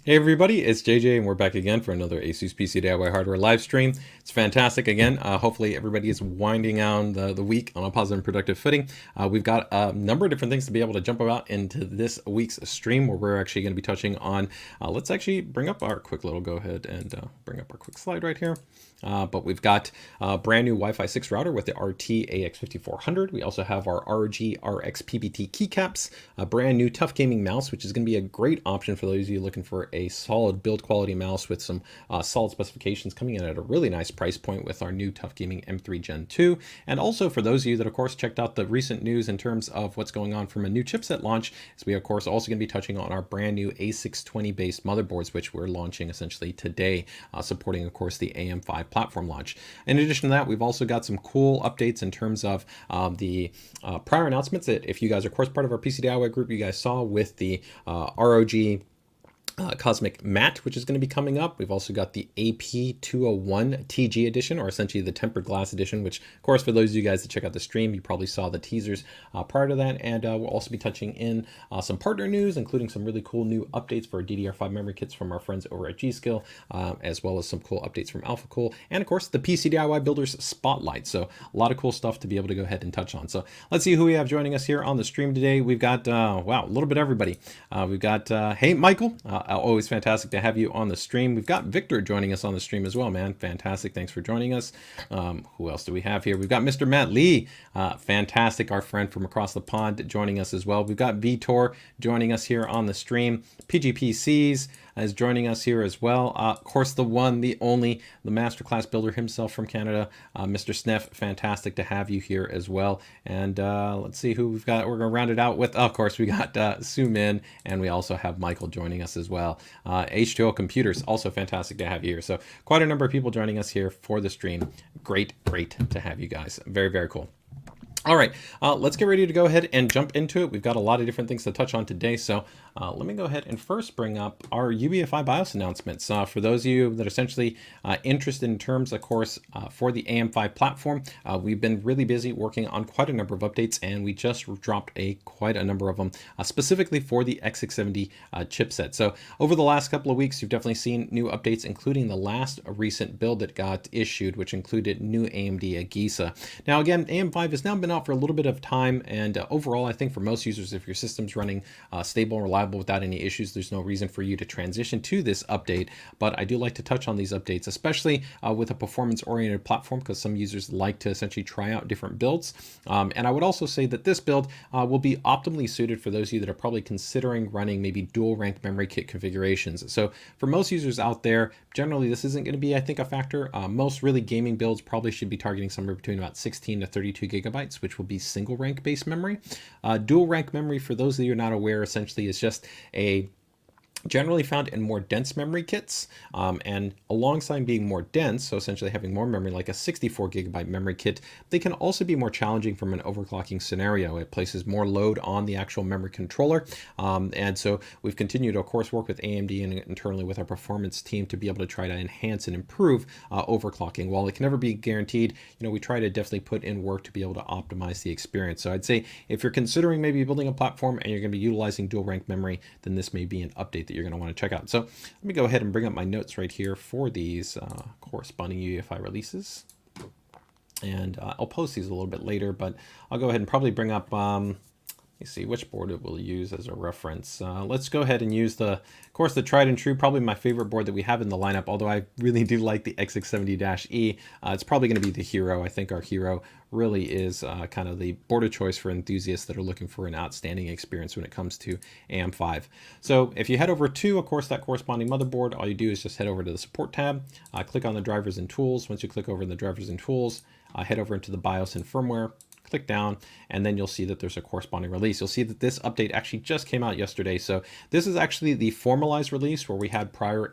Hey everybody, it's JJ and we're back again for another ASUS PCDIY hardware live stream. It's fantastic again. Hopefully everybody is winding down the week on a positive and productive footing. We've got a number of different things to be able to jump about into this week's stream where we're actually going to be touching on, let's actually bring up our quick little, go ahead and bring up our quick slide right here. But we've got a brand new Wi-Fi 6 router with the RT-AX5400. We also have our ROG RX PBT Keycaps, a brand new TUF gaming mouse, which is going to be a great option for those of you looking for a solid build quality mouse with some solid specifications, coming in at a really nice price point with our new TUF Gaming M3 Gen 2. And also for those of you that of course checked out the recent news in terms of what's going on from a new chipset launch, is we of course also going to be touching on our brand new A620 based motherboards, which we're launching essentially today, supporting of course the AM5 platform launch. In addition to that, we've also got some cool updates in terms of the prior announcements that if you guys are of course part of our PCDIY group, you guys saw with the ROG Cosmic Mat, which is going to be coming up. We've also got the AP201 TG edition, or essentially the tempered glass edition, which of course for those of you guys that check out the stream, you probably saw the teasers prior to that. And we'll also be touching in some partner news, including some really cool new updates for DDR5 memory kits from our friends over at G-Skill, as well as some cool updates from AlphaCool, and of course the PCDIY Builder Spotlight. So a lot of cool stuff to be able to go ahead and touch on. So let's see who we have joining us here on the stream today. We've got, wow, a little bit of everybody. We've got, hey, Michael, always fantastic to have you on the stream. We've got Victor joining us on the stream as well, man. Fantastic. Thanks for joining us. Who else do we have here? We've got Mr. Matt Lee. Fantastic. Our friend from across the pond joining us as well. We've got Vitor joining us here on the stream. PGPCs is joining us here as well. Of course, the one, the only, the masterclass builder himself from Canada, Mr. Sneff. Fantastic to have you here as well. And let's see who we've got. We're going to round it out with, of course, we got Sue Min, and we also have Michael joining us as well. H2O Computers, also fantastic to have you here. So quite a number of people joining us here for the stream. Great to have you guys. Very, very cool. All right, let's get ready to go ahead and jump into it. We've got a lot of different things to touch on today. So let me go ahead and first bring up our UEFI BIOS announcements. For those of you that are essentially interested in terms, of course, for the AM5 platform, we've been really busy working on quite a number of updates, and we just dropped quite a number of them, specifically for the X670 chipset. So over the last couple of weeks, you've definitely seen new updates, including the last recent build that got issued, which included new AMD Agisa. Now, again, AM5 has now been out for a little bit of time, and overall, I think for most users, if your system's running stable and reliable without any issues, there's no reason for you to transition to this update. But I do like to touch on these updates, especially with a performance-oriented platform, because some users like to essentially try out different builds. And I would also say that this build will be optimally suited for those of you that are probably considering running maybe dual rank memory kit configurations. So for most users out there, generally this isn't going to be, I think, a factor. Most really gaming builds probably should be targeting somewhere between about 16 to 32 gigabytes, which will be single rank based memory. Dual rank memory, for those of you who are not aware, essentially is just a generally found in more dense memory kits, and alongside being more dense, so essentially having more memory like a 64 gigabyte memory kit, they can also be more challenging from an overclocking scenario. It places more load on the actual memory controller, and so we've continued to of course work with AMD and internally with our performance team to be able to try to enhance and improve overclocking. While it can never be guaranteed, you know, we try to definitely put in work to be able to optimize the experience. So I'd say if you're considering maybe building a platform and you're going to be utilizing dual rank memory, then this may be an update that you're going to want to check out. So let me go ahead and bring up my notes right here for these corresponding UEFI releases. And I'll post these a little bit later, but I'll go ahead and probably bring up, let me see which board it will use as a reference. Let's go ahead and use of course, the tried and true, probably my favorite board that we have in the lineup, although I really do like the X670-E. It's probably going to be the Hero. I think our Hero really is kind of the board of choice for enthusiasts that are looking for an outstanding experience when it comes to AM5. So if you head over to, of course, that corresponding motherboard, all you do is just head over to the support tab, click on the drivers and tools. Once you click over the drivers and tools, head over into the BIOS and firmware, click down, and then you'll see that there's a corresponding release. You'll see that this update actually just came out yesterday. So this is actually the formalized release where we had prior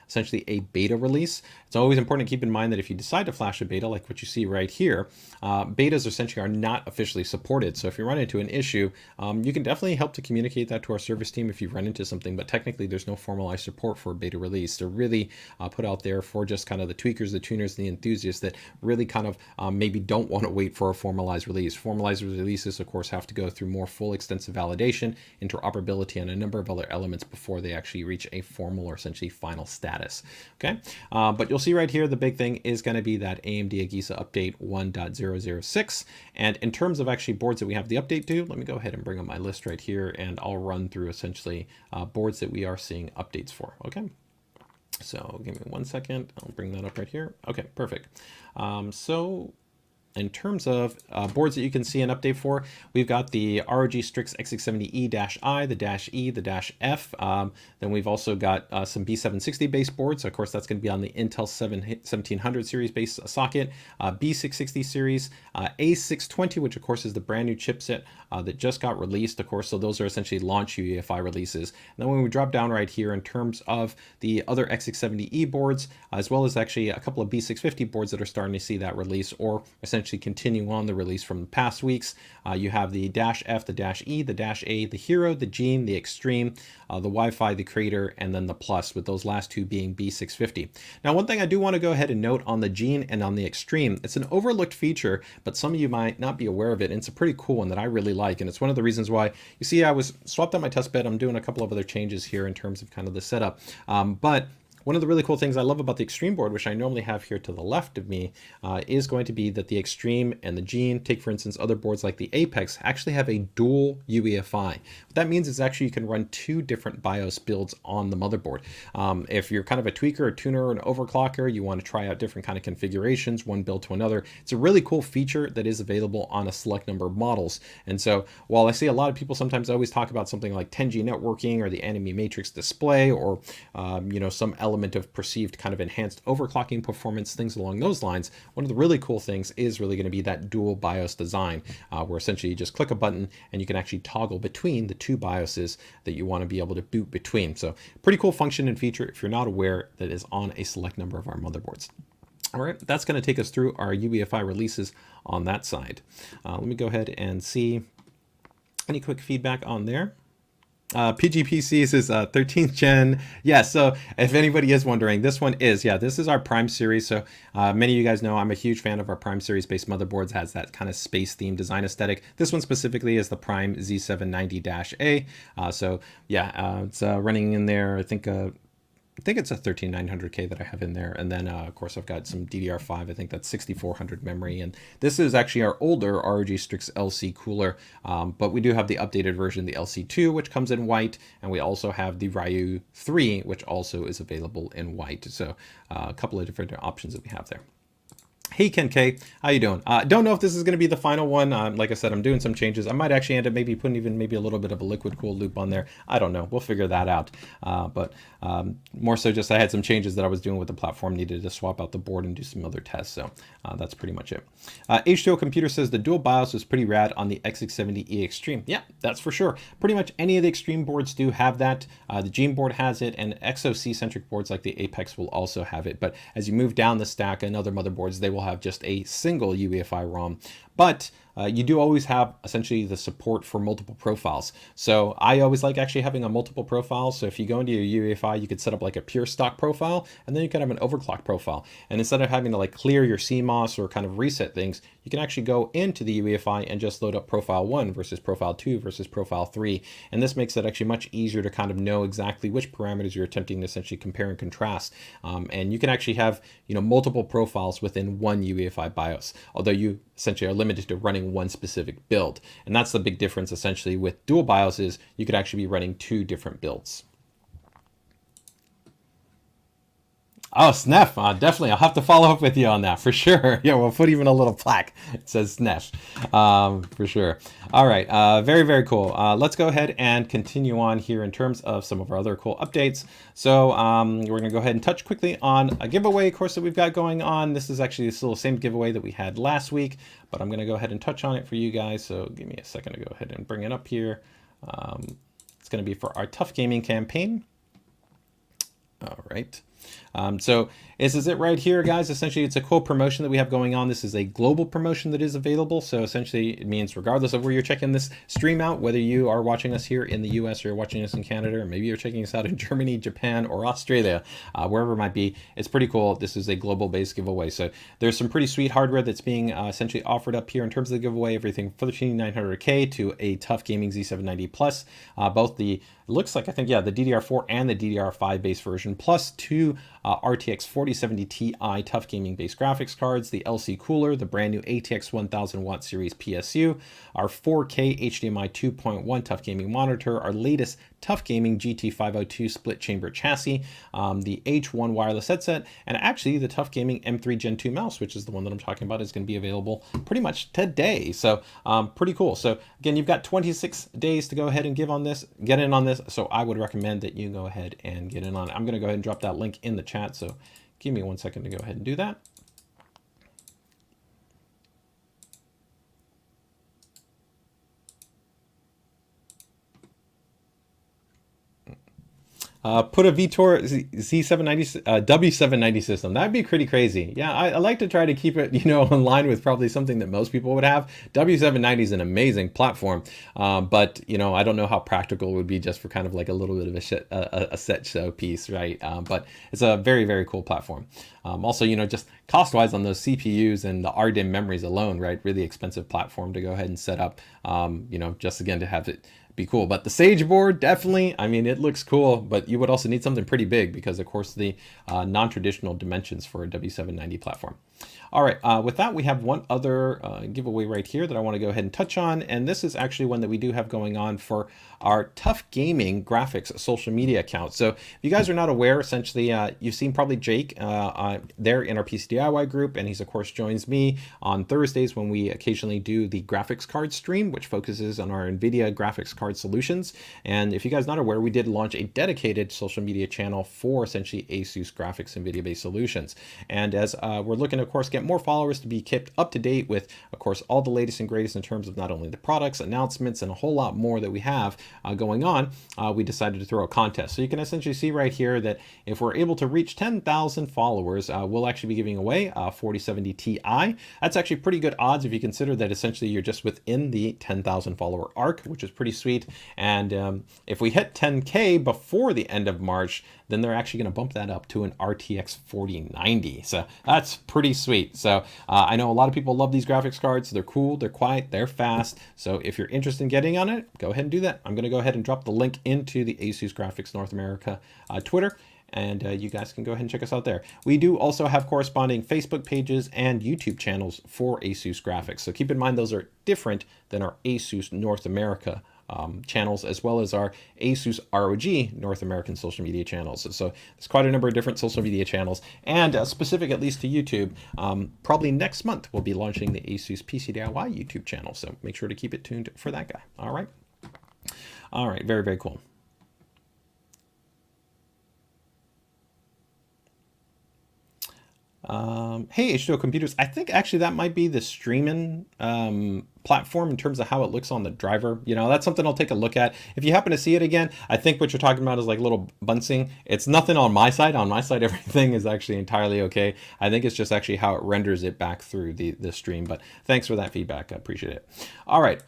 essentially a beta release. It's always important to keep in mind that if you decide to flash a beta, like what you see right here, betas essentially are not officially supported. So if you run into an issue, you can definitely help to communicate that to our service team if you run into something, but technically there's no formalized support for a beta release. They're really put out there for just kind of the tweakers, the tuners, the enthusiasts that really kind of maybe don't want to wait for a formalized release release. Formalized releases, of course, have to go through more full extensive validation, interoperability, and a number of other elements before they actually reach a formal or essentially final status. Okay, but you'll see right here, the big thing is going to be that AMD AGESA update 1.006. And in terms of actually boards that we have the update to, let me go ahead and bring up my list right here, and I'll run through essentially boards that we are seeing updates for. Okay. So give me 1 second. I'll bring that up right here. Okay, perfect. So in terms of boards that you can see an update for, we've got the ROG Strix X670E-I, the -E, the -F. Then we've also got some B760 base boards. So of course, that's going to be on the Intel 1700 series base socket, B660 series, A620, which of course is the brand new chipset that just got released, of course. So those are essentially launch UEFI releases. And then when we drop down right here in terms of the other X670E boards, as well as actually a couple of B650 boards that are starting to see that release, or essentially continue on the release from the past weeks. You have the -F, the -E, the -A, the Hero, the Gene, the Extreme, the Wi-Fi, the Creator, and then the Plus, with those last two being B650. Now, one thing I do want to go ahead and note on the Gene and on the Extreme, it's an overlooked feature, but some of you might not be aware of it, and it's a pretty cool one that I really like, and it's one of the reasons why, you see, I was swapped out my test bed. I'm doing a couple of other changes here in terms of kind of the setup, but one of the really cool things I love about the Extreme board, which I normally have here to the left of me, is going to be that the Extreme and the Gene, take for instance other boards like the Apex, actually have a dual UEFI. What that means is actually you can run two different BIOS builds on the motherboard. If you're kind of a tweaker, a tuner, or an overclocker, you want to try out different kind of configurations, one build to another. It's a really cool feature that is available on a select number of models. And so while I see a lot of people sometimes always talk about something like 10G networking or the enemy matrix display, or some element of perceived kind of enhanced overclocking performance, things along those lines, one of the really cool things is really going to be that dual BIOS design, where essentially you just click a button and you can actually toggle between the two BIOSes that you want to be able to boot between. So pretty cool function and feature, if you're not aware, that is on a select number of our motherboards. All right, that's going to take us through our UEFI releases on that side. Let me go ahead and see any quick feedback on there. PGPCs is 13th gen. Yeah, so if anybody is wondering, this one is, this is our Prime series. So many of you guys know I'm a huge fan of our Prime series based motherboards. Has that kind of space themed design aesthetic. This one specifically is the Prime Z790-A. It's running in there, I think it's a 13900K that I have in there. And then, of course, I've got some DDR5. I think that's 6400 memory. And this is actually our older ROG Strix LC cooler. But we do have the updated version, the LC2, which comes in white. And we also have the Ryu 3, which also is available in white. So a couple of different options that we have there. Hey Ken K, how you doing? Don't know if this is going to be the final one. Like I said, I'm doing some changes. I might actually end up maybe putting maybe a little bit of a liquid cooled loop on there. I don't know. We'll figure that out. But more so just I had some changes that I was doing with the platform. Needed to swap out the board and do some other tests. So that's pretty much it. H2O Computer says the dual BIOS was pretty rad on the X670E Extreme. Yeah, that's for sure. Pretty much any of the Extreme boards do have that. The Gene board has it, and XOC centric boards like the Apex will also have it. But as you move down the stack and other motherboards, they will have just a single UEFI ROM. But you do always have essentially the support for multiple profiles. So I always like actually having a multiple profile. So if you go into your UEFI, you could set up like a pure stock profile, and then you can have an overclock profile. And instead of having to like clear your CMOS or kind of reset things, you can actually go into the UEFI and just load up profile 1 versus profile 2 versus profile 3. And this makes it actually much easier to kind of know exactly which parameters you're attempting to essentially compare and contrast. And you can actually have, multiple profiles within one UEFI BIOS, although you essentially are limited to running one specific build. And that's the big difference essentially with dual BIOSes. You could actually be running two different builds. Oh, Snef, definitely. I'll have to follow up with you on that for sure. Yeah, we'll put even a little plaque. It says Snef for sure. All right, very, very cool. Let's go ahead and continue on here in terms of some of our other cool updates. So we're gonna go ahead and touch quickly on a giveaway, of course, that we've got going on. This is actually still the same giveaway that we had last week, but I'm gonna go ahead and touch on it for you guys. So give me a second to go ahead and bring it up here. It's gonna be for our TUF gaming campaign. All right. So this is it right here, guys. Essentially, it's a cool promotion that we have going on. This is a global promotion that is available. So essentially, it means regardless of where you're checking this stream out, whether you are watching us here in the US or you're watching us in Canada, or maybe you're checking us out in Germany, Japan, or Australia, wherever it might be, it's pretty cool. This is a global based giveaway. So there's some pretty sweet hardware that's being essentially offered up here in terms of the giveaway, everything from the 13900K to a TUF Gaming Z790 Plus, both the looks like, I think, yeah, the DDR4 and the DDR5 base version, plus two RTX 4070 Ti TUF Gaming based graphics cards, the LC cooler, the brand new ATX 1000 watt series PSU, our 4K HDMI 2.1 TUF Gaming monitor, our latest TUF Gaming GT502 split chamber chassis, the H1 wireless headset, and actually the TUF Gaming M3 Gen 2 mouse, which is the one that I'm talking about, is going to be available pretty much today. So pretty cool. So again, you've got 26 days to go ahead and get in on this. So I would recommend that you go ahead and get in on it. I'm going to go ahead and drop that link in the chat. So give me 1 second to go ahead and do that. Put a VTOR Z790 W790 system. That'd be pretty crazy. Yeah, I like to try to keep it, in line with probably something that most people would have. W790 is an amazing platform, but I don't know how practical it would be just for kind of like a little bit of a set show piece, right? But it's a very, very cool platform. Also, just cost-wise on those CPUs and the RDIMM memories alone, right? Really expensive platform to go ahead and set up. Just again to have it be cool. But the Sage board, definitely, I mean, it looks cool, but you would also need something pretty big because, of course, the non-traditional dimensions for a W790 platform. All right, with that, we have one other giveaway right here that I want to go ahead and touch on, and this is actually one that we do have going on for our TUF Gaming graphics social media account. So if you guys are not aware, essentially, you've seen probably Jake there in our PCDIY group, and he's, of course, joins me on Thursdays when we occasionally do the graphics card stream, which focuses on our NVIDIA graphics card solutions. And if you guys are not aware, we did launch a dedicated social media channel for essentially ASUS graphics NVIDIA-based solutions. And as we're looking to, of course, get more followers to be kept up to date with, of course, all the latest and greatest in terms of not only the products, announcements, and a whole lot more that we have going on, we decided to throw a contest. So you can essentially see right here that if we're able to reach 10,000 followers, we'll actually be giving away a 4070 Ti. That's actually pretty good odds if you consider that essentially you're just within the 10,000 follower arc, which is pretty sweet. And if we hit 10K before the end of March, then they're actually going to bump that up to an RTX 4090. So that's pretty sweet. So I know a lot of people love these graphics cards. They're cool, they're quiet, they're fast. So if you're interested in getting on it, go ahead and do that. I'm going to go ahead and drop the link into the ASUS Graphics North America Twitter, and you guys can go ahead and check us out there. We do also have corresponding Facebook pages and YouTube channels for ASUS Graphics. So keep in mind those are different than our ASUS North America channels, as well as our ASUS ROG North American social media channels. So there's quite a number of different social media channels, and specific at least to YouTube. Probably next month we'll be launching the ASUS PCDIY YouTube channel, so make sure to keep it tuned for that guy. All right, very, very cool. Hey, H2O Computers, I think actually that might be the streaming platform in terms of how it looks on the driver. That's something I'll take a look at. If you happen to see it again, I think what you're talking about is like little buncing. It's nothing on my side. On my side, everything is actually entirely okay. I think it's just actually how it renders it back through the stream. But thanks for that feedback. I appreciate it. All right,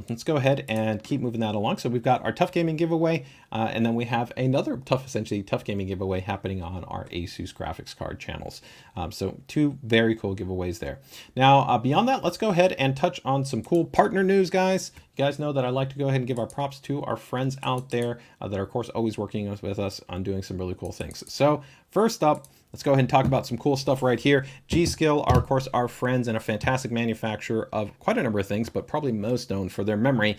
let's go ahead and keep moving that along. So we've got our TUF Gaming giveaway, and then we have another TUF Gaming giveaway happening on our ASUS graphics card channels. So two very cool giveaways there. Now, beyond that, let's go ahead and touch on some cool partner news, guys. You guys know that I like to go ahead and give our props to our friends out there that are, of course, always working with us on doing some really cool things. So first up, let's go ahead and talk about some cool stuff right here. G.Skill are, of course, our friends and a fantastic manufacturer of quite a number of things, but probably most known for their memory,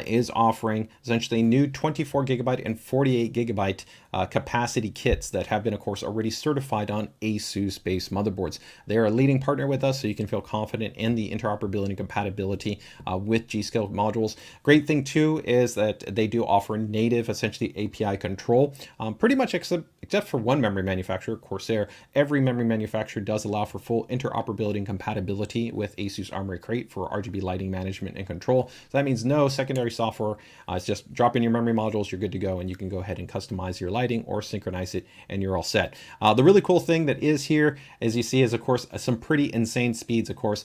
is offering essentially new 24 gigabyte and 48 gigabyte capacity kits that have been, of course, already certified on ASUS-based motherboards. They are a leading partner with us, so you can feel confident in the interoperability and compatibility with G.Skill modules. modules. Great thing too is that they do offer native, essentially API control, pretty much except for one memory manufacturer, Corsair. Every memory manufacturer does allow for full interoperability and compatibility with ASUS Armory Crate for RGB lighting management and control. So that means no secondary software. It's just drop in your memory modules, you're good to go, and you can go ahead and customize your lighting or synchronize it, and you're all set. The really cool thing that is here, as you see, is of course some pretty insane speeds, of course,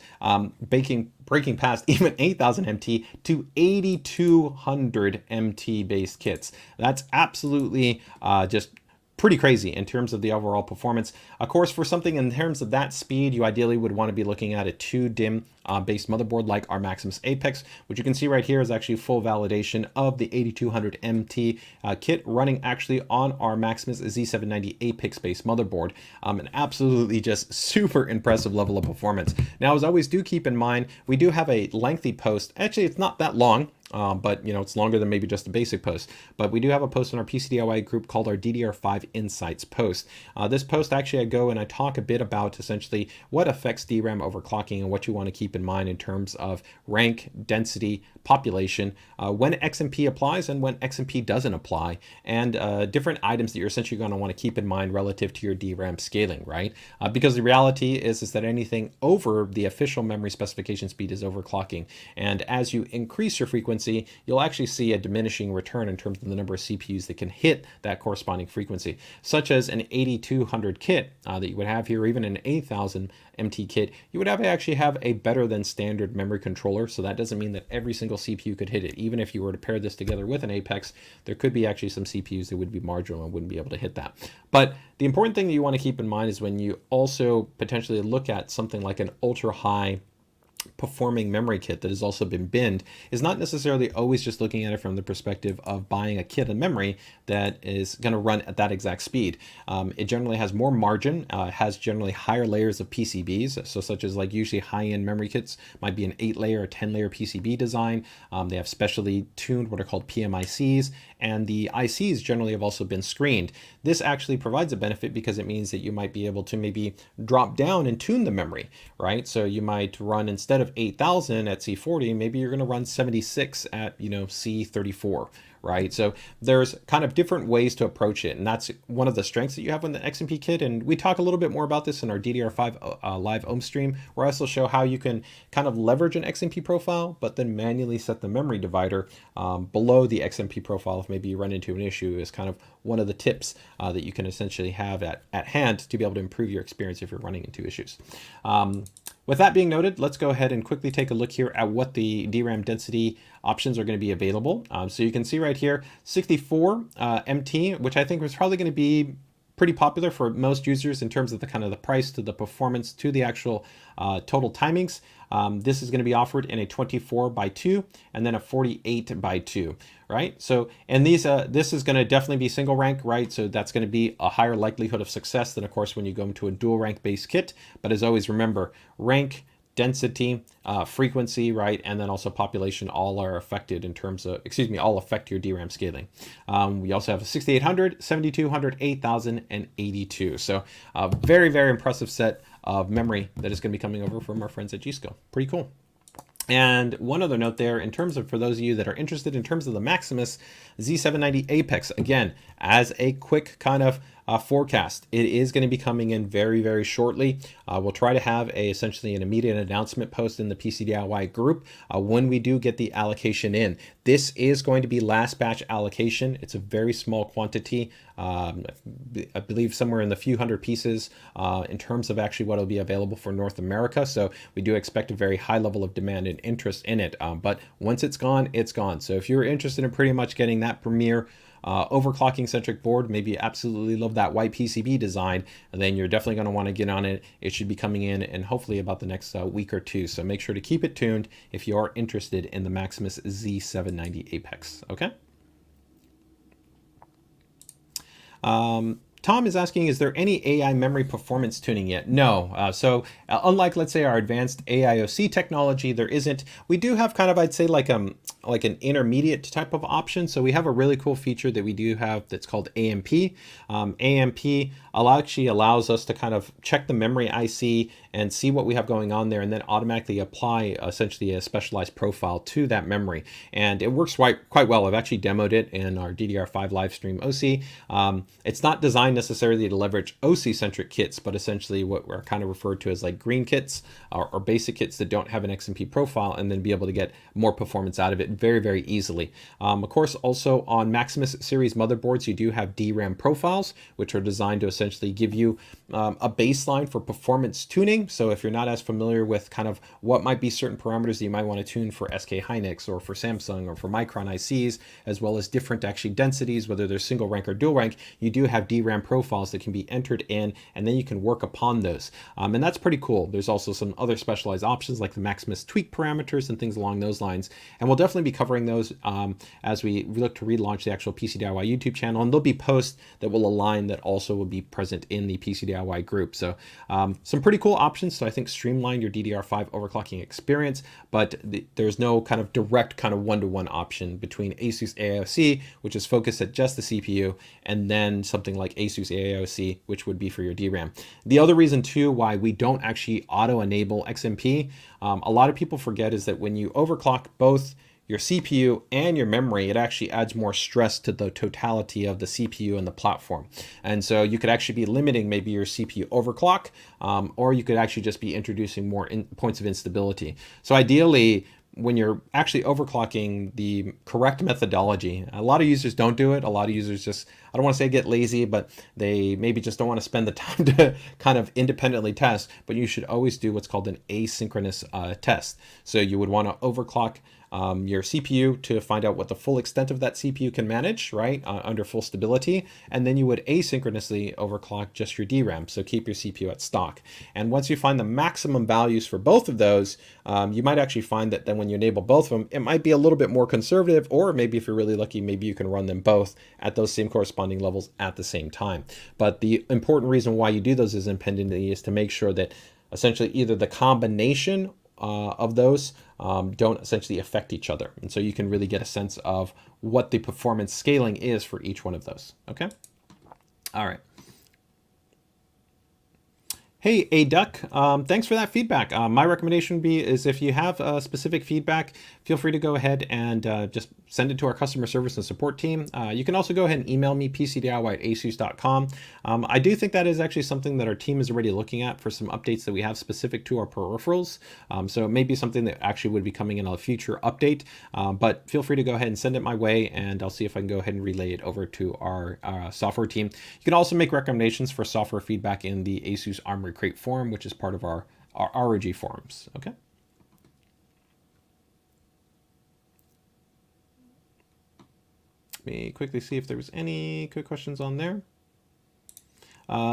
breaking past even 8000 MT to 8200 MT based kits. That's absolutely just pretty crazy in terms of the overall performance. Of course, for something in terms of that speed, you ideally would want to be looking at a 2-DIMM based motherboard like our Maximus Apex, which you can see right here is actually full validation of the 8200 MT kit running actually on our Maximus Z790 Apex based motherboard. An absolutely just super impressive level of performance. Now, as always, do keep in mind, we do have a lengthy post. Actually, it's not that long. But you know, it's longer than maybe just a basic post. But we do have a post in our PCDIY group called our DDR5 Insights post. This post, actually, I go and I talk a bit about essentially what affects DRAM overclocking and what you want to keep in mind in terms of rank, density, population, when XMP applies and when XMP doesn't apply, and different items that you're essentially going to want to keep in mind relative to your DRAM scaling, right? Because the reality is that anything over the official memory specification speed is overclocking. And as you increase your frequency, you'll actually see a diminishing return in terms of the number of CPUs that can hit that corresponding frequency, such as an 8200 kit that you would have here, or even an 8000 MT kit. You would actually have a better than standard memory controller. So that doesn't mean that every single CPU could hit it. Even if you were to pair this together with an Apex, there could be actually some CPUs that would be marginal and wouldn't be able to hit that. But the important thing that you want to keep in mind is when you also potentially look at something like an ultra high performing memory kit that has also been binned, is not necessarily always just looking at it from the perspective of buying a kit of memory that is going to run at that exact speed. It generally has more margin, has generally higher layers of PCBs, so such as like usually high-end memory kits might be an 8-layer or 10-layer PCB design. They have specially tuned what are called PMICs, and the ICs generally have also been screened. This actually provides a benefit because it means that you might be able to maybe drop down and tune the memory, right? So you might run, instead of 8000 at C40, maybe you're going to run 76 at, you know, C34, right? So there's kind of different ways to approach it, and that's one of the strengths that you have in the XMP kit. And we talk a little bit more about this in our DDR5 live ohm stream, where I also show how you can kind of leverage an XMP profile, but then manually set the memory divider below the XMP profile if maybe you run into an issue, is kind of one of the tips that you can essentially have at hand to be able to improve your experience if you're running into issues. With that being noted, let's go ahead and quickly take a look here at what the DRAM density options are going to be available. So you can see right here, 64 MT, which I think was probably going to be pretty popular for most users in terms of the kind of the price to the performance to the actual total timings. This is going to be offered in a 24x2 and then a 48x2, right? So, and these, this is going to definitely be single rank, right? So that's going to be a higher likelihood of success than, of course, when you go into a dual rank based kit. But as always, remember, rank, density, frequency, right, and then also population all are affected in terms of, all affect your DRAM scaling. We also have a 6800, 7200, 8000, and 82. So a very, very impressive set of memory that is going to be coming over from our friends at G-Skill. Pretty cool. And one other note there, in terms of, for those of you that are interested in terms of the Maximus Z790 Apex, again, as a quick kind of forecast, it is going to be coming in very, very shortly. We'll try to have essentially an immediate announcement post in the PCDIY group when we do get the allocation in. This is going to be last batch allocation. It's a very small quantity. I believe somewhere in the few hundred pieces in terms of actually what will be available for North America. So we do expect a very high level of demand and interest in it. But once it's gone, it's gone. So if you're interested in pretty much getting that premier overclocking centric board, maybe you absolutely love that white PCB design, and then you're definitely going to want to get on it. It should be coming in hopefully about the next week or two. So make sure to keep it tuned if you are interested in the Maximus Z790 Apex. Okay. Tom is asking, is there any AI memory performance tuning yet? No. So unlike, let's say, our advanced AIOC technology, there isn't. We do have kind of, I'd say, like like an intermediate type of option. So we have a really cool feature that we do have that's called AMP. AMP actually allows us to kind of check the memory IC and see what we have going on there, and then automatically apply essentially a specialized profile to that memory. And it works quite well. I've actually demoed it in our DDR5 live stream OC. It's not designed necessarily to leverage OC-centric kits, but essentially what we're kind of referred to as like green kits or basic kits that don't have an XMP profile, and then be able to get more performance out of it very, very easily. Of course, also on Maximus series motherboards, you do have DRAM profiles, which are designed to essentially give you a baseline for performance tuning. So if you're not as familiar with kind of what might be certain parameters that you might want to tune for SK Hynix or for Samsung or for Micron ICs, as well as different actually densities, whether they're single rank or dual rank, you do have DRAM profiles that can be entered in, and then you can work upon those. And that's pretty cool. There's also some other specialized options like the Maximus tweak parameters and things along those lines. And we'll definitely be covering those as we look to relaunch the actual PCDIY YouTube channel. And there'll be posts that will align that also will be present in the PCDIY group. So some pretty cool options to, I think, streamline your DDR5 overclocking experience, but there's no kind of direct kind of one-to-one option between ASUS AOC, which is focused at just the CPU, and then something like ASUS AOC, which would be for your DRAM. The other reason too why we don't actually auto-enable XMP, a lot of people forget, is that when you overclock both your CPU and your memory, it actually adds more stress to the totality of the CPU and the platform. And so you could actually be limiting maybe your CPU overclock, or you could actually just be introducing more points of instability. So ideally, when you're actually overclocking, the correct methodology, a lot of users don't do it. A lot of users just, I don't want to say get lazy, but they maybe just don't want to spend the time to kind of independently test, but you should always do what's called an asynchronous test. So you would want to overclock your CPU to find out what the full extent of that CPU can manage, right, under full stability. And then you would asynchronously overclock just your DRAM, so keep your CPU at stock. And once you find the maximum values for both of those, you might actually find that then when you enable both of them, it might be a little bit more conservative, or maybe if you're really lucky, maybe you can run them both at those same corresponding levels at the same time. But the important reason why you do those is independently is to make sure that essentially either the combination of those don't essentially affect each other. And so you can really get a sense of what the performance scaling is for each one of those. Okay. All right. Hey, A-Duck, thanks for that feedback. My recommendation would be is if you have specific feedback, feel free to go ahead and just send it to our customer service and support team. You can also go ahead and email me, pcdiy@asus.com. I do think that is actually something that our team is already looking at for some updates that we have specific to our peripherals. So it may be something that actually would be coming in a future update, but feel free to go ahead and send it my way, and I'll see if I can go ahead and relay it over to our software team. You can also make recommendations for software feedback in the ASUS Armory Crate forum, which is part of our ROG forums. Okay. Let me quickly see if there was any quick questions on there.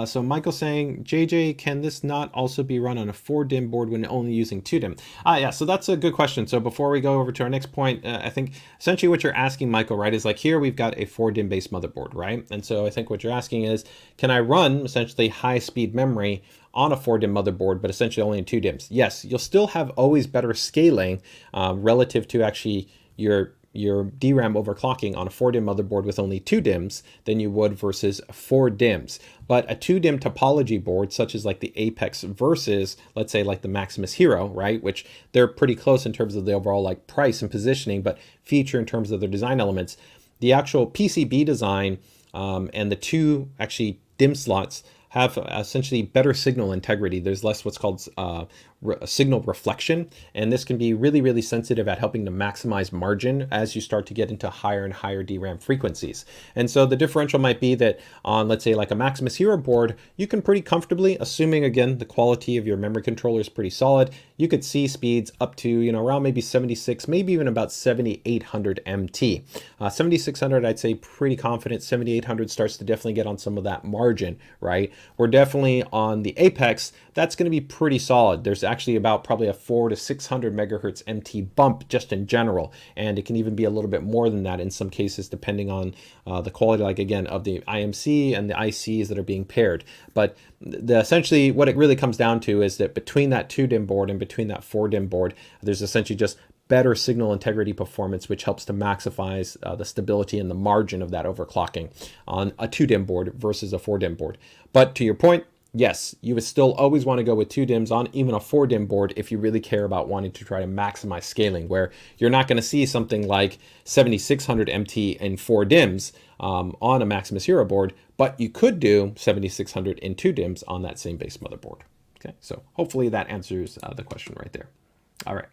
So Michael saying, JJ, can this not also be run on a 4-DIMM board when only using 2-DIMM? Yeah, so that's a good question. So before we go over to our next point, I think essentially what you're asking, Michael, right, is like here we've got a 4-DIMM based motherboard, right? And so I think what you're asking is, can I run essentially high-speed memory on a 4-DIMM motherboard, but essentially only in 2 DIMMs? Yes, you'll still have always better scaling relative to actually your DRAM overclocking on a 4-DIMM motherboard with only 2 DIMMs than you would versus 4 DIMMs. But a 2-DIMM topology board, such as like the Apex versus, let's say, like the Maximus Hero, right, which they're pretty close in terms of the overall like price and positioning, but feature in terms of their design elements, the actual PCB design and the 2 actually DIMM slots have essentially better signal integrity. There's less what's called signal reflection, and this can be really, really sensitive at helping to maximize margin as you start to get into higher and higher DRAM frequencies. And so the differential might be that on, let's say, like a Maximus Hero board, you can pretty comfortably, assuming again the quality of your memory controller is pretty solid, you could see speeds up to, you know, around maybe 76, maybe even about 7800 MT. 7600, I'd say pretty confident. 7800 starts to definitely get on some of that margin, right? We're definitely on the Apex, that's going to be pretty solid. There's actually about probably a 400 to 600 megahertz MT bump just in general, and it can even be a little bit more than that in some cases depending on the quality, like again, of the IMC and the ICs that are being paired. But essentially what it really comes down to is that between that 2 DIMM board and between that 4 DIMM board, there's essentially just better signal integrity performance, which helps to maximize the stability and the margin of that overclocking on a 2-DIMM board versus a 4-DIMM board. But to your point, yes, you would still always want to go with 2 DIMMs on even a 4-DIMM board if you really care about wanting to try to maximize scaling, where you're not going to see something like 7600 MT in 4 DIMMs on a Maximus Hero board, but you could do 7600 in 2 DIMMs on that same base motherboard. Okay, so hopefully that answers the question right there. All right.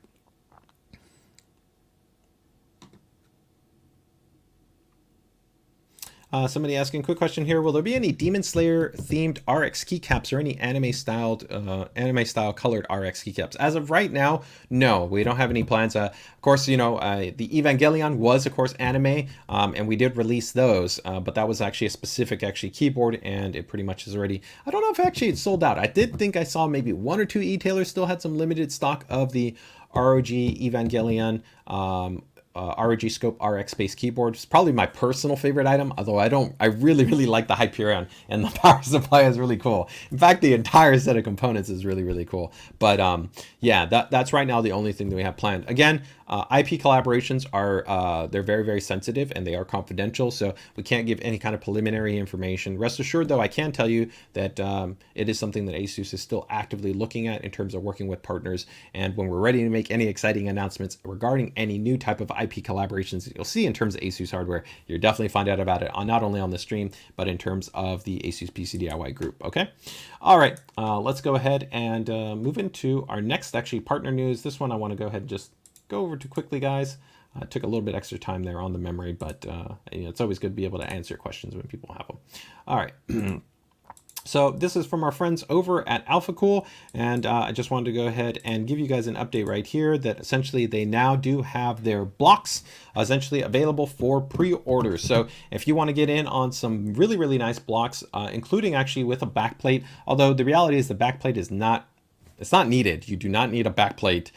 Somebody asking, quick question here. Will there be any Demon Slayer themed RX keycaps or any anime style colored RX keycaps? As of right now, no, we don't have any plans. Of course, you know, the Evangelion was, of course, anime, and we did release those, but that was actually a specific keyboard, and it pretty much is already, I don't know if actually it's sold out. I did think I saw maybe 1 or 2 e-tailers still had some limited stock of the ROG Evangelion ROG Scope RX base keyboard. It's probably my personal favorite item, although I really like the Hyperion, and the power supply is really cool. In fact, the entire set of components is really cool. But yeah, that's right now the only thing that we have planned. Again, IP collaborations are they're very sensitive, and they are confidential, so we can't give any kind of preliminary information. Rest assured, though, I can tell you that it is something that ASUS is still actively looking at in terms of working with partners, and when we're ready to make any exciting announcements regarding any new type of IP collaborations that you'll see in terms of ASUS hardware, you'll definitely find out about it not only on the stream, but in terms of the ASUS PCDIY group. Okay, all right, let's go ahead and move into our next partner news. This one I want to go ahead and just go over to quickly, guys. Took a little bit extra time there on the memory, but you know, it's always good to be able to answer questions when people have them. All right. So this is from our friends over at AlphaCool, and I just wanted to go ahead and give you guys an update right here that essentially they now do have their blocks essentially available for pre-orders. So if you want to get in on some really nice blocks, including actually with a backplate, although the reality is the backplate is not, it's not needed. You do not need a backplate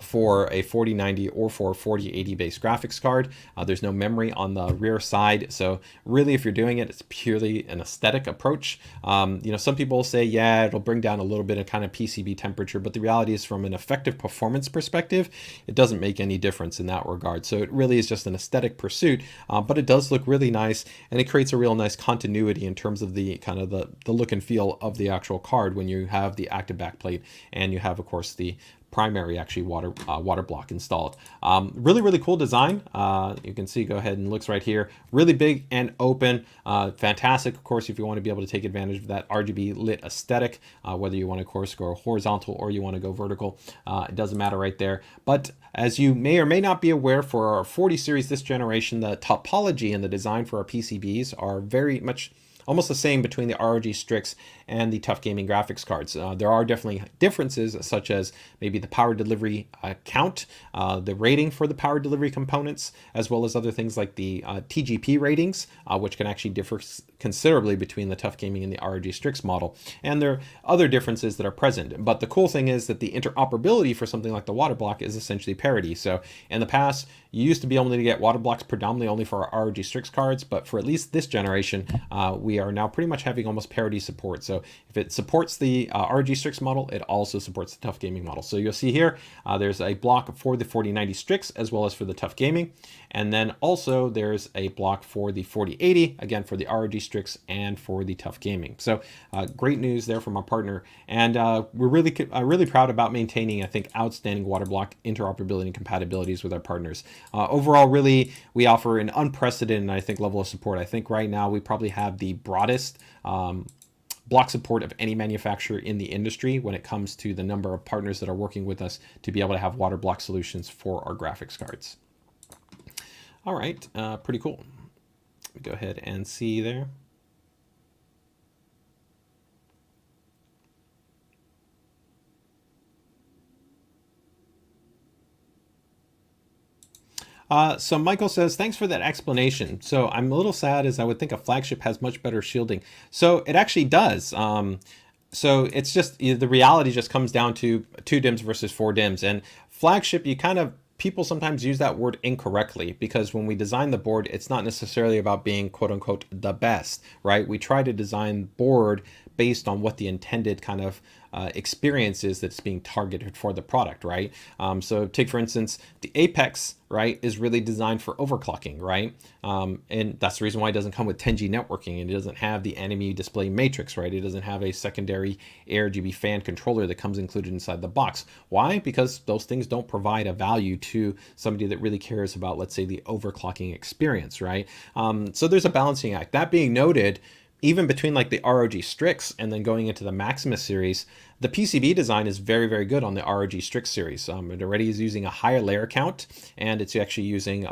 for a 4090 or for a 4080 base graphics card. There's no memory on the rear side. So really, if you're doing it, it's purely an aesthetic approach. You know, some people say, yeah, it'll bring down a little bit of kind of PCB temperature, but the reality is from an effective performance perspective, it doesn't make any difference in that regard. So it really is just an aesthetic pursuit, but it does look really nice, and it creates a real nice continuity in terms of the kind of the look and feel of the actual card when you have the active backplate. And you have, of course, the primary water block installed. Really cool design. You can see, go ahead and looks right here, really big and open. Fantastic, of course, if you want to be able to take advantage of that RGB lit aesthetic, whether you want to, of course, go horizontal or you want to go vertical, it doesn't matter right there. But as you may or may not be aware, for our 40 series this generation, the topology and the design for our PCBs are very much almost the same between the ROG Strix and the TUF gaming graphics cards. There are definitely differences, such as maybe the power delivery count, the rating for the power delivery components, as well as other things like the TGP ratings, which can actually differ considerably between the TUF gaming and the ROG Strix model. And there are other differences that are present. But the cool thing is that the interoperability for something like the water block is essentially parity. So in the past, you used to be able to get water blocks predominantly only for our ROG Strix cards, but for at least this generation, we are now pretty much having almost parity support. So if it supports the ROG Strix model, it also supports the TUF gaming model. So you'll see here, there's a block for the 4090 Strix as well as for the TUF gaming. And then also there's a block for the 4080, again for the ROG Strix and for the TUF gaming. So great news there from our partner. And we're really proud about maintaining, I think, outstanding water block interoperability and compatibilities with our partners. Overall, really, we offer an unprecedented, I think, level of support. I think right now we probably have the broadest block support of any manufacturer in the industry when it comes to the number of partners that are working with us to be able to have water block solutions for our graphics cards. All right, pretty cool. Let me go ahead and see there. So Michael says, thanks for that explanation. So I'm a little sad, as I would think a flagship has much better shielding. So it actually does. So it's just, the reality just comes down to 2 DIMMs versus 4 DIMMs. And flagship, people sometimes use that word incorrectly, because when we design the board, it's not necessarily about being quote unquote the best, right? We try to design board based on what the intended kind of experience is that's being targeted for the product, right? So take, for instance, the Apex, right, is really designed for overclocking, right? And that's the reason why it doesn't come with 10G networking, and it doesn't have the enemy display matrix, right? It doesn't have a secondary ARGB fan controller that comes included inside the box. Why? Because those things don't provide a value to somebody that really cares about, let's say, the overclocking experience, right? So there's a balancing act. That being noted, even between like the ROG Strix and then going into the Maximus series, the PCB design is very, very good on the ROG Strix series. It already is using a higher layer count, and it's actually using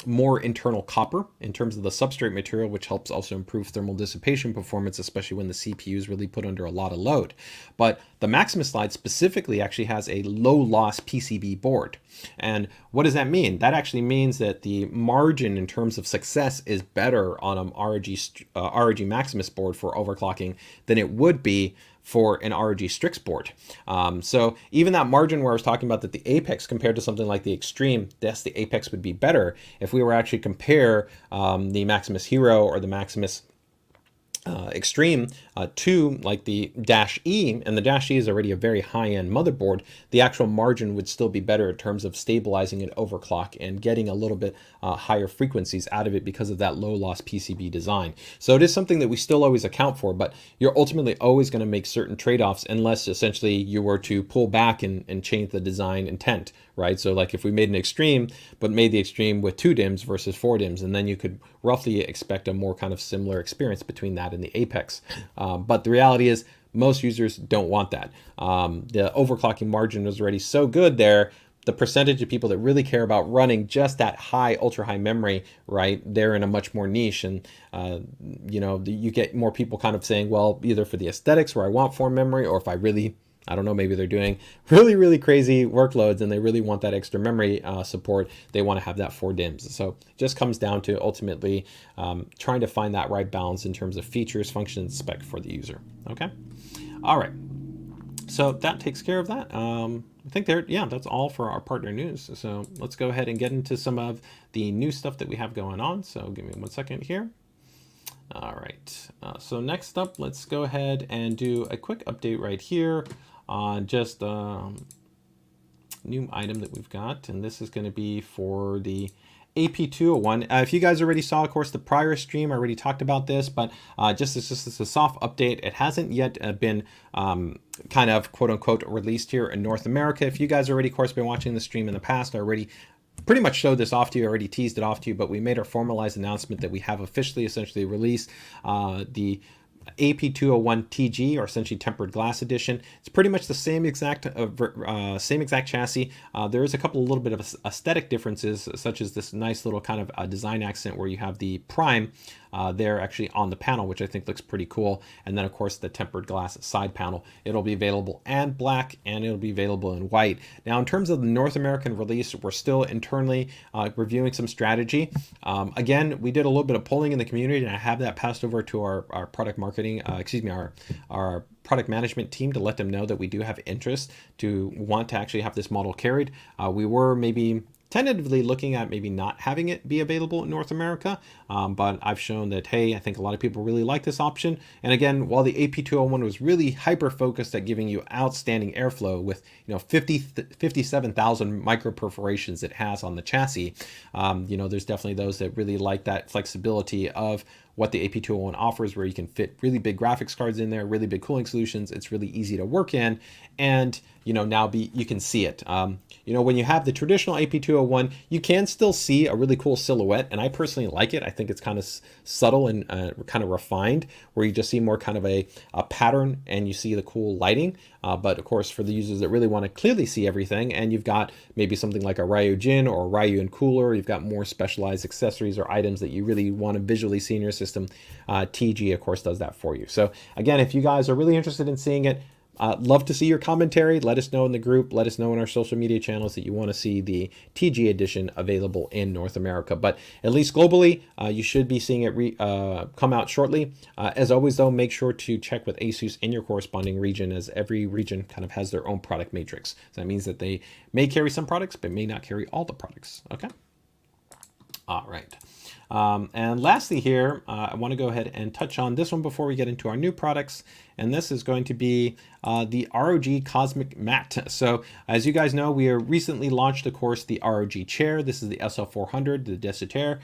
more internal copper in terms of the substrate material, which helps also improve thermal dissipation performance, especially when the CPU is really put under a lot of load. But the Maximus slide specifically actually has a low loss PCB board. And what does that mean? That actually means that the margin in terms of success is better on an ROG Maximus board for overclocking than it would be for an ROG Strix board. So even that margin where I was talking about that the Apex compared to something like the Extreme, yes, the Apex would be better if we were actually compare the Maximus Hero or the Maximus Extreme to like the Dash E, and the Dash E is already a very high-end motherboard. The actual margin would still be better in terms of stabilizing an overclock and getting a little bit higher frequencies out of it because of that low-loss PCB design. So it is something that we still always account for, but you're ultimately always going to make certain trade-offs unless essentially you were to pull back and change the design intent, right? So like if we made an Extreme, but made the Extreme with 2 DIMMs versus 4 DIMMs, and then you could roughly expect a more kind of similar experience between that and the Apex. But the reality is most users don't want that. The overclocking margin was already so good there. The percentage of people that really care about running just that high, ultra high memory, right, they're in a much more niche. And, you know, you get more people kind of saying, well, either for the aesthetics where I want 4 memory, or if I really, I don't know, maybe they're doing really, really crazy workloads and they really want that extra memory support, they want to have that 4 DIMMs. So it just comes down to ultimately trying to find that right balance in terms of features, functions, spec for the user. Okay. All right. So that takes care of that. I think that's all for our partner news. So let's go ahead and get into some of the new stuff that we have going on. So give me 1 second here. All right. So next up, let's go ahead and do a quick update right here on just new item that we've got. And this is going to be for the AP201. If you guys already saw, of course, the prior stream, I already talked about this, but just as a soft update, it hasn't yet been kind of quote unquote released here in North America. If you guys already, of course, been watching the stream in the past, I already pretty much showed this off to you, already teased it off to you, but we made our formalized announcement that we have officially essentially released the AP201 TG, or essentially tempered glass edition. It's pretty much the same exact chassis. There is a couple of little bit of aesthetic differences, such as this nice little kind of design accent where you have the prime there actually on the panel, which I think looks pretty cool. And then of course the tempered glass side panel. It'll be available in black and it'll be available in white. Now in terms of the North American release, we're still internally reviewing some strategy. Again, we did a little bit of polling in the community, and I have that passed over to our product marketing, our product management team, to let them know that we do have interest to want to actually have this model carried. We were maybe tentatively looking at maybe not having it be available in North America, but I've shown that, hey, I think a lot of people really like this option. And again, while the AP201 was really hyper focused at giving you outstanding airflow with 57,000 micro perforations it has on the chassis, there's definitely those that really like that flexibility of what the AP201 offers, where you can fit really big graphics cards in there, really big cooling solutions. It's really easy to work in, and now you can see it. When you have the traditional AP201, you can still see a really cool silhouette, and I personally like it. I think it's kind of subtle and kind of refined, where you just see more kind of a pattern and you see the cool lighting. But of course, for the users that really want to clearly see everything, and you've got maybe something like a Ryujin or a Ryujin cooler, you've got more specialized accessories or items that you really want to visually see in your system, TG, of course, does that for you. So again, if you guys are really interested in seeing it, love to see your commentary. Let us know in the group. Let us know in our social media channels that you want to see the TG edition available in North America. But at least globally, you should be seeing it come out shortly. As always, though, make sure to check with ASUS in your corresponding region, as every region kind of has their own product matrix. So that means that they may carry some products, but may not carry all the products. Okay. All right. And lastly here, I want to go ahead and touch on this one before we get into our new products. And this is going to be the ROG Cosmic Mat. So as you guys know, we recently launched, of course, the ROG chair. This is the SL400, the Desitaire.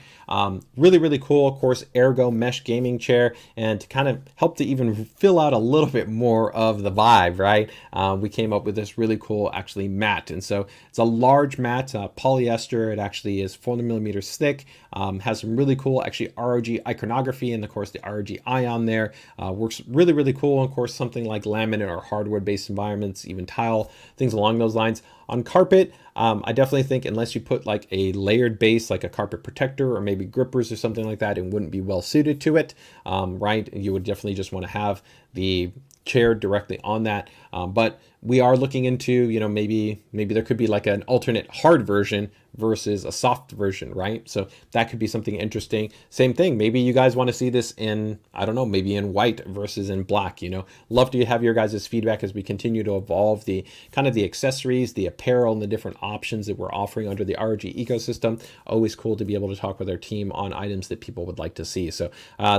Really, really cool, of course, ergo mesh gaming chair. And to kind of help to even fill out a little bit more of the vibe, right? We came up with this really cool, actually, mat. And so it's a large mat, polyester. It actually is 400 millimeters thick. Has some really cool, actually, ROG iconography, and of course the ROG eye on there. Works really, really cool. Of course, something like laminate or hardwood-based environments, even tile, things along those lines. On carpet, I definitely think unless you put like a layered base, like a carpet protector or maybe grippers or something like that, it wouldn't be well suited to it, right? You would definitely just want to have the chair directly on that. But we are looking into, you know, maybe there could be like an alternate hard version versus a soft version, right? So that could be something interesting. Same thing, maybe you guys want to see this in, I don't know, maybe in white versus in black, you know. Love to have your guys' feedback as we continue to evolve the kind of the accessories, the apparel, and the different options that we're offering under the ROG ecosystem. Always cool to be able to talk with our team on items that people would like to see. So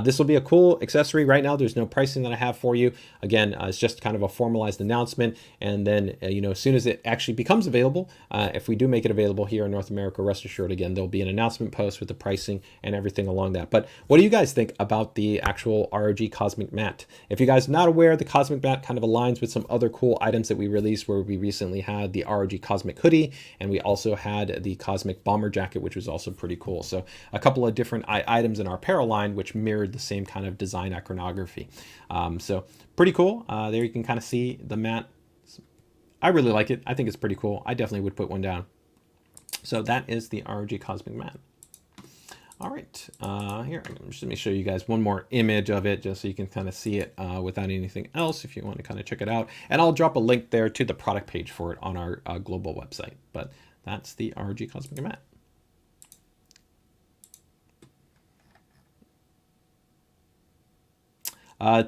this will be a cool accessory. Right now, there's no pricing that I have for you. Again, it's just kind of a formalized announcement. And then, you know, as soon as it actually becomes available, if we do make it available here in North America, rest assured, again, there'll be an announcement post with the pricing and everything along that. But what do you guys think about the actual ROG Cosmic Mat? If you guys are not aware, the Cosmic Mat kind of aligns with some other cool items that we released, where we recently had the ROG Cosmic Hoodie, and we also had the Cosmic Bomber Jacket, which was also pretty cool. So a couple of different items in our apparel line, which mirrored the same kind of design iconography. So pretty cool. There you can kind of see the mat. I really like it. I think it's pretty cool. I definitely would put one down. So that is the ROG Cosmic Mat. All right, here, let me show you guys one more image of it just so you can kind of see it without anything else if you want to kind of check it out. And I'll drop a link there to the product page for it on our global website. But that's the ROG Cosmic Mat.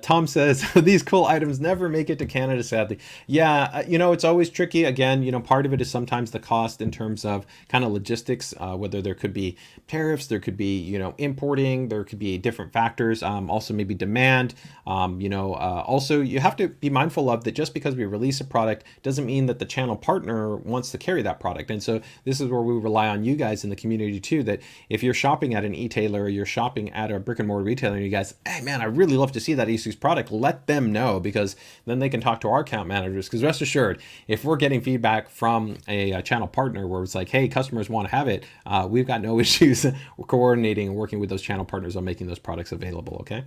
Tom says, these cool items never make it to Canada, sadly. Yeah, you know, it's always tricky. Again, you know, part of it is sometimes the cost in terms of kind of logistics, whether there could be tariffs, there could be, you know, importing, there could be different factors, also maybe demand. You know, also you have to be mindful of that just because we release a product doesn't mean that the channel partner wants to carry that product. And so this is where we rely on you guys in the community too, that if you're shopping at an e-tailer or you're shopping at a brick and mortar retailer and you guys, hey man, I really love to see that ASUS product, let them know, because then they can talk to our account managers. Because rest assured, if we're getting feedback from a channel partner where it's like, hey, customers want to have it, we've got no issues coordinating and working with those channel partners on making those products available. Okay.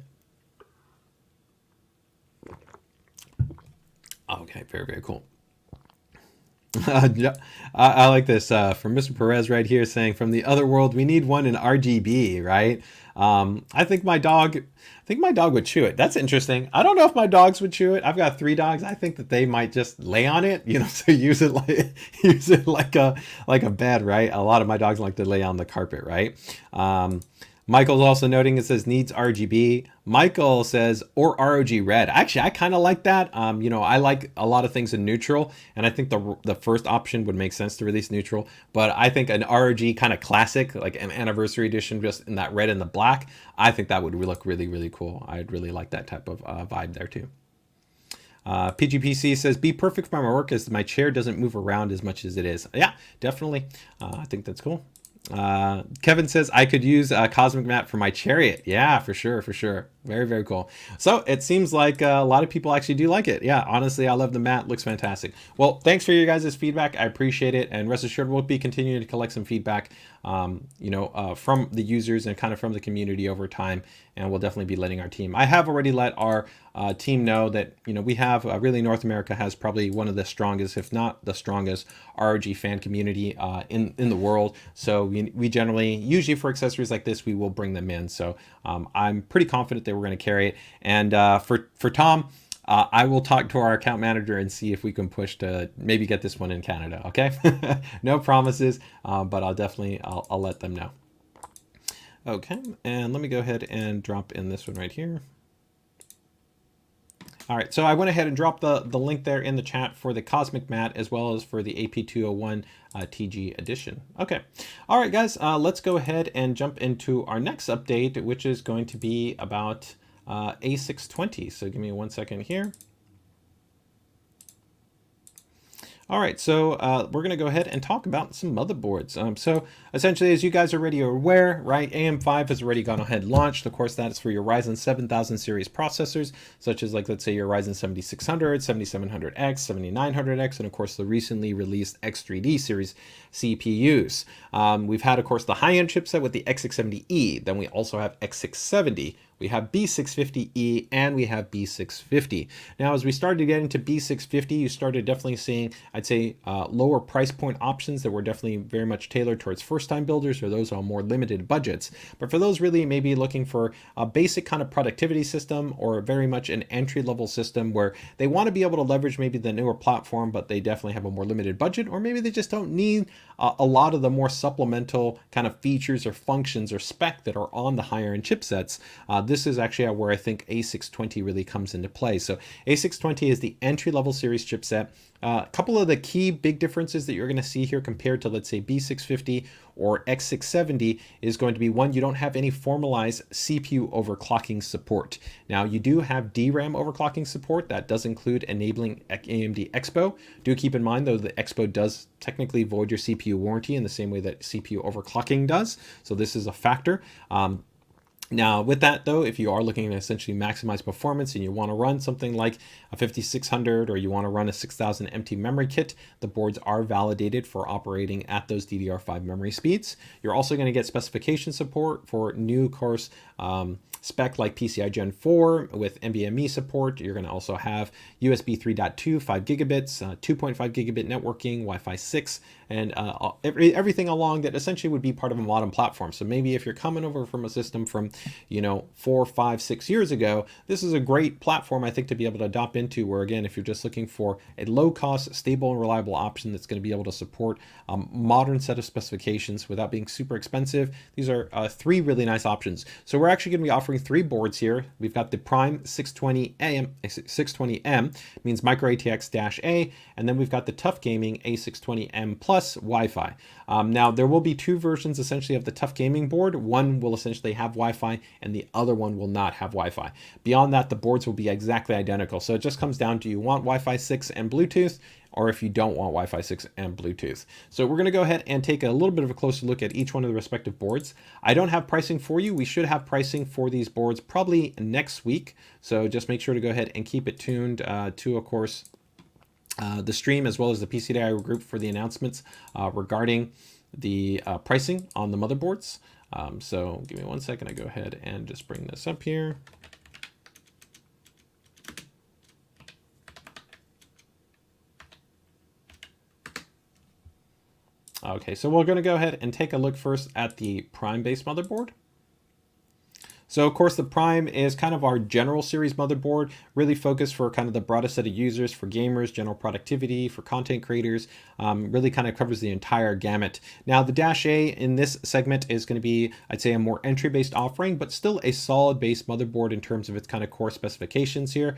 Okay, very, very cool. Yeah, I like this from Mr. Perez right here saying, from the other world, we need one in RGB, right? I think my dog would chew it. That's interesting. I don't know if my dogs would chew it. I've got 3 dogs. I think that they might just lay on it, you know, so use it like a bed, right? A lot of my dogs like to lay on the carpet, right? Michael's also noting, it says needs RGB. Michael says, or ROG red. Actually, I kind of like that. You know, I like a lot of things in neutral, and I think the first option would make sense to release neutral. But I think an ROG kind of classic, like an anniversary edition, just in that red and the black, I think that would look really, really cool. I'd really like that type of vibe there too. PGPC says, be perfect for my work as my chair doesn't move around as much as it is. Yeah, definitely. I think that's cool. Kevin says, I could use a Cosmic Mat for my Chariot. Yeah, for sure, for sure. Very, very cool. So it seems like a lot of people actually do like it. Yeah, honestly, I love the mat. Looks fantastic. Well, thanks for your guys' feedback. I appreciate it. And rest assured, we'll be continuing to collect some feedback, you know, from the users and kind of from the community over time. And we'll definitely be letting our team. I have already let our team know that, you know, we have really North America has probably one of the strongest, if not the strongest, ROG fan community in the world. So we generally, usually for accessories like this, we will bring them in. So I'm pretty confident that we're going to carry it. And for Tom, I will talk to our account manager and see if we can push to maybe get this one in Canada. Okay. No promises, but I'll let them know. Okay. And let me go ahead and drop in this one right here. All right, so I went ahead and dropped the link there in the chat for the Cosmic Mat as well as for the AP201 TG edition. Okay, all right, guys, let's go ahead and jump into our next update, which is going to be about A620. So give me 1 second here. All right, so we're going to go ahead and talk about some motherboards. So essentially, as you guys already are aware, right, AM5 has already gone ahead and launched. Of course, that's for your Ryzen 7000 series processors, such as like, let's say your Ryzen 7600, 7700X, 7900X, and of course the recently released X3D series CPUs. We've had, of course, the high-end chipset with the X670E. Then we also have X670. We have B650E and we have B650. Now, as we started to get into B650, you started definitely seeing, I'd say, lower price point options that were definitely very much tailored towards first-time builders or those on more limited budgets. But for those really maybe looking for a basic kind of productivity system or very much an entry-level system where they want to be able to leverage maybe the newer platform, but they definitely have a more limited budget, or maybe they just don't need a lot of the more supplemental kind of features or functions or spec that are on the higher end chipsets. This is actually where I think A620 really comes into play. So A620 is the entry-level series chipset. A couple of the key big differences that you're going to see here compared to, let's say, B650 or X670 is going to be, one, you don't have any formalized CPU overclocking support. Now, you do have DRAM overclocking support. That does include enabling AMD Expo. Do keep in mind, though, the Expo does technically void your CPU warranty in the same way that CPU overclocking does. So this is a factor. Now, with that, though, if you are looking to essentially maximize performance and you want to run something like a 5600 or you want to run a 6000 empty memory kit, the boards are validated for operating at those DDR5 memory speeds. You're also going to get specification support for new course spec like PCI Gen 4 with NVMe support. You're going to also have USB 3.2, 5 gigabits, 2.5 gigabit networking, Wi-Fi 6, and everything along that essentially would be part of a modern platform. So maybe if you're coming over from a system from, 4, 5, 6 years ago, this is a great platform, I think, to be able to adopt into, where again, if you're just looking for a low cost, stable and reliable option that's going to be able to support a modern set of specifications without being super expensive, these are 3 really nice options. So we're actually going to be offering 3 boards here. We've got the Prime 620M, means micro ATX-A, and then we've got the TUF Gaming A620M Plus Wi-Fi. Now, there will be 2 versions essentially of the TUF Gaming board. One will essentially have Wi-Fi and the other one will not have Wi-Fi. Beyond that, the boards will be exactly identical. So it just comes down to, you want Wi-Fi 6 and Bluetooth, or if you don't want Wi-Fi 6 and Bluetooth. So we're going to go ahead and take a little bit of a closer look at each one of the respective boards. I don't have pricing for you. We should have pricing for these boards probably next week. So just make sure to go ahead and keep it tuned to, of course, the stream as well as the PCDIY group for the announcements regarding the pricing on the motherboards. So give me 1 second. I go ahead and just bring this up here. Okay, so we're going to go ahead and take a look first at the Prime based motherboard. So of course the Prime is kind of our general series motherboard, really focused for kind of the broadest set of users, for gamers, general productivity, for content creators, really kind of covers the entire gamut. Now the Dash A in this segment is going to be, I'd say, a more entry-based offering, but still a solid base motherboard in terms of its kind of core specifications here.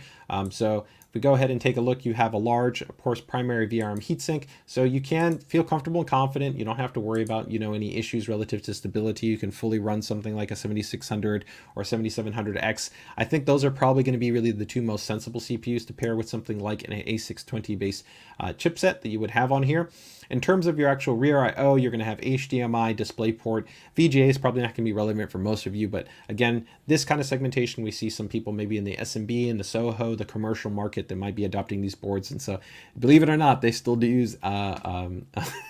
So if we go ahead and take a look, you have a large, of course, primary VRM heatsink, so you can feel comfortable and confident. You don't have to worry about, any issues relative to stability. You can fully run something like a 7600 or 7700X. I think those are probably going to be really the 2 most sensible CPUs to pair with something like an A620 based chipset that you would have on here. In terms of your actual rear I/O, you're going to have HDMI, DisplayPort. VGA is probably not going to be relevant for most of you, but again, this kind of segmentation, we see some people maybe in the SMB and the Soho, the commercial market, that might be adopting these boards. And so, believe it or not, they still do use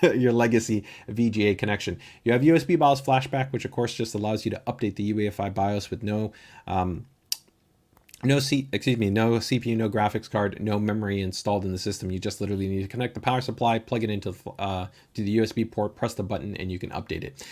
your legacy VGA connection. You have USB BIOS flashback, which of course just allows you to update the UEFI BIOS with no CPU, no graphics card, no memory installed in the system. You just literally need to connect the power supply, plug it into to the USB port, press the button, and you can update it.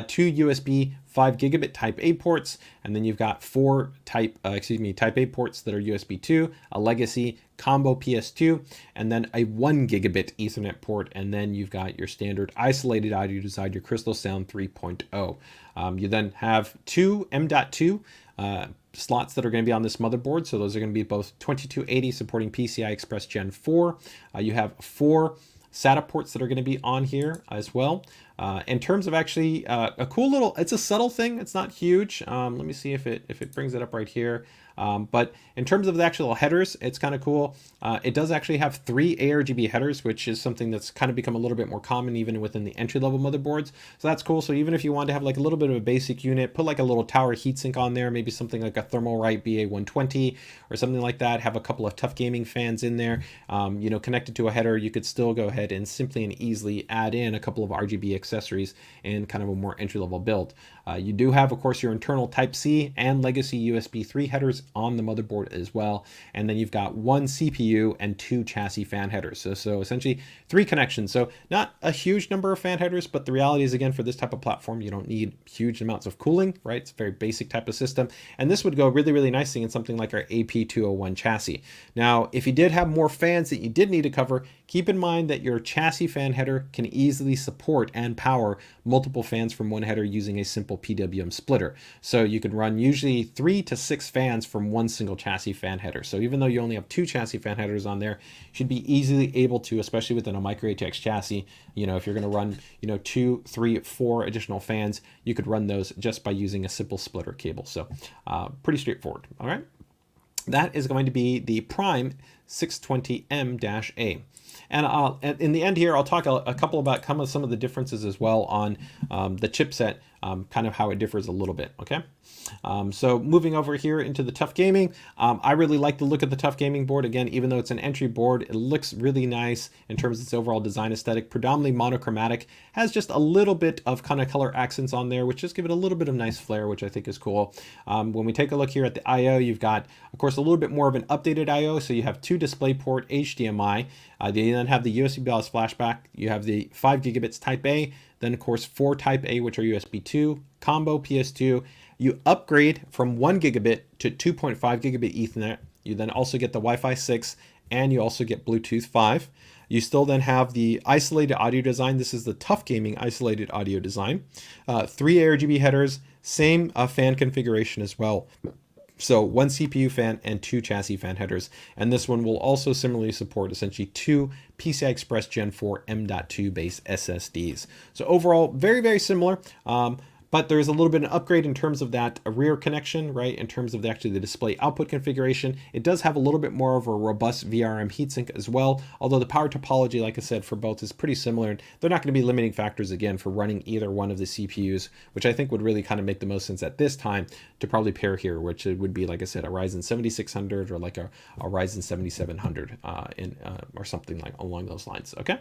2 USB 5 gigabit Type A ports, and then you've got 4 Type A ports that are USB 2, a legacy combo PS2, and then a 1 gigabit Ethernet port, and then you've got your standard isolated audio design, your Crystal Sound 3.0. You then have 2 M.2 slots that are going to be on this motherboard. So those are going to be both 2280 supporting PCI Express Gen 4. You have 4 SATA ports that are going to be on here as well. In terms of actually a cool little, it's a subtle thing. It's not huge. Let me see if it brings it up right here. But in terms of the actual headers, it's kind of cool. It does actually have 3 ARGB headers, which is something that's kind of become a little bit more common even within the entry-level motherboards. So that's cool. So even if you want to have like a little bit of a basic unit, put like a little tower heatsink on there, maybe something like a Thermalright BA120 or something like that, have a couple of TUF gaming fans in there, you know, connected to a header, you could still go ahead and simply and easily add in a couple of RGB accessories in kind of a more entry-level build. You do have, of course, your internal Type-C and legacy USB 3 headers on the motherboard as well. And then you've got 1 CPU and 2 chassis fan headers. So essentially 3 connections. So not a huge number of fan headers, but the reality is, again, for this type of platform, you don't need huge amounts of cooling, right? It's a very basic type of system. And this would go really, really nicely in something like our AP201 chassis. Now, if you did have more fans that you did need to cover, keep in mind that your chassis fan header can easily support and power multiple fans from one header using a simple PWM splitter. So you could run usually 3 to 6 fans from one single chassis fan header. So even though you only have 2 chassis fan headers on there, you should be easily able to, especially within a micro ATX chassis, you know, if you're going to run, you know, 2, 3, 4 additional fans, you could run those just by using a simple splitter cable. So pretty straightforward. All right. That is going to be the Prime 620M-A. And in the end here, I'll talk a couple about some of the differences as well on the chipset, kind of how it differs a little bit, okay? So moving over here into the TUF Gaming, I really like the look of the TUF Gaming board. Again, even though it's an entry board, it looks really nice in terms of its overall design aesthetic, predominantly monochromatic, has just a little bit of kind of color accents on there, which just give it a little bit of nice flair, which I think is cool. When we take a look here at the I/O, you've got, of course, a little bit more of an updated I/O. So you have 2 DisplayPort HDMI. You then have the USB BIOS flashback. You have the 5 gigabits Type A. Then, of course, 4 Type A, which are USB 2, combo PS2. You upgrade from 1 gigabit to 2.5 gigabit Ethernet. You then also get the Wi-Fi 6, and you also get Bluetooth 5. You still then have the isolated audio design. This is the TUF Gaming isolated audio design. 3 ARGB headers, same fan configuration as well. So 1 CPU fan and 2 chassis fan headers. And this one will also similarly support essentially 2 PCI Express Gen 4 M.2 base SSDs. So overall, very, very similar. But there's a little bit of an upgrade in terms of that rear connection, right? In terms of the display output configuration. It does have a little bit more of a robust VRM heatsink as well. Although the power topology, like I said, for both is pretty similar. They're not going to be limiting factors again for running either one of the CPUs, which I think would really kind of make the most sense at this time to probably pair here, which it would be, like I said, a Ryzen 7600 or like a Ryzen 7700 or something like along those lines. Okay.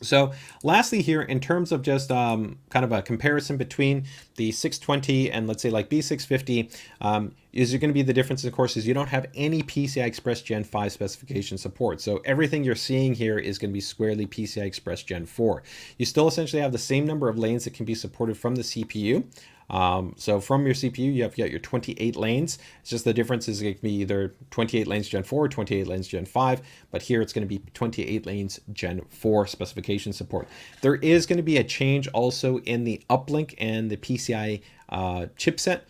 So lastly here, in terms of just kind of a comparison between the 620 and let's say like B650, is going to be the difference, of course, is you don't have any PCI Express Gen 5 specification support. So everything you're seeing here is going to be squarely PCI Express Gen 4. You still essentially have the same number of lanes that can be supported from the CPU. So from your CPU, you have got your 28 lanes. It's just the difference is it can be either 28 lanes Gen 4 or 28 lanes Gen 5, but here it's going to be 28 lanes Gen 4 specification support. There is going to be a change also in the uplink and the PCI chipset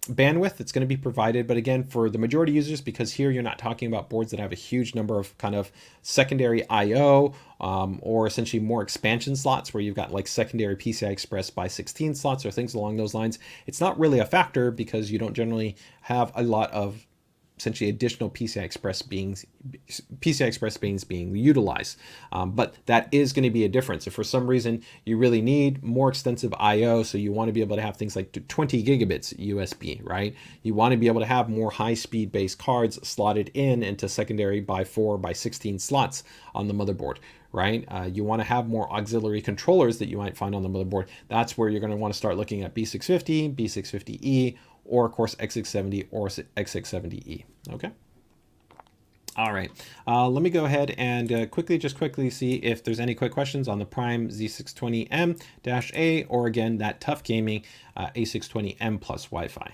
bandwidth that's going to be provided. But again, for the majority users, because here you're not talking about boards that have a huge number of kind of secondary I/O or essentially more expansion slots where you've got like secondary PCI Express by 16 slots or things along those lines. It's not really a factor because you don't generally have a lot of essentially additional PCI Express beings being utilized. But that is going to be a difference. If for some reason you really need more extensive I/O, so you want to be able to have things like 20 gigabits USB, right? You want to be able to have more high-speed based cards slotted into secondary by 4 by 16 slots on the motherboard, right? You want to have more auxiliary controllers that you might find on the motherboard. That's where you're going to want to start looking at B650, B650E, or of course X670 or X670E. Okay. All right. Let me go ahead and quickly see if there's any quick questions on the Prime Z620M-A or again that TUF Gaming A620M plus Wi-Fi.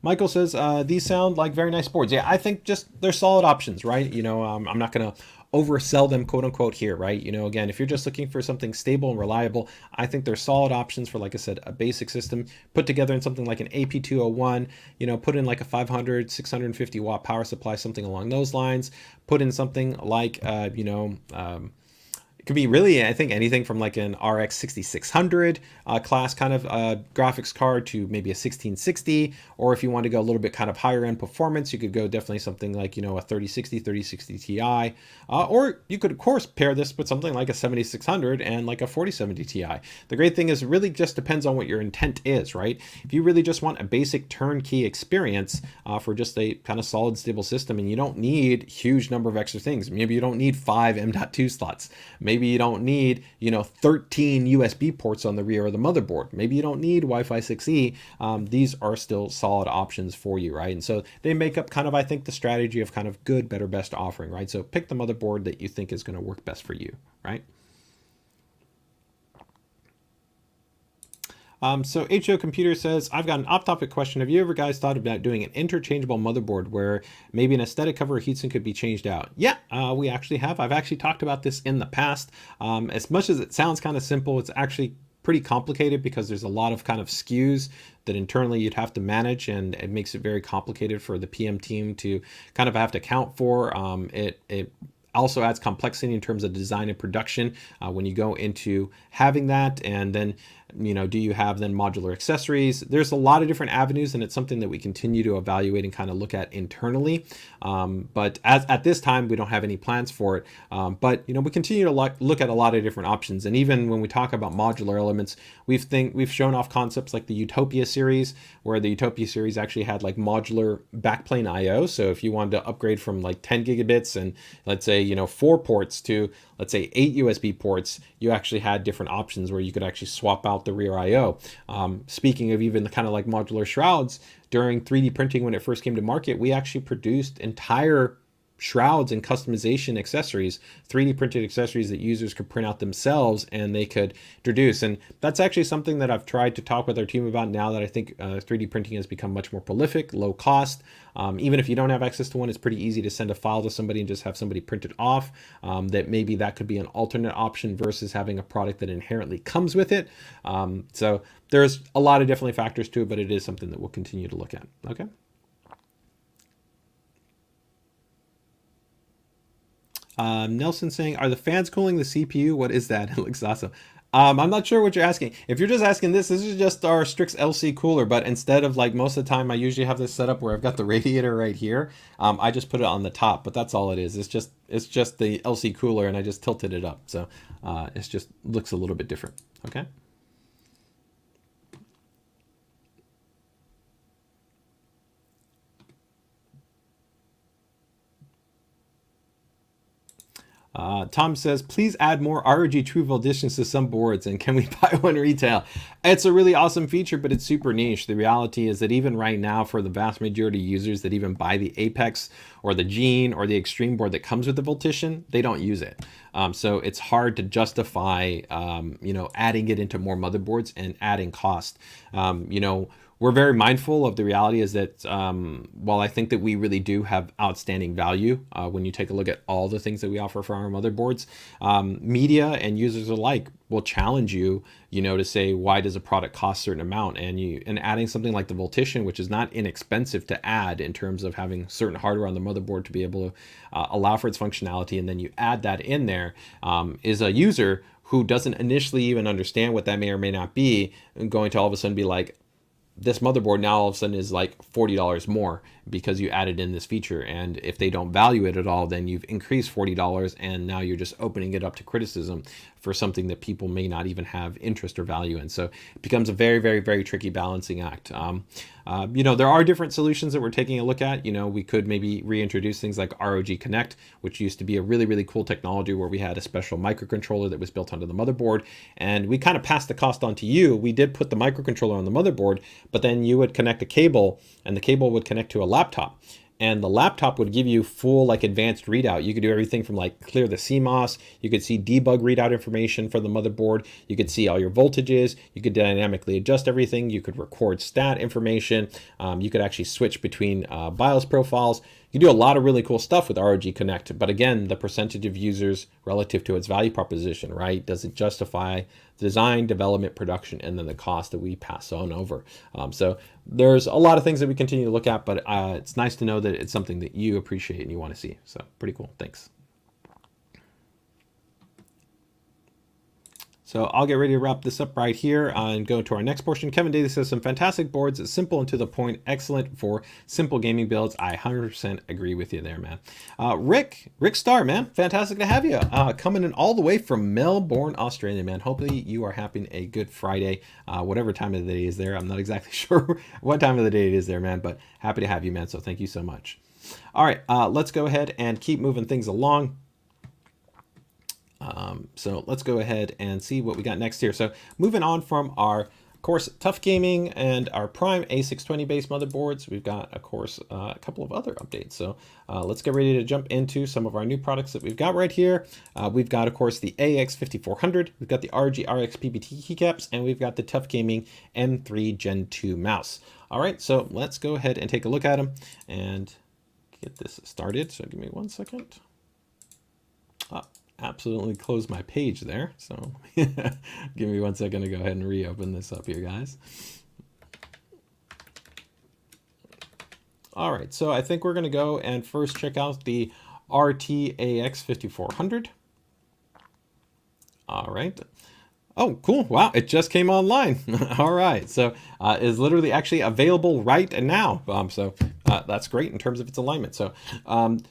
Michael says these sound like very nice boards. Yeah, I think just they're solid options, right? You know, I'm not going to oversell them, quote unquote, here, right? You know, again, if you're just looking for something stable and reliable, I think there's solid options for, like I said, a basic system put together in something like an AP201, you know, put in like a 500, 650 watt power supply, something along those lines, put in something like, it could be really, I think, anything from like an RX 6600 class kind of graphics card to maybe a 1660, or if you want to go a little bit kind of higher end performance, you could go definitely something like, you know, a 3060 Ti, or you could of course pair this with something like a 7600 and like a 4070 Ti. The great thing is it really just depends on what your intent is, right? If you really just want a basic turnkey experience for just a kind of solid, stable system, and you don't need huge number of extra things, maybe you don't need 5 M.2 slots, maybe you don't need, you know, 13 USB ports on the rear of the motherboard. Maybe you don't need Wi-Fi 6E. These are still solid options for you, right? And so they make up kind of, I think, the strategy of kind of good, better, best offering, right? So pick the motherboard that you think is going to work best for you, right? So HO Computer says, I've got an off-topic question. Have you ever guys thought about doing an interchangeable motherboard where maybe an aesthetic cover or heatsink could be changed out? Yeah, we actually have. I've actually talked about this in the past. As much as it sounds kind of simple, it's actually pretty complicated because there's a lot of kind of SKUs that internally you'd have to manage, and it makes it very complicated for the PM team to kind of have to account for. It also adds complexity in terms of design and production when you go into having that. And then, you know, do you have then modular accessories? There's a lot of different avenues, and it's something that we continue to evaluate and kind of look at internally. But at this time, we don't have any plans for it. But, you know, we continue to look at a lot of different options. And even when we talk about modular elements, we've shown off concepts like the Utopia series, where the Utopia series actually had like modular backplane IO. So if you wanted to upgrade from like 10 gigabits and let's say, you know, 4 ports to, let's say, 8 USB ports, you actually had different options where you could actually swap out the rear IO. Speaking of even the kind of like modular shrouds, during 3D printing when it first came to market, we actually produced entire shrouds and customization accessories, 3D printed accessories that users could print out themselves and they could introduce. And that's actually something that I've tried to talk with our team about now that I think 3D printing has become much more prolific, low cost. Even if you don't have access to one, it's pretty easy to send a file to somebody and just have somebody print it off. That maybe that could be an alternate option versus having a product that inherently comes with it. So there's a lot of definitely factors to it, but it is something that we'll continue to look at. Okay. Nelson saying, are the fans cooling the CPU? What is that? It looks awesome. I'm not sure what you're asking. If you're just asking this is just our Strix LC cooler, but instead of like most of the time, I usually have this set up where I've got the radiator right here. I just put it on the top, but that's all it is. It's just the LC cooler, and I just tilted it up. So it's just looks a little bit different. Okay. Tom says, please add more ROG TrueView editions to some boards, and can we buy one retail? It's a really awesome feature, but it's super niche. The reality is that even right now, for the vast majority of users that even buy the Apex or the Gene or the Extreme board that comes with the Voltician, they don't use it. So it's hard to justify, you know, adding it into more motherboards and adding cost. You know, we're very mindful of the reality is that while I think that we really do have outstanding value when you take a look at all the things that we offer for our motherboards, media and users alike will challenge you, you know, to say, why does a product cost a certain amount? And adding something like the Voltician, which is not inexpensive to add in terms of having certain hardware on the motherboard to be able to allow for its functionality, and then you add that in there, is a user who doesn't initially even understand what that may or may not be, going to all of a sudden be like, this motherboard now all of a sudden is like $40 more because you added in this feature. And if they don't value it at all, then you've increased $40 and now you're just opening it up to criticism for something that people may not even have interest or value in. So it becomes a very, very, very tricky balancing act. You know, there are different solutions that we're taking a look at. You know, we could maybe reintroduce things like ROG Connect, which used to be a really, really cool technology where we had a special microcontroller that was built onto the motherboard, and we kind of passed the cost on to you. We did put the microcontroller on the motherboard, but then you would connect a cable, and the cable would connect to a laptop. And the laptop would give you full like advanced readout. You could do everything from like clear the CMOS. You could see debug readout information for the motherboard. You could see all your voltages. You could dynamically adjust everything. You could record stat information. You could actually switch between BIOS profiles. You You can do a lot of really cool stuff with ROG Connect, but again, the percentage of users relative to its value proposition, right? Does it justify design, development, production, and then the cost that we pass on over? So there's a lot of things that we continue to look at, but it's nice to know that it's something that you appreciate and you want to see. So pretty cool. Thanks. So I'll get ready to wrap this up right here and go to our next portion. Kevin Daly says some fantastic boards, simple and to the point, excellent for simple gaming builds. I 100% agree with you there, man. Rick Starr, man, fantastic to have you. Coming in all the way from Melbourne, Australia, man. Hopefully you are having a good Friday, whatever time of the day is there. I'm not exactly sure what time of the day it is there, man, but happy to have you, man. So thank you so much. All right, let's go ahead and keep moving things along. So let's go ahead and see what we got next here. So moving on from our, of course, TUF Gaming and our Prime A620 based motherboards, we've got, of course, a couple of other updates. So let's get ready to jump into some of our new products that we've got right here. We've got, of course, the AX5400, we've got the ROG RX PBT Keycaps, and we've got the TUF Gaming M3 Gen 2 mouse. All right, so let's go ahead and take a look at them and get this started. So give me 1 second. Absolutely close my page there. So give me 1 second to go ahead and reopen this up here, guys. All right, so I think we're going to go and first check out the RT-AX5400. All right. Oh, cool. Wow, it just came online. All right, so is literally actually available right now. That's great in terms of its alignment. So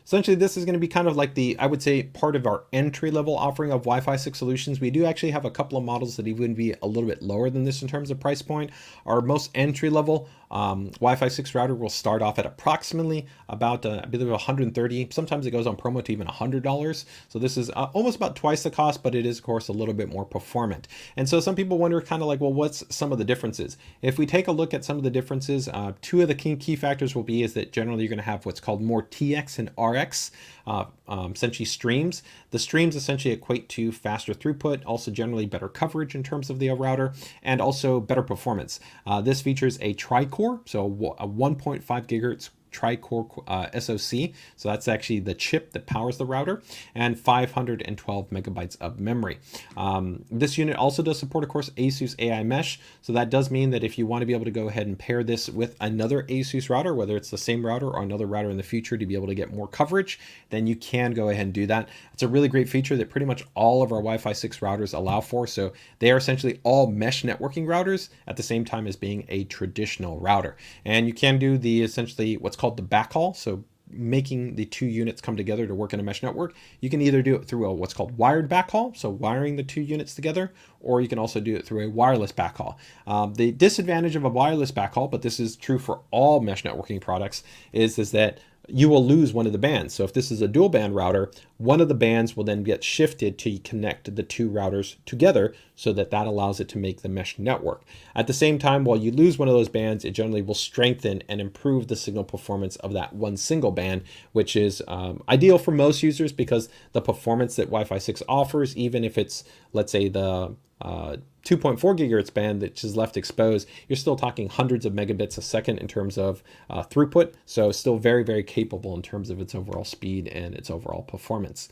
essentially this is going to be kind of like the, I would say, part of our entry level offering of Wi-Fi 6 solutions. We do actually have a couple of models that even be a little bit lower than this in terms of price point. Our most entry level Wi-Fi 6 router will start off at approximately about, I believe, 130. Sometimes it goes on promo to even $100. So this is almost about twice the cost, but it is, of course, a little bit more performant. And so some people wonder kind of like, well, what's some of the differences? If we take a look at some of the differences, two of the key factors will be is that generally you're going to have what's called more TX and RX, essentially streams. The streams essentially equate to faster throughput, also generally better coverage in terms of the router, and also better performance. This features a tri-core, so a 1.5 gigahertz tri-core SoC. So that's actually the chip that powers the router, and 512 megabytes of memory. This unit also does support, of course, ASUS AI Mesh. So that does mean that if you want to be able to go ahead and pair this with another ASUS router, whether it's the same router or another router in the future to be able to get more coverage, then you can go ahead and do that. It's a really great feature that pretty much all of our Wi-Fi 6 routers allow for. So they are essentially all mesh networking routers at the same time as being a traditional router. And you can do the essentially what's called the backhaul. So making the two units come together to work in a mesh network. You can either do it through a what's called wired backhaul, so wiring the two units together, or you can also do it through a wireless backhaul. The disadvantage of a wireless backhaul, but this is true for all mesh networking products, is that you will lose one of the bands. So if this is a dual band router, one of the bands will then get shifted to connect the two routers together so that allows it to make the mesh network. At the same time, while you lose one of those bands, it generally will strengthen and improve the signal performance of that one single band, which is ideal for most users because the performance that Wi-Fi 6 offers, even if it's, let's say, the 2.4 gigahertz band that is left exposed, you're still talking hundreds of megabits a second in terms of throughput. So still very, very capable in terms of its overall speed and its overall performance.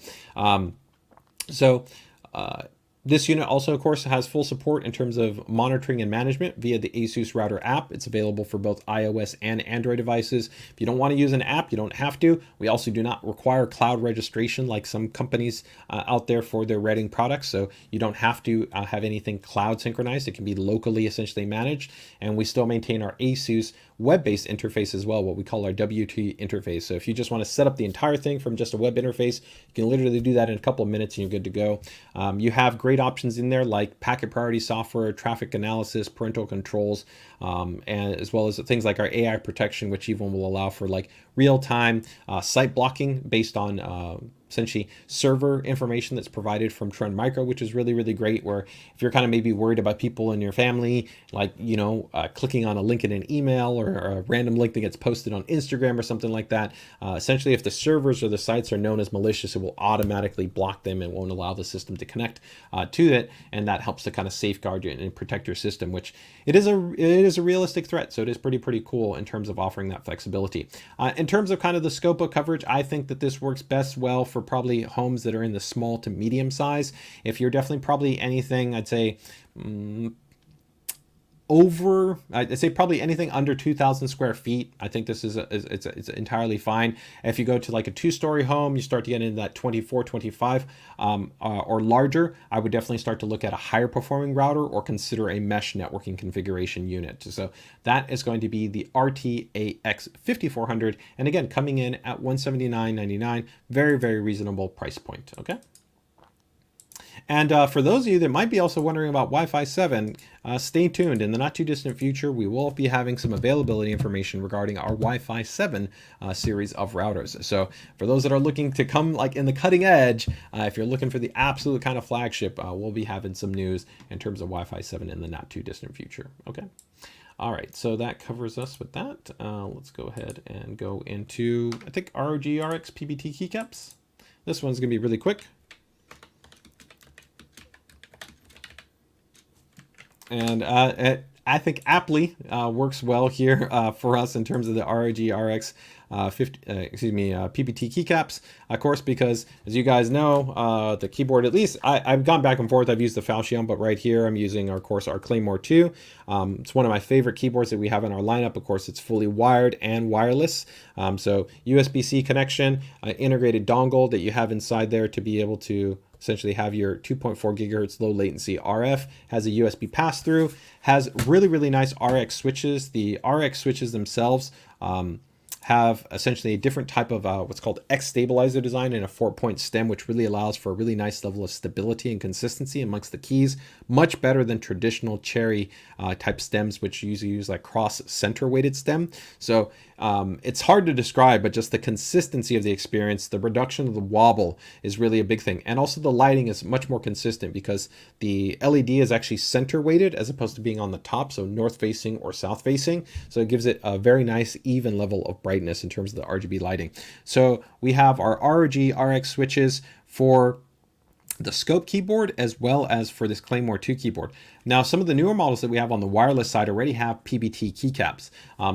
This unit also, of course, has full support in terms of monitoring and management via the ASUS Router app. It's available for both iOS and Android devices. If you don't want to use an app, you don't have to. We also do not require cloud registration like some companies out there for their Reading products. So you don't have to have anything cloud synchronized. It can be locally essentially managed. And we still maintain our ASUS web-based interface as well, what we call our WT interface. So if you just want to set up the entire thing from just a web interface, you can literally do that in a couple of minutes and you're good to go. You have great options in there like packet priority software, traffic analysis, parental controls, and as well as things like our AI protection, which even will allow for like real-time site blocking based on essentially server information that's provided from Trend Micro, which is really, really great, where if you're kind of maybe worried about people in your family, like, clicking on a link in an email or a random link that gets posted on Instagram or something like that, essentially if the servers or the sites are known as malicious, it will automatically block them and won't allow the system to connect to it, and that helps to kind of safeguard you and protect your system, which it is a realistic threat. So it is pretty cool in terms of offering that flexibility. In terms of kind of the scope of coverage, I think that this works best well for probably homes that are in the small to medium size. If you're definitely probably anything, I'd say probably anything under 2,000 square feet, I think this is it's entirely fine. If you go to like a 2-story home, you start to get into that 24, 25 or larger, I would definitely start to look at a higher performing router or consider a mesh networking configuration unit. So that is going to be the RT-AX5400, and again, coming in at $179.99, very reasonable price point. Okay. And for those of you that might be also wondering about Wi-Fi 7, stay tuned. In the not too distant future, we will be having some availability information regarding our Wi-Fi 7 series of routers. So for those that are looking to come like in the cutting edge, if you're looking for the absolute kind of flagship, we'll be having some news in terms of Wi-Fi 7 in the not too distant future. Okay. All right, so that covers us with that. Let's go ahead and go into, I think, ROG RX PBT Keycaps. This one's going to be really quick. And I think aptly works well here for us in terms of the ROG RX PBT keycaps, of course, because as you guys know, the keyboard, at least I've gone back and forth. I've used the Falchion, but right here I'm using, of course, our Claymore 2. It's one of my favorite keyboards that we have in our lineup. Of course, it's fully wired and wireless. So USB-C connection, integrated dongle that you have inside there to be able to essentially have your 2.4 gigahertz low latency RF, has a USB pass-through, has really nice RX switches. The RX switches themselves have essentially a different type of what's called X stabilizer design and a 4-point stem, which really allows for a really nice level of stability and consistency amongst the keys, much better than traditional cherry type stems, which usually use like cross center weighted stem. So it's hard to describe, but just the consistency of the experience, the reduction of the wobble is really a big thing. And also the lighting is much more consistent because the LED is actually center weighted as opposed to being on the top, so north facing or south facing. So it gives it a very nice even level of brightness in terms of the RGB lighting. So we have our ROG RX switches for the Scope keyboard as well as for this Claymore 2 keyboard. Now, some of the newer models that we have on the wireless side already have PBT keycaps.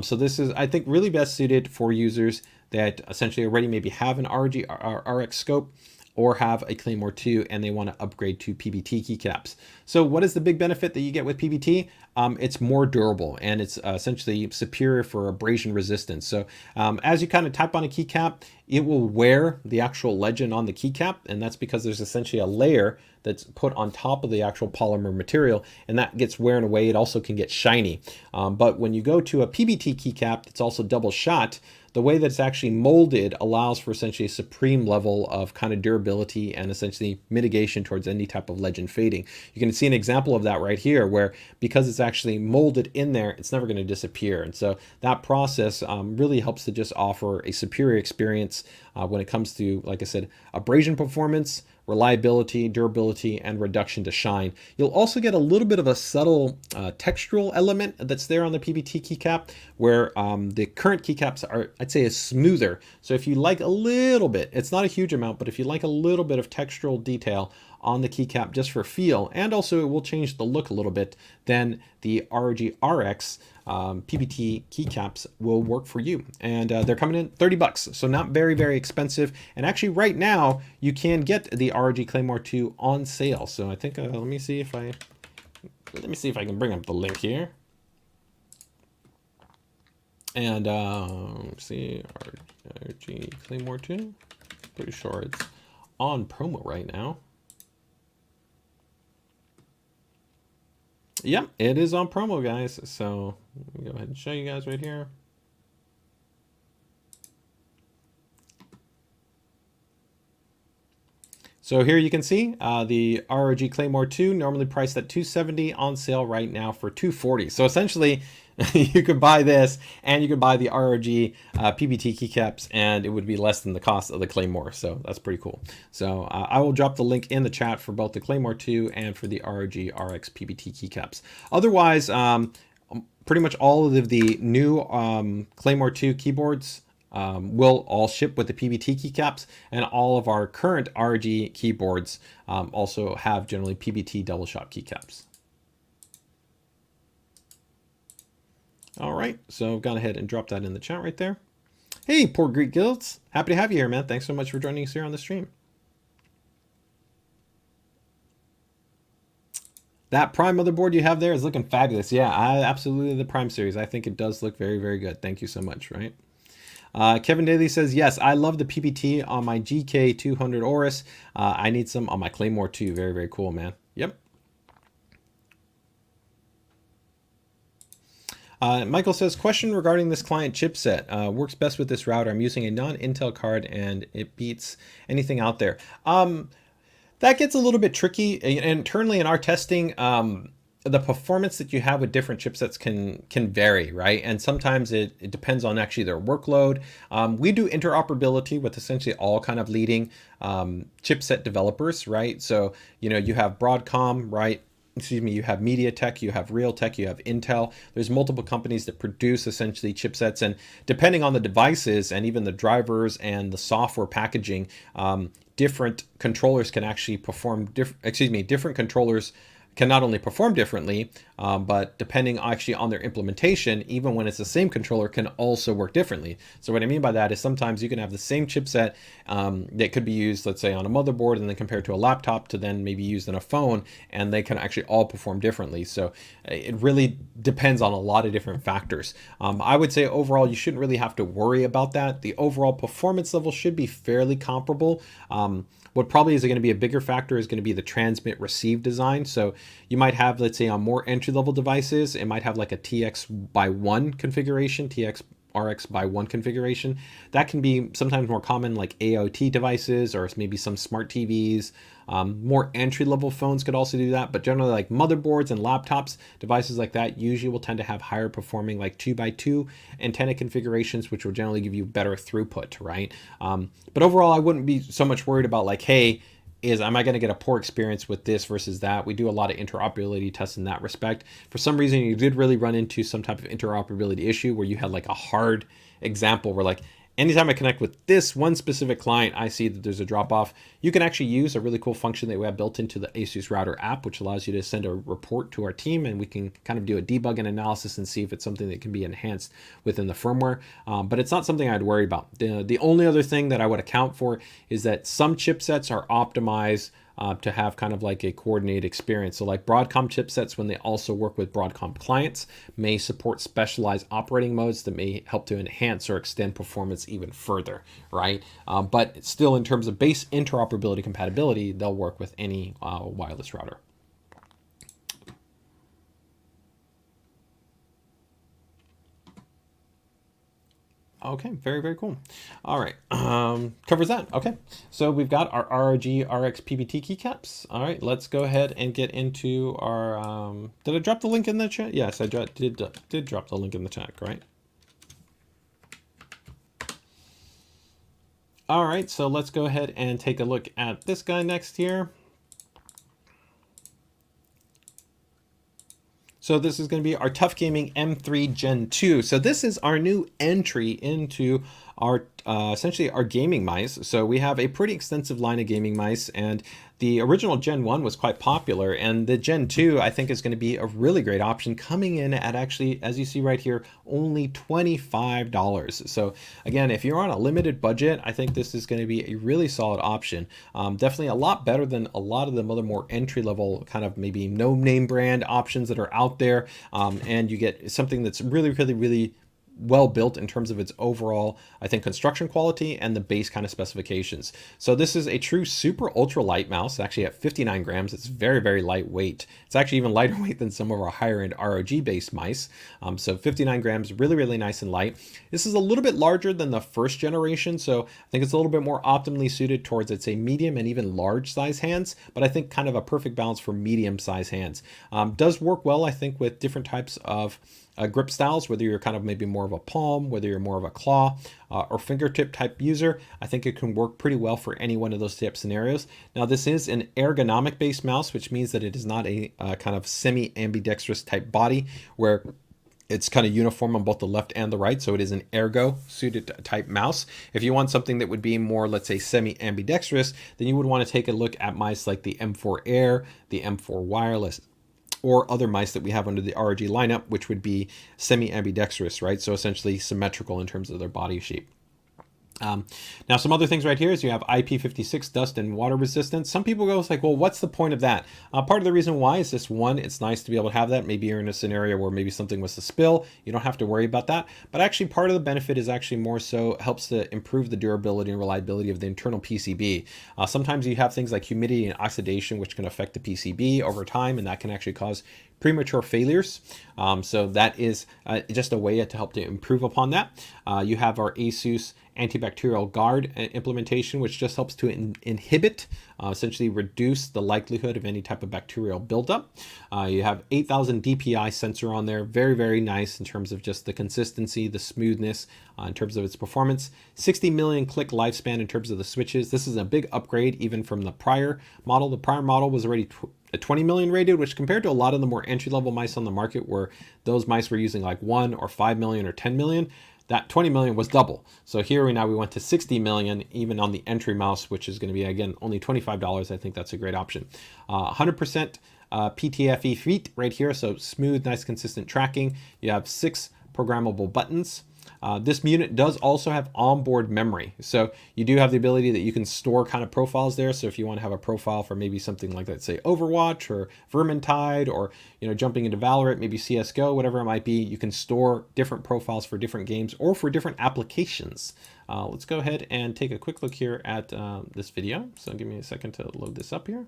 So this is, I think, really best suited for users that essentially already maybe have an ROG RX Scope or have a Claymore 2 and they want to upgrade to PBT keycaps. So what is the big benefit that you get with PBT? It's more durable and it's essentially superior for abrasion resistance. So as you kind of type on a keycap, it will wear the actual legend on the keycap, and that's because there's essentially a layer that's put on top of the actual polymer material, and that gets wearing away. It also can get shiny. But when you go to a PBT keycap that's also double shot, the way that it's actually molded allows for essentially a supreme level of kind of durability and essentially mitigation towards any type of legend fading. You can see an example of that right here, where because it's actually molded in there, it's never going to disappear. And so that process really helps to just offer a superior experience when it comes to, like I said, abrasion performance, reliability, durability, and reduction to shine. You'll also get a little bit of a subtle textural element that's there on the PBT keycap, where the current keycaps are, I'd say, is smoother. So if you like a little bit, it's not a huge amount, but if you like a little bit of textural detail on the keycap just for feel, and also it will change the look a little bit, then the ROG RX PBT keycaps will work for you. And they're coming in $30, so not very expensive. And actually right now you can get the ROG Claymore 2 on sale. So I think let me see if I can bring up the link here. And let's see, ROG Claymore 2. Pretty sure it's on promo right now. Yep, it is on promo, guys. So let me go ahead and show you guys right here. So here you can see the ROG Claymore 2, normally priced at $270, on sale right now for $240. So essentially, you could buy this and you could buy the ROG PBT keycaps, and it would be less than the cost of the Claymore. So that's pretty cool. So I will drop the link in the chat for both the Claymore 2 and for the ROG RX PBT keycaps. Otherwise, pretty much all of the new Claymore 2 keyboards will all ship with the PBT keycaps, and all of our current ROG keyboards also have generally PBT double shot keycaps. All right, so I've gone ahead and dropped that in the chat right there. Hey, Poor Greek Guilds, happy to have you here, man. Thanks so much for joining us here on the stream. That Prime motherboard you have there is looking fabulous. Yeah, absolutely the Prime series. I think it does look very, very good. Thank you so much, right? Kevin Daly says, yes, I love the PBT on my GK200 Oris. I need some on my Claymore too. Very, very cool, man. Yep. Michael says, question regarding this client chipset. Works best with this router. I'm using a non-Intel card and it beats anything out there. That gets a little bit tricky. Internally in our testing, the performance that you have with different chipsets can vary, right? And sometimes it depends on actually their workload. We do interoperability with essentially all kind of leading chipset developers, right? So, you know, you have Broadcom, right? Excuse me, you have MediaTek, you have Realtek, you have Intel. There's multiple companies that produce essentially chipsets, and depending on the devices and even the drivers and the software packaging, different controllers can actually perform different controllers can not only perform differently, but depending actually on their implementation, even when it's the same controller, can also work differently. So what I mean by that is sometimes you can have the same chipset that could be used, let's say, on a motherboard and then compared to a laptop to then maybe used in a phone, and they can actually all perform differently. So it really depends on a lot of different factors. I would say overall, you shouldn't really have to worry about that. The overall performance level should be fairly comparable. What probably is going to be a bigger factor is going to be the transmit receive design. So you might have, let's say, on more entry level devices, it might have like a TX by 1 configuration, TX RX by 1 configuration. That can be sometimes more common like AOT devices or maybe some smart TVs. More entry-level phones could also do that, but generally like motherboards and laptops, devices like that usually will tend to have higher performing like 2x2 antenna configurations, which will generally give you better throughput, right? But overall, I wouldn't be so much worried about like, hey, am I going to get a poor experience with this versus that? We do a lot of interoperability tests in that respect. For some reason, you did really run into some type of interoperability issue where you had like a hard example where like, anytime I connect with this one specific client, I see that there's a drop off. You can actually use a really cool function that we have built into the ASUS Router app, which allows you to send a report to our team, and we can kind of do a debug and analysis and see if it's something that can be enhanced within the firmware. But it's not something I'd worry about. The only other thing that I would account for is that some chipsets are optimized to have kind of like a coordinated experience. So like Broadcom chipsets, when they also work with Broadcom clients, may support specialized operating modes that may help to enhance or extend performance even further, right? But still, in terms of base interoperability compatibility, they'll work with any wireless router. Okay, very, very cool. All right, covers that. Okay, so we've got our ROG RX PBT keycaps. All right, let's go ahead and get into our, did I drop the link in the chat? Yes, I did drop the link in the chat, right? All right, so let's go ahead and take a look at this guy next here. So this is going to be our TUF Gaming M3 Gen 2. So this is our new entry into our essentially our gaming mice. So we have a pretty extensive line of gaming mice, and the original Gen 1 was quite popular, and the Gen 2 I think is going to be a really great option, coming in at actually, as you see right here, only $25. So again, if you're on a limited budget, I think this is going to be a really solid option. Definitely a lot better than a lot of the other more entry level kind of maybe no name brand options that are out there, and you get something that's really, really, really well built in terms of its overall, I think, construction quality and the base kind of specifications. So this is a true super ultra light mouse, actually at 59 grams. It's very, very lightweight. It's actually even lighter weight than some of our higher end ROG based mice. So 59 grams, really, really nice and light. This is a little bit larger than the first generation. So I think it's a little bit more optimally suited towards, I'd say, medium and even large size hands, but I think kind of a perfect balance for medium size hands. Does work well, I think, with different types of grip styles, whether you're kind of maybe more of a palm, whether you're more of a claw or fingertip type user. I think it can work pretty well for any one of those type scenarios. Now, this is an ergonomic based mouse, which means that it is not a kind of semi-ambidextrous type body where it's kind of uniform on both the left and the right. So it is an ergo suited type mouse. If you want something that would be more, let's say, semi-ambidextrous, then you would want to take a look at mice like the M4 Air, the M4 Wireless, or other mice that we have under the ROG lineup, which would be semi-ambidextrous, right? So essentially symmetrical in terms of their body shape. Now, some other things right here is you have IP56 dust and water resistance. Some people go like, well, what's the point of that? Part of the reason why is just one, it's nice to be able to have that. Maybe you're in a scenario where maybe something was to spill. You don't have to worry about that. But actually part of the benefit is actually more so helps to improve the durability and reliability of the internal PCB. Sometimes you have things like humidity and oxidation, which can affect the PCB over time, and that can actually cause premature failures. So that is just a way to help to improve upon that. You have our ASUS antibacterial guard implementation, which just helps to inhibit, essentially reduce the likelihood of any type of bacterial buildup. You have 8000 DPI sensor on there. Very, very nice in terms of just the consistency, the smoothness, in terms of its performance. 60 million click lifespan in terms of the switches. This is a big upgrade even from the prior model. The prior model was already a 20 million rated, which compared to a lot of the more entry-level mice on the market where those mice were using like 1 or 5 million or 10 million, that 20 million was double. So here we went to 60 million, even on the entry mouse, which is going to be, again, only $25. I think that's a great option. 100% PTFE feet right here. So smooth, nice, consistent tracking. You have 6 programmable buttons. This unit does also have onboard memory. So you do have the ability that you can store kind of profiles there. So if you want to have a profile for maybe something like, let's say, Overwatch or Vermintide, or, you know, jumping into Valorant, maybe CSGO, whatever it might be, you can store different profiles for different games or for different applications. Let's go ahead and take a quick look here at this video. So give me a second to load this up here.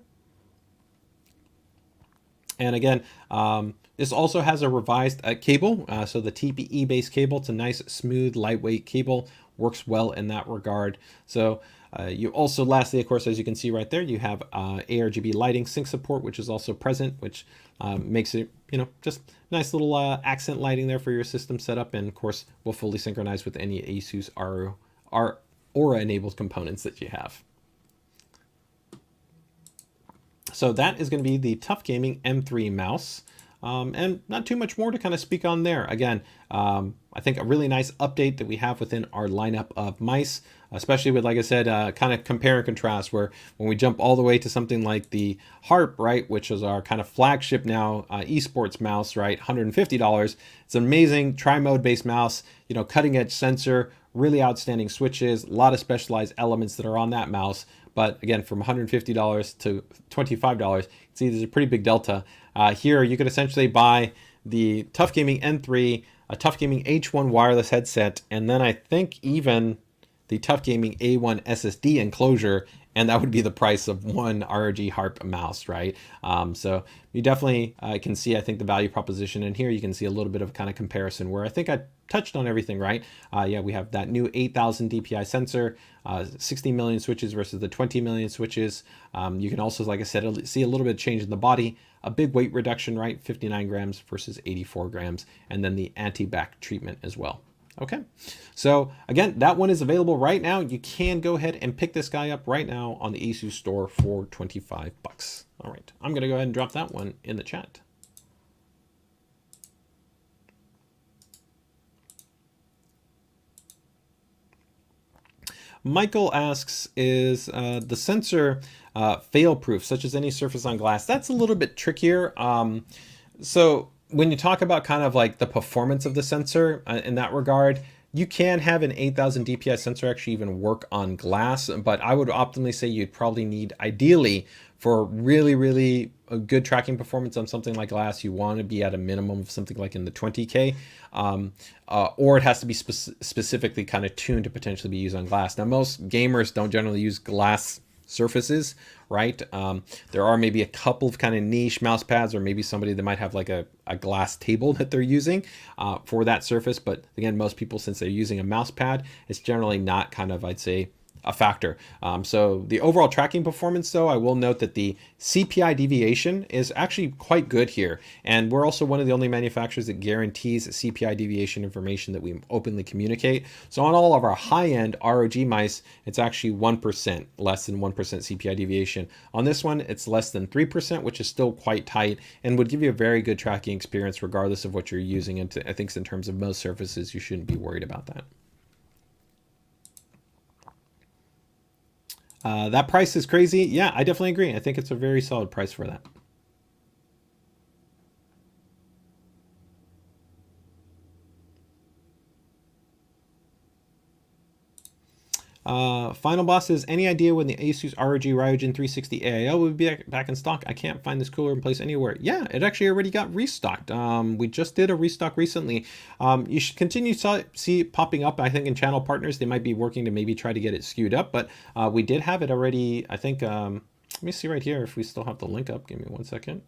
And again, this also has a revised cable. So the TPE based cable, it's a nice, smooth, lightweight cable, works well in that regard. So you also, lastly, of course, as you can see right there, you have ARGB lighting sync support, which is also present, which makes it, you know, just nice little accent lighting there for your system setup. And of course, will fully synchronize with any ASUS Aura enabled components that you have. So that is going to be the TUF Gaming M3 mouse. And not too much more to kind of speak on there. Again, I think a really nice update that we have within our lineup of mice, especially with, like I said, kind of compare and contrast, where when we jump all the way to something like the Harp, right, which is our kind of flagship now esports mouse, right, $150. It's an amazing tri-mode based mouse, you know, cutting edge sensor, really outstanding switches, a lot of specialized elements that are on that mouse. But again, from $150 to $25, see there's a pretty big delta. Here you could essentially buy the TUF Gaming N3, a TUF Gaming H1 wireless headset, and then I think even the TUF Gaming A1 SSD enclosure, and that would be the price of one ROG Harp mouse, right? So you definitely can see, I think, the value proposition. And here you can see a little bit of kind of comparison where I think I touched on everything, right? Yeah, we have that new 8000 DPI sensor, 60 million switches versus the 20 million switches. You can also, like I said, see a little bit of change in the body, a big weight reduction, right? 59 grams versus 84 grams, and then the anti-back treatment as well. Okay, so again, that one is available right now. You can go ahead and pick this guy up right now on the ASUS store for 25 bucks. All right, I'm gonna go ahead and drop that one in the chat. Michael asks, is the sensor fail-proof, such as any surface on glass? That's a little bit trickier. So when you talk about kind of like the performance of the sensor in that regard, you can have an 8000 DPI sensor actually even work on glass, but I would optimally say you'd probably need, ideally, for really, really a good tracking performance on something like glass, you want to be at a minimum of something like in the 20K, or it has to be specifically kind of tuned to potentially be used on glass. Now, most gamers don't generally use glass surfaces, right? There are maybe a couple of kind of niche mouse pads, or maybe somebody that might have like a glass table that they're using for that surface. But again, most people, since they're using a mouse pad, it's generally not kind of, I'd say, a factor. So the overall tracking performance, though, I will note that the CPI deviation is actually quite good here. And we're also one of the only manufacturers that guarantees CPI deviation information that we openly communicate. So on all of our high-end ROG mice, it's actually 1%, less than 1% CPI deviation. On this one, it's less than 3%, which is still quite tight and would give you a very good tracking experience regardless of what you're using. And I think in terms of most surfaces, you shouldn't be worried about that. That price is crazy. Yeah, I definitely agree. I think it's a very solid price for that. Final boss says, any idea when the ASUS ROG Ryujin 360 AIO will be back in stock? I can't find this cooler in place anywhere. Yeah, it actually already got restocked. We just did a restock recently. You should continue to see it popping up. I think in channel partners, they might be working to maybe try to get it skewed up, but we did have it already. I think, let me see right here if we still have the link up. Give me 1 second.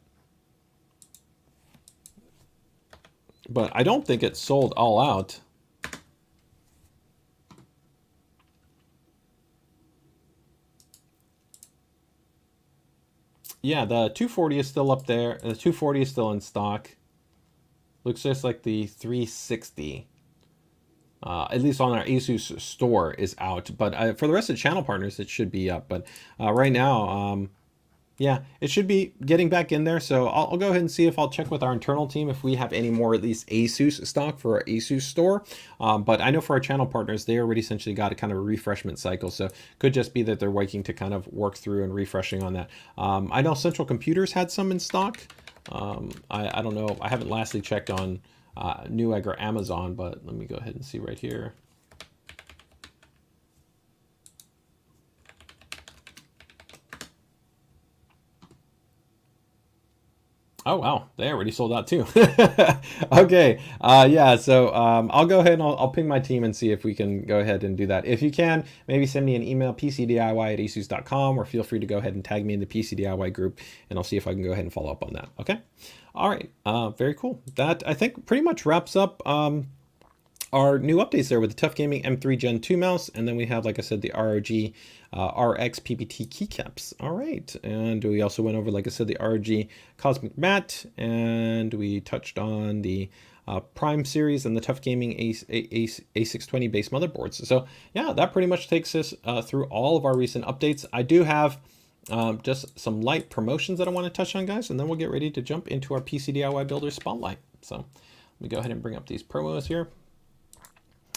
But I don't think it's sold all out. Yeah, the 240 is still up there. The 240 is still in stock. Looks just like the 360. At least on our ASUS store is out. But for the rest of the channel partners, it should be up. But right now, yeah, it should be getting back in there. So I'll go ahead and see if I'll check with our internal team if we have any more, at least ASUS stock for our ASUS store. But I know for our channel partners, they already essentially got a kind of a refreshment cycle. So could just be that they're waiting to kind of work through and refreshing on that. I know Central Computers had some in stock. I don't know. I haven't lastly checked on Newegg or Amazon, but let me go ahead and see right here. Oh, wow. They already sold out too. Okay. Yeah. So I'll go ahead and I'll ping my team and see if we can go ahead and do that. If you can, maybe send me an email, pcdiy@asus.com, or feel free to go ahead and tag me in the PCDIY group, and I'll see if I can go ahead and follow up on that. Okay. All right. Very cool. That, I think, pretty much wraps up our new updates there with the TUF Gaming M3 Gen 2 mouse, and then we have, like I said, the ROG RX PBT Keycaps. All right, and we also went over, like I said, the ROG Cosmic Mat, and we touched on the Prime series and the TUF Gaming A620 base motherboards. So yeah, that pretty much takes us through all of our recent updates. I do have just some light promotions that I want to touch on, guys, and then we'll get ready to jump into our PCDIY Builder Spotlight. So let me go ahead and bring up these promos here.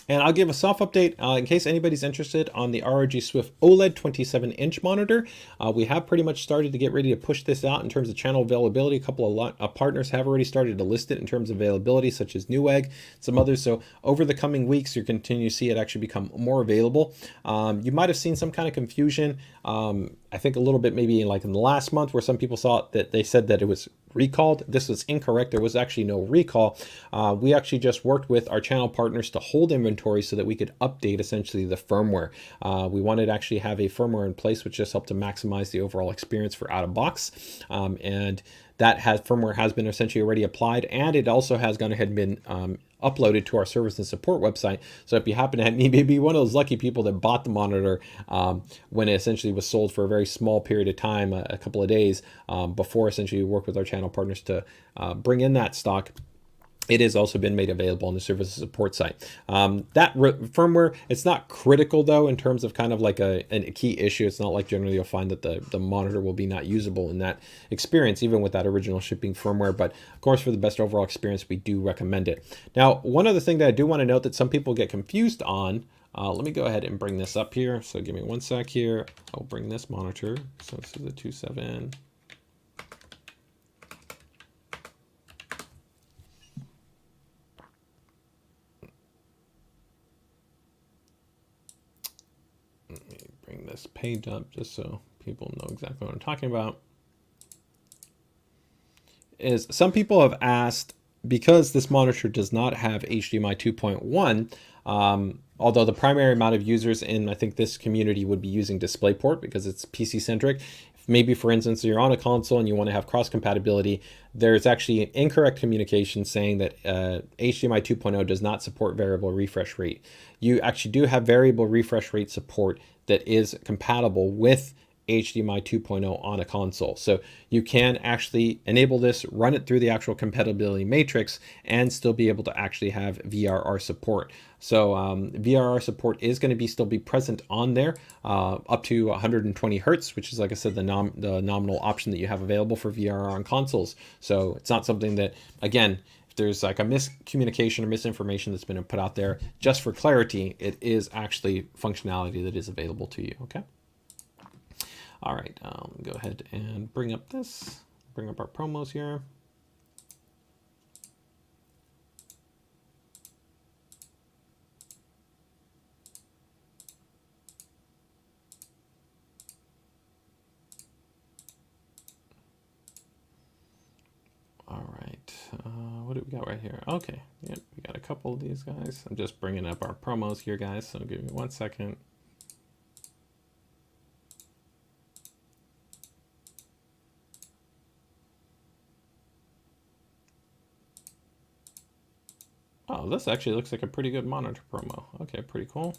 And I'll give a soft update in case anybody's interested on the ROG Swift OLED 27-inch monitor. We have pretty much started to get ready to push this out in terms of channel availability. A couple of partners have already started to list it in terms of availability, such as Newegg, some others. So over the coming weeks, you'll continue to see it actually become more available. You might have seen some kind of confusion. I think a little bit maybe like in the last month where some people saw that they said that it was recalled. This was incorrect. There was actually no recall. We actually just worked with our channel partners to hold inventory so that we could update essentially the firmware. We wanted to actually have a firmware in place which just helped to maximize the overall experience for out of box. And that firmware has been essentially already applied, and it also has gone ahead and been uploaded to our service and support website. So if you happen to be one of those lucky people that bought the monitor when it essentially was sold for a very small period of time, a couple of days before essentially we work with our channel partners to bring in that stock, it has also been made available on the service and support site. That firmware, it's not critical though in terms of kind of like a key issue. It's not like generally you'll find that the monitor will be not usable in that experience, even with that original shipping firmware. But of course, for the best overall experience, we do recommend it. Now, one other thing that I do want to note that some people get confused on, let me go ahead and bring this up here. So give me 1 sec here. I'll bring this monitor. So this is the 2.7. Bring this page up just so people know exactly what I'm talking about. Is some people have asked, because this monitor does not have HDMI 2.1, although the primary amount of users in, I think, this community would be using DisplayPort because it's PC centric. Maybe, for instance, you're on a console and you want to have cross compatibility, there's actually an incorrect communication saying that HDMI 2.0 does not support variable refresh rate. you actually do have variable refresh rate support that is compatible with HDMI 2.0 on a console. So you can actually enable this, run it through the actual compatibility matrix, and still be able to actually have VRR support. So VRR support is going to still be present on there up to 120 hertz, which is, like I said, the nominal option that you have available for VRR on consoles. So it's not something that, again, if there's like a miscommunication or misinformation that's been put out there, just for clarity, it is actually functionality that is available to you. Okay. All right, go ahead and bring up our promos here. All right, what do we got right here? Okay, yep, we got a couple of these guys. I'm just bringing up our promos here, guys, so give me 1 second. Oh, this actually looks like a pretty good monitor promo. Okay, pretty cool.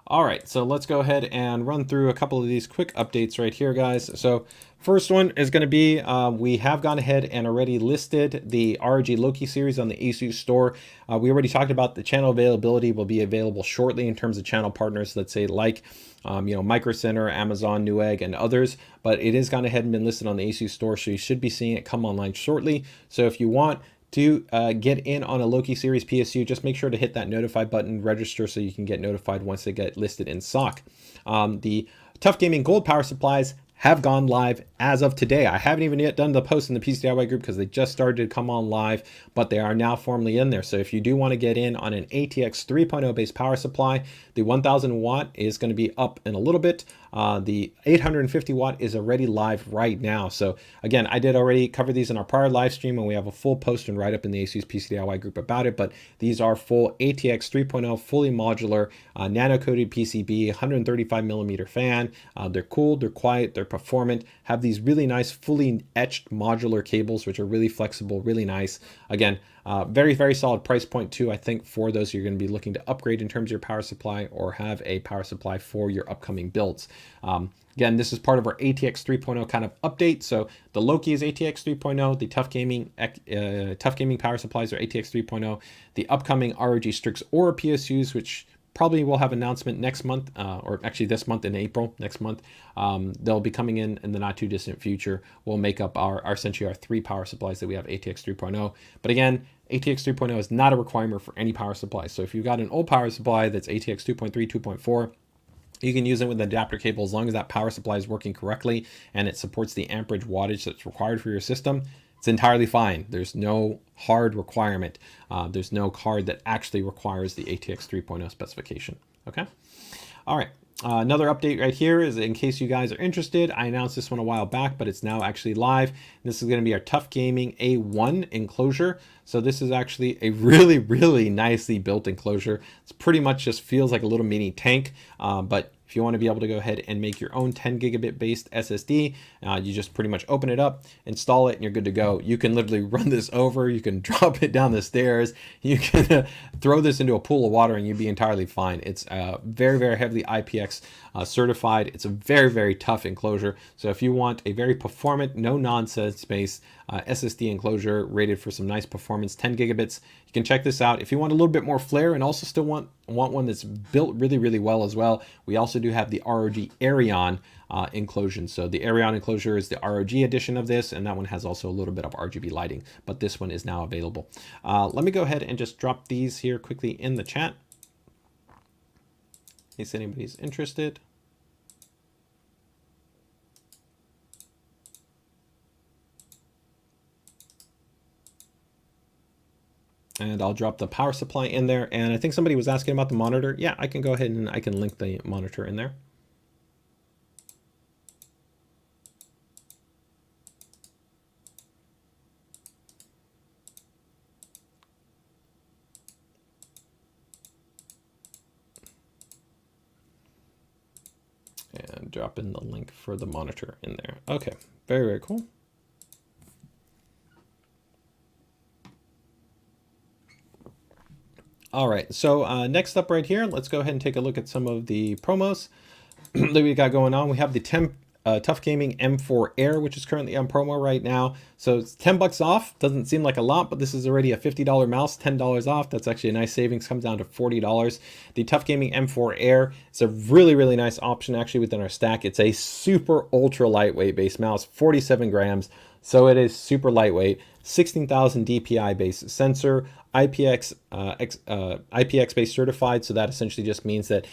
All right, so let's go ahead and run through a couple of these quick updates right here, guys. So first one is going to be, we have gone ahead and already listed the ROG Loki series on the ASUS store. We already talked about the channel availability will be available shortly in terms of channel partners, let's say like Micro Center, Amazon, Newegg, and others, but it is gone ahead and been listed on the ASUS store, so you should be seeing it come online shortly. So if you want to get in on a Loki series PSU, just make sure to hit that notify button, register so you can get notified once they get listed in SOC. The TUF Gaming Gold power supplies have gone live as of today. I haven't even yet done the post in the PCDIY group because they just started to come on live, but they are now formally in there. So if you do want to get in on an ATX 3.0 based power supply, the 1000 watt is going to be up in a little bit. The 850 watt is already live right now. So again, I did already cover these in our prior live stream, and we have a full post and write up in the ASUS PCDIY group about it. But these are full ATX 3.0 fully modular nano coated PCB 135 millimeter fan. They're cool, they're quiet, they're performant, have these really nice fully etched modular cables, which are really flexible, really nice. Again, very, very solid price point too, I think, for those you're going to be looking to upgrade in terms of your power supply or have a power supply for your upcoming builds. Again, this is part of our ATX 3.0 kind of update. So the Loki is ATX 3.0, the TUF Gaming power supplies are ATX 3.0, the upcoming ROG Strix Aura PSUs, which probably will have announcement next month, or actually this month in April, next month. They'll be coming in the not too distant future. We'll make up our essentially our 3 power supplies that we have ATX 3.0. But again, ATX 3.0 is not a requirement for any power supply. So if you've got an old power supply that's ATX 2.3, 2.4, you can use it with an adapter cable as long as that power supply is working correctly and it supports the amperage wattage that's required for your system. It's entirely fine. There's no hard requirement. There's no card that actually requires the ATX 3.0 specification. Okay. All right. Another update right here is, in case you guys are interested, I announced this one a while back, but it's now actually live. This is going to be our TUF Gaming A1 enclosure. So this is actually a really, really nicely built enclosure. It's pretty much just feels like a little mini tank, but if you want to be able to go ahead and make your own 10 gigabit based SSD, you just pretty much open it up, install it, and you're good to go. You can literally run this over, you can drop it down the stairs, you can throw this into a pool of water and you'd be entirely fine. It's very, very heavily IPX certified. It's a very, very tough enclosure. So if you want a very performant, no nonsense based SSD enclosure rated for some nice performance, 10 gigabits, you can check this out. If you want a little bit more flair and also still want one that's built really, really well as well, we also do have the ROG Aerion enclosure. So the Aerion enclosure is the ROG edition of this, and that one has also a little bit of RGB lighting, but this one is now available. Let me go ahead and just drop these here quickly in the chat in case anybody's interested. And I'll drop the power supply in there. And I think somebody was asking about the monitor. Yeah, I can go ahead and I can link the monitor in there. And drop in the link for the monitor in there. Okay, very, very cool. All right, so next up right here, let's go ahead and take a look at some of the promos that we got going on. We have the TUF Gaming M4 Air, which is currently on promo right now. So it's 10 bucks off. Doesn't seem like a lot, but this is already a $50 mouse, $10 off. That's actually a nice savings. Comes down to $40. The TUF Gaming M4 Air is a really, really nice option actually within our stack. It's a super ultra lightweight base mouse, 47 grams. So it is super lightweight, 16,000 DPI base sensor, IPX based certified. So that essentially just means that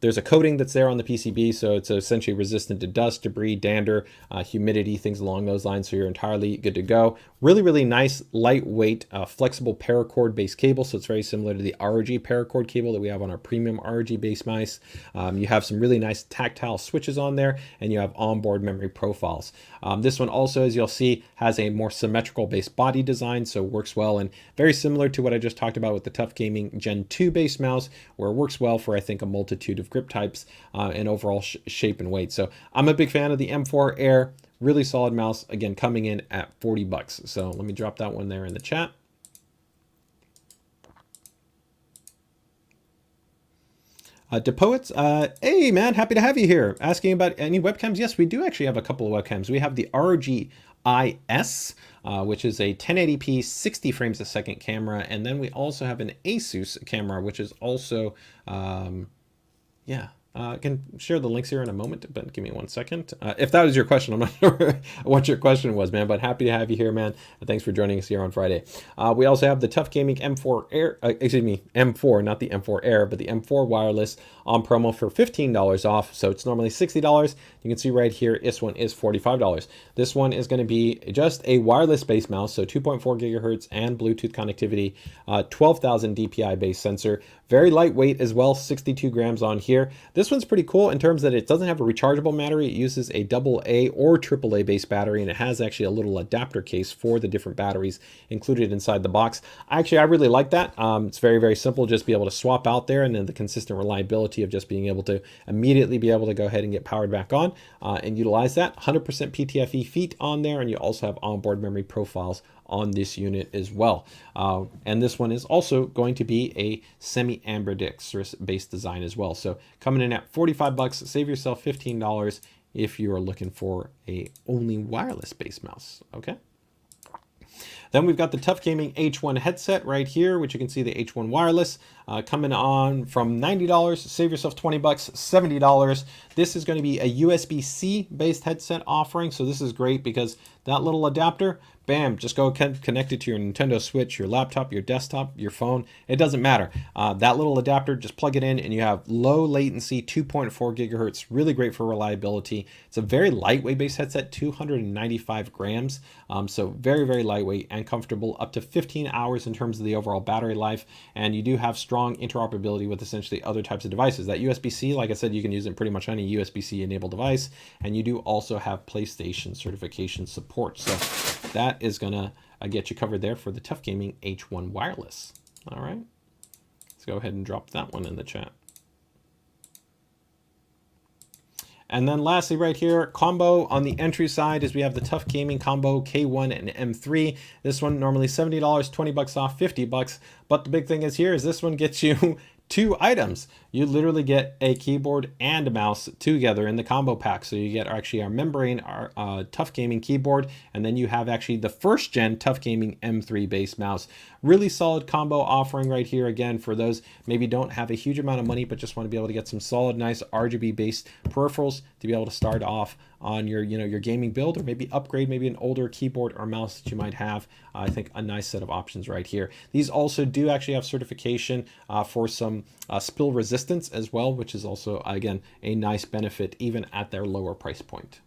there's a coating that's there on the PCB. So it's essentially resistant to dust, debris, dander, humidity, things along those lines. So you're entirely good to go. Really, really nice, lightweight, flexible paracord based cable. So it's very similar to the ROG paracord cable that we have on our premium ROG base mice. You have some really nice tactile switches on there, and you have onboard memory profiles. This one also, as you'll see, has a more symmetrical base body design, so works well, and very similar to what I just talked about with the TUF Gaming Gen 2 base mouse, where it works well for, I think, a multitude of grip types and overall shape and weight. So I'm a big fan of the M4 Air. Really solid mouse, again, coming in at 40 bucks. So let me drop that one there in the chat. DePoets, hey man, happy to have you here. Asking about any webcams? Yes, we do actually have a couple of webcams. We have the ROG IS, which is a 1080p 60 frames a second camera, and then we also have an ASUS camera, which is also, I can share the links here in a moment, but give me 1 second. If that was your question, I'm not sure what your question was, man, but happy to have you here, man. Thanks for joining us here on Friday. We also have the TUF Gaming M4 Air, M4, not the M4 Air, but the M4 wireless on promo for $15 off. So it's normally $60. You can see right here, this one is $45. This one is going to be just a wireless base mouse, so 2.4 gigahertz and Bluetooth connectivity, 12,000 DPI base sensor, very lightweight as well, 62 grams on here. This one's pretty cool in terms that it doesn't have a rechargeable battery. It uses a AA or AAA based battery, and it has actually a little adapter case for the different batteries included inside the box. I really like that. It's very, very simple. Just be able to swap out there, and then the consistent reliability of just being able to immediately be able to go ahead and get powered back on and utilize that. 100% PTFE feet on there, and you also have onboard memory profiles on this unit as well. And this one is also going to be a semi-ambidextrous based design as well. So coming in at 45 bucks, save yourself $15 if you are looking for a only wireless base mouse, okay? Then we've got the TUF Gaming H1 headset right here, which you can see the H1 wireless coming on from $90. Save yourself 20 bucks, $70. This is going to be a USB-C based headset offering. So this is great because that little adapter, bam, just go connect it to your Nintendo Switch, your laptop, your desktop, your phone. It doesn't matter. That little adapter, just plug it in and you have low latency, 2.4 gigahertz, really great for reliability. It's a very lightweight based headset, 295 grams. So very, very lightweight and comfortable, up to 15 hours in terms of the overall battery life. And you do have strong interoperability with essentially other types of devices. That USB-C, like I said, you can use it in pretty much any USB-C enabled device. And you do also have PlayStation certification support. So that is gonna get you covered there for the TUF Gaming H1 wireless. All right, let's go ahead and drop that one in the chat. And then lastly right here, combo on the entry side is we have the TUF Gaming Combo K1 and M3. This one normally $70, 20 bucks off, 50 bucks. But the big thing is here is this one gets you 2 items. You literally get a keyboard and a mouse together in the combo pack. So you get actually our membrane, our TUF Gaming keyboard, and then you have actually the first gen TUF Gaming M3 base mouse. Really solid combo offering right here. Again, for those maybe don't have a huge amount of money, but just want to be able to get some solid, nice RGB based peripherals to be able to start off on your, your gaming build, or maybe upgrade maybe an older keyboard or mouse that you might have. I think a nice set of options right here. These also do actually have certification for some spill resistance as well, which is also, again, a nice benefit even at their lower price point.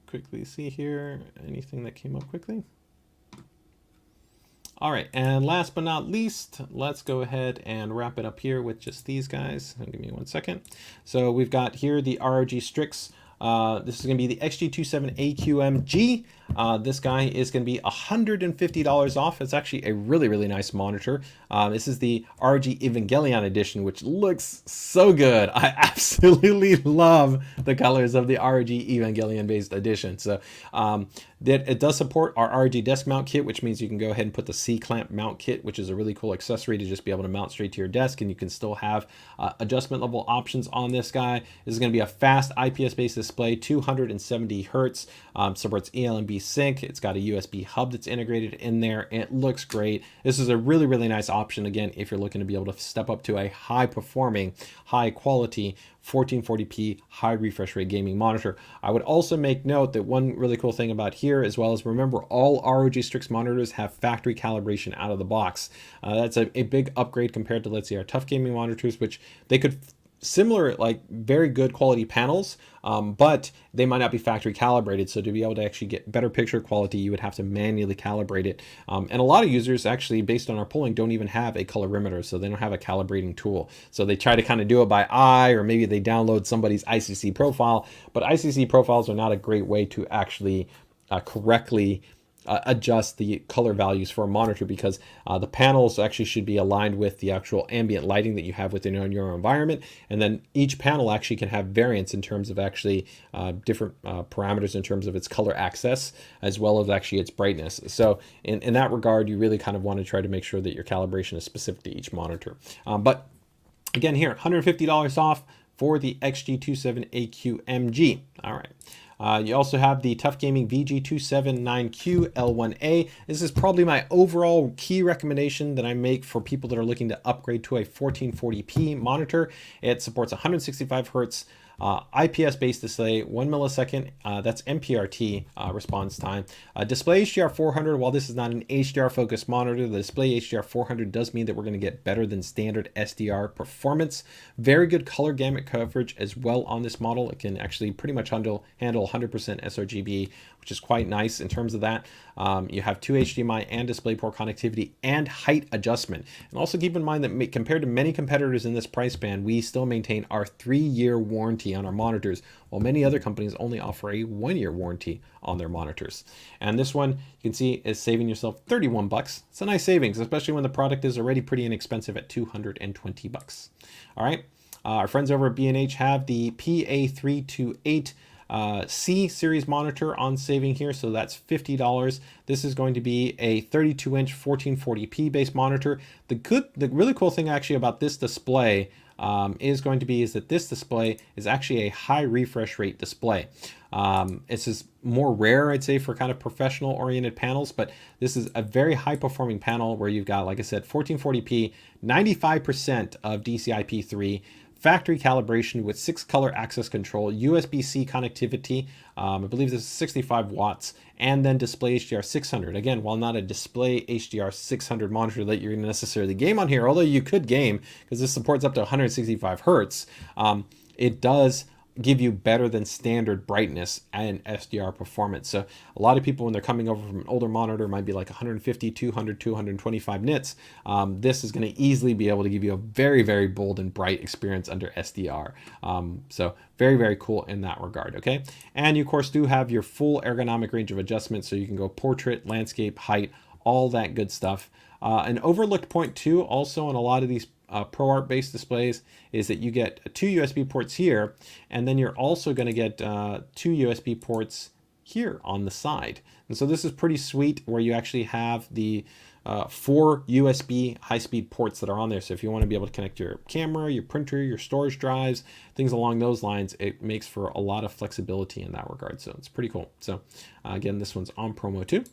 Quickly see here, anything that came up quickly. All right, and last but not least, let's go ahead and wrap it up here with just these guys. Give me 1 second. So we've got here the ROG Strix. This is going to be the XG27AQMG. this guy is going to be $150 off. It's actually a really nice monitor. This is the ROG Evangelion edition, which looks so good. I absolutely love the colors of the ROG Evangelion based edition. So it does support our ROG desk mount kit, which means you can go ahead and put the C-clamp mount kit, which is a really cool accessory to just be able to mount straight to your desk, and you can still have adjustment level options on this guy. This is going to be a fast IPS based display, 270 hertz, supports eLNB sync. It's got a USB hub that's integrated in there. It looks great. This is a really nice option, again, if you're looking to be able to step up to a high performing, high quality 1440p high refresh rate gaming monitor. I would also make note that one really cool thing about here, as well as remember, all ROG Strix monitors have factory calibration out of the box. That's a big upgrade compared to, let's say, our TUF gaming monitors, which they could similar, like very good quality panels, but they might not be factory calibrated. So to be able to actually get better picture quality, you would have to manually calibrate it. And a lot of users actually, based on our polling, don't even have a colorimeter, so they don't have a calibrating tool. So they try to kind of do it by eye, or maybe they download somebody's ICC profile, but ICC profiles are not a great way to actually correctly adjust the color values for a monitor, because the panels actually should be aligned with the actual ambient lighting that you have within your environment. And then each panel actually can have variance in terms of actually different parameters in terms of its color access, as well as actually its brightness. So in that regard, you really kind of want to try to make sure that your calibration is specific to each monitor. But again, here, $150 off for the XG27AQMG. All right. You also have the TUF Gaming VG279Q L1A. This is probably my overall key recommendation that I make for people that are looking to upgrade to a 1440p monitor. It supports 165 hertz IPS-based display, 1 millisecond, that's MPRT response time. Display HDR 400, while this is not an HDR-focused monitor, the display HDR 400 does mean that we're going to get better than standard SDR performance. Very good color gamut coverage as well on this model. It can actually pretty much handle 100% sRGB, which is quite nice in terms of that. You have 2 HDMI and DisplayPort connectivity and height adjustment. And also keep in mind that compared to many competitors in this price band, we still maintain our 3-year warranty on our monitors, while many other companies only offer a 1-year warranty on their monitors. And this one, you can see, is saving yourself 31 bucks. It's a nice savings, especially when the product is already pretty inexpensive at 220 bucks. All right. Our friends over at B&H have the PA328 C series monitor on saving here, so that's $50. This is going to be a 32-inch 1440p based monitor. The really cool thing actually about this display is that this display is actually a high refresh rate display. It's just more rare, I'd say, for kind of professional oriented panels, but this is a very high performing panel where you've got, like I said, 1440p, 95% of DCI-P3, factory calibration with 6 color access control, USB-C connectivity, I believe this is 65 watts, and then display HDR 600. Again, while not a display HDR 600 monitor that you're going to necessarily game on here, although you could game because this supports up to 165 hertz, it does give you better than standard brightness and SDR performance. So a lot of people, when they're coming over from an older monitor, might be like 150, 200, 225 nits. This is going to easily be able to give you a very bold and bright experience under SDR. So very cool in that regard. Okay. And you of course do have your full ergonomic range of adjustment. So you can go portrait, landscape, height, all that good stuff. An overlooked point too, also on a lot of these ProArt based displays, is that you get 2 USB ports here, and then you're also going to get 2 USB ports here on the side. And so this is pretty sweet, where you actually have the 4 USB high-speed ports that are on there. So if you want to be able to connect your camera, your printer, your storage drives, things along those lines, it makes for a lot of flexibility in that regard. So it's pretty cool. So again, this one's on promo too.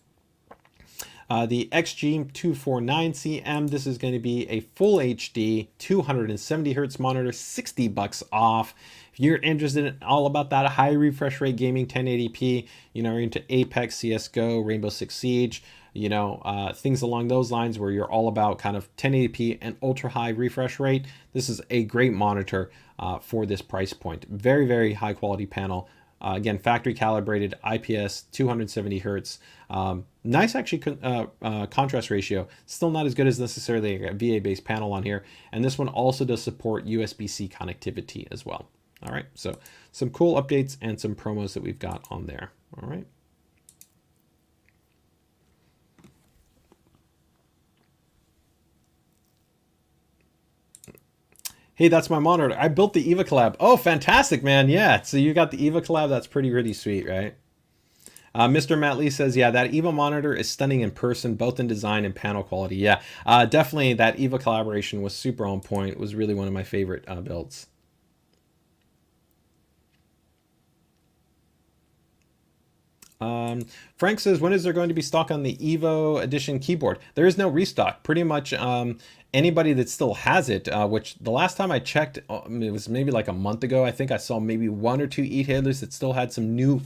The XG249CM, this is going to be a full HD 270 hertz monitor, 60 bucks off. If you're interested in all about that high refresh rate gaming, 1080p, you know, you're into Apex, CSGO, Rainbow Six Siege, you know, things along those lines where you're all about kind of 1080p and ultra high refresh rate, this is a great monitor for this price point. Very high quality panel. Again, factory calibrated, IPS, 270 hertz. Nice actually contrast ratio. Still not as good as necessarily a VA-based panel on here. And this one also does support USB-C connectivity as well. All right, so some cool updates and some promos that we've got on there. All right. Hey, that's my monitor. I built the EVA collab. Oh, fantastic, man. Yeah, so you got the EVA collab. That's pretty sweet, right? Mr. Matt Lee says, yeah, that EVA monitor is stunning in person, both in design and panel quality. Yeah, definitely that EVA collaboration was super on point. It was really one of my favorite builds. Frank says, when is there going to be stock on the Evo Edition keyboard? There is no restock. Pretty much anybody that still has it, which the last time I checked, it was maybe like a month ago. I think I saw maybe 1 or 2 e-tailers that still had some new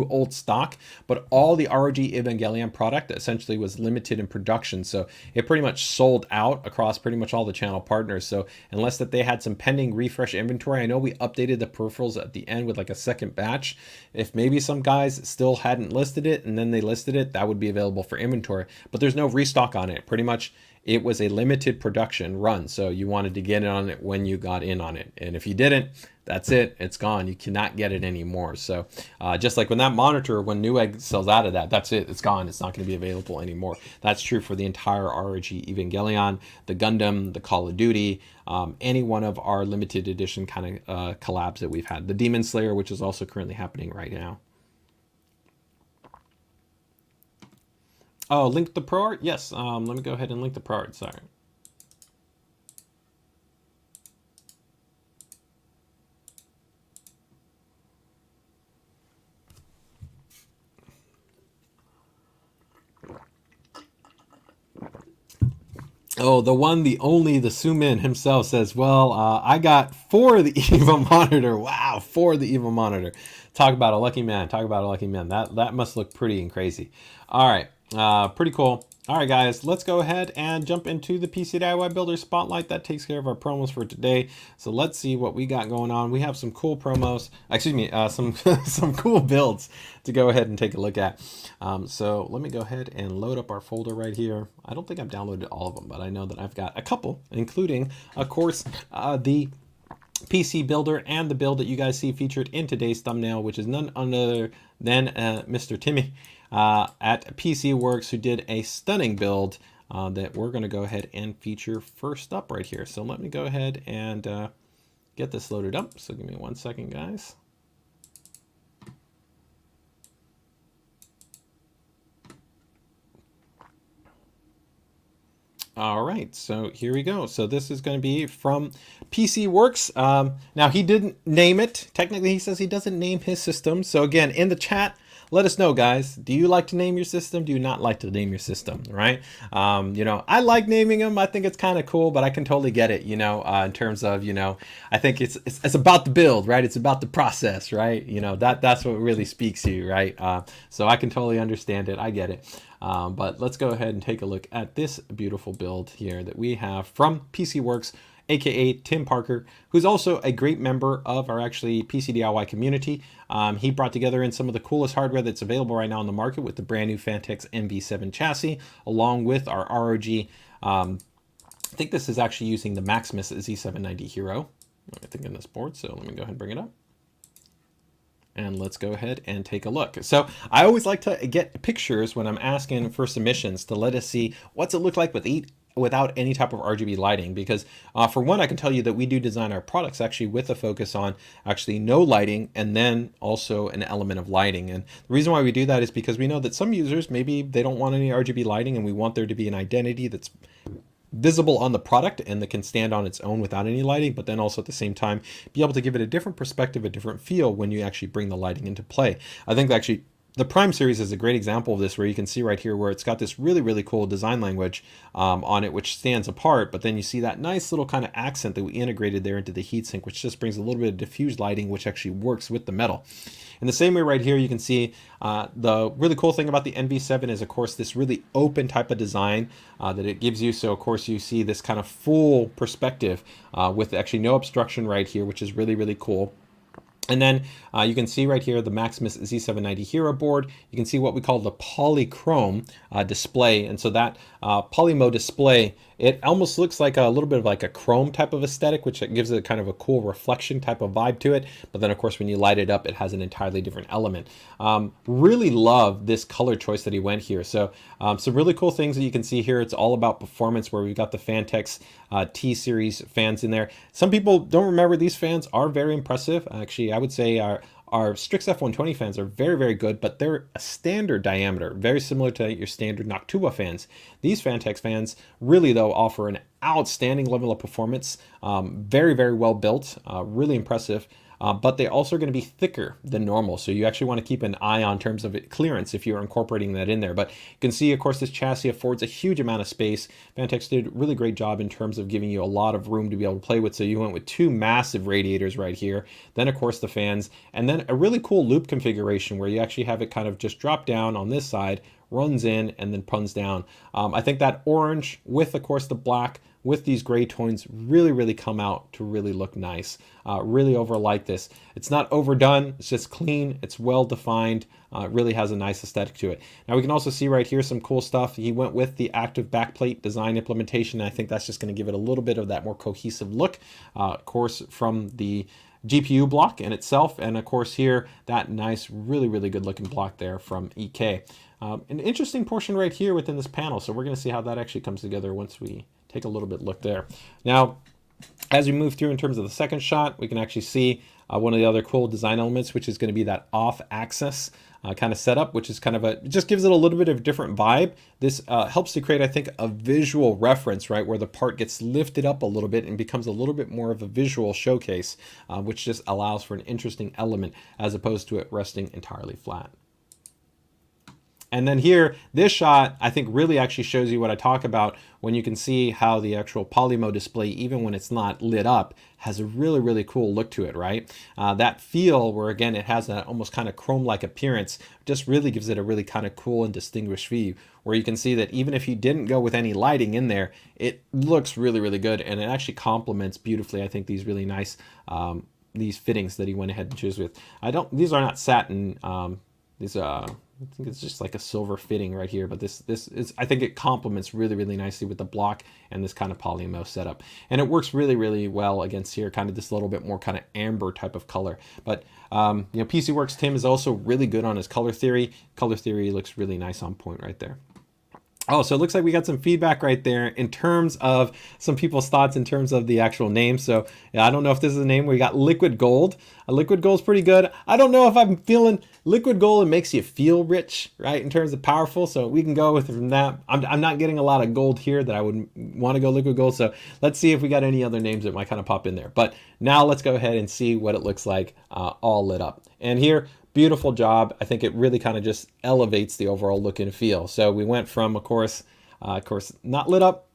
old stock, but all the ROG Evangelion product essentially was limited in production. So it pretty much sold out across pretty much all the channel partners. So unless that they had some pending refresh inventory, I know we updated the peripherals at the end with like a second batch. If maybe some guys still hadn't listed it and then they listed it, that would be available for inventory, but there's no restock on it. Pretty much it was a limited production run. So you wanted to get in on it when you got in on it. And if you didn't, that's it. It's gone. You cannot get it anymore. So just like when that monitor, when Newegg sells out of that, that's it. It's gone. It's not going to be available anymore. That's true for the entire ROG Evangelion, the Gundam, the Call of Duty, any one of our limited edition kind of collabs that we've had. The Demon Slayer, which is also currently happening right now. Oh, link the pro art? Yes. Let me go ahead and link the pro art. Sorry. Oh, the one, the only, the Sumin himself says, well, I got 4 of the EVA monitor. Wow, 4 of the EVA monitor. Talk about a lucky man. Talk about a lucky man. That must look pretty and crazy. All right, pretty cool. All right, guys, let's go ahead and jump into the PCDIY Builder Spotlight. That takes care of our promos for today. So let's see what we got going on. We have some cool promos, excuse me, some some cool builds to go ahead and take a look at. So let me go ahead and load up our folder right here. I don't think I've downloaded all of them, but I know that I've got a couple, including, of course, the PC Builder and the build that you guys see featured in today's thumbnail, which is none other than Mr. Timmy at PC Works, who did a stunning build that we're going to go ahead and feature first up right here. So let me go ahead and get this loaded up. So give me 1 second, guys. All right, so here we go. So this is going to be from PC Works. Now, he didn't name it. Technically, he says he doesn't name his system. So again, in the chat, let us know, guys. Do you like to name your system? Do you not like to name your system, right? You know, I like naming them. I think it's kind of cool, but I can totally get it, you know, in terms of, you know, I think it's about the build, right? It's about the process, right? You know, that's what really speaks to you, right? So I can totally understand it. I get it. But let's go ahead and take a look at this beautiful build here that we have from PC Works, aka Tim Parker, who's also a great member of our actually PCDIY community. He brought together in some of the coolest hardware that's available right now on the market with the brand new Fantex MV7 chassis, along with our ROG. I think this is actually using the Maximus Z790 Hero, I think, in this board. So let me go ahead and bring it up. And let's go ahead and take a look. So I always like to get pictures when I'm asking for submissions to let us see what's it look like without any type of RGB lighting, because for one, I can tell you that we do design our products actually with a focus on actually no lighting and then also an element of lighting. And the reason why we do that is because we know that some users, maybe they don't want any RGB lighting, and we want there to be an identity that's visible on the product and that can stand on its own without any lighting, but then also at the same time be able to give it a different perspective, a different feel when you actually bring the lighting into play. I think actually the Prime series is a great example of this, where you can see right here where it's got this really cool design language on it, which stands apart, but then you see that nice little kind of accent that we integrated there into the heatsink, which just brings a little bit of diffused lighting, which actually works with the metal. In the same way right here, you can see the really cool thing about the NV7 is, of course, this really open type of design that it gives you. So, of course, you see this kind of full perspective with actually no obstruction right here, which is really cool. And then you can see right here the Maximus Z790 Hero board. You can see what we call the polychrome display. And so that polymo display, it almost looks like a little bit of like a chrome type of aesthetic, which gives it kind of a cool reflection type of vibe to it. But then of course, when you light it up, it has an entirely different element. Really love this color choice that he went here. So some really cool things that you can see here. It's all about performance, where we've got the Fantex T-Series fans in there. Some people don't remember these fans are very impressive. Actually, I would say our Strix F120 fans are very, very good, but they're a standard diameter, very similar to your standard Noctua fans. These Fantex fans really, though, offer an outstanding level of performance, very, very well built, really impressive. But they also are going to be thicker than normal. So you actually want to keep an eye on terms of clearance if you're incorporating that in there. But you can see, of course, this chassis affords a huge amount of space. Fantex did a really great job in terms of giving you a lot of room to be able to play with. So you went with two massive radiators right here. Then, of course, the fans. And then a really cool loop configuration where you actually have it kind of just drop down on this side, runs in, and then puns down. I think that orange with, of course, the black with these gray tones really come out to really look nice. Really like this. It's not overdone, it's just clean, it's well defined, it really has a nice aesthetic to it. Now we can also see right here some cool stuff. He went with the active backplate design implementation, and I think that's just going to give it a little bit of that more cohesive look, of course, from the GPU block in itself, and of course here, that nice, really good looking block there from EK. An interesting portion right here within this panel, so we're going to see how that actually comes together once we take a little bit look there. Now, as we move through in terms of the second shot, we can actually see one of the other cool design elements, which is going to be that off-axis kind of setup, which is kind of it just gives it a little bit of a different vibe. This helps to create, I think, a visual reference, right, where the part gets lifted up a little bit and becomes a little bit more of a visual showcase, which just allows for an interesting element as opposed to it resting entirely flat. And then here, this shot, I think really actually shows you what I talk about when you can see how the actual polymo display, even when it's not lit up, has a really cool look to it, right? That feel where, again, it has that almost kind of chrome-like appearance, just really gives it a really kind of cool and distinguished view, where you can see that even if you didn't go with any lighting in there, it looks really good, and it actually complements beautifully, I think, these really nice, these fittings that he went ahead and chose with. These are not satin, I think it's just like a silver fitting right here, but this is, I think it complements really nicely with the block and this kind of polymo setup. And it works really well against here, kind of this little bit more kind of amber type of color. But, you know, PCWorks Tim is also really good on his color theory. Color theory looks really nice on point right there. Oh, so it looks like we got some feedback right there in terms of some people's thoughts in terms of the actual name. So yeah, I don't know if this is a name. We got Liquid Gold. Liquid Gold's pretty good. I don't know if I'm feeling Liquid Gold. It makes you feel rich, right, in terms of powerful. So we can go with from that. I'm not getting a lot of gold here that I would want to go Liquid Gold. So let's see if we got any other names that might kind of pop in there. But now let's go ahead and see what it looks like all lit up. And here, beautiful job. I think it really kind of just elevates the overall look and feel. So we went from, of course, not lit up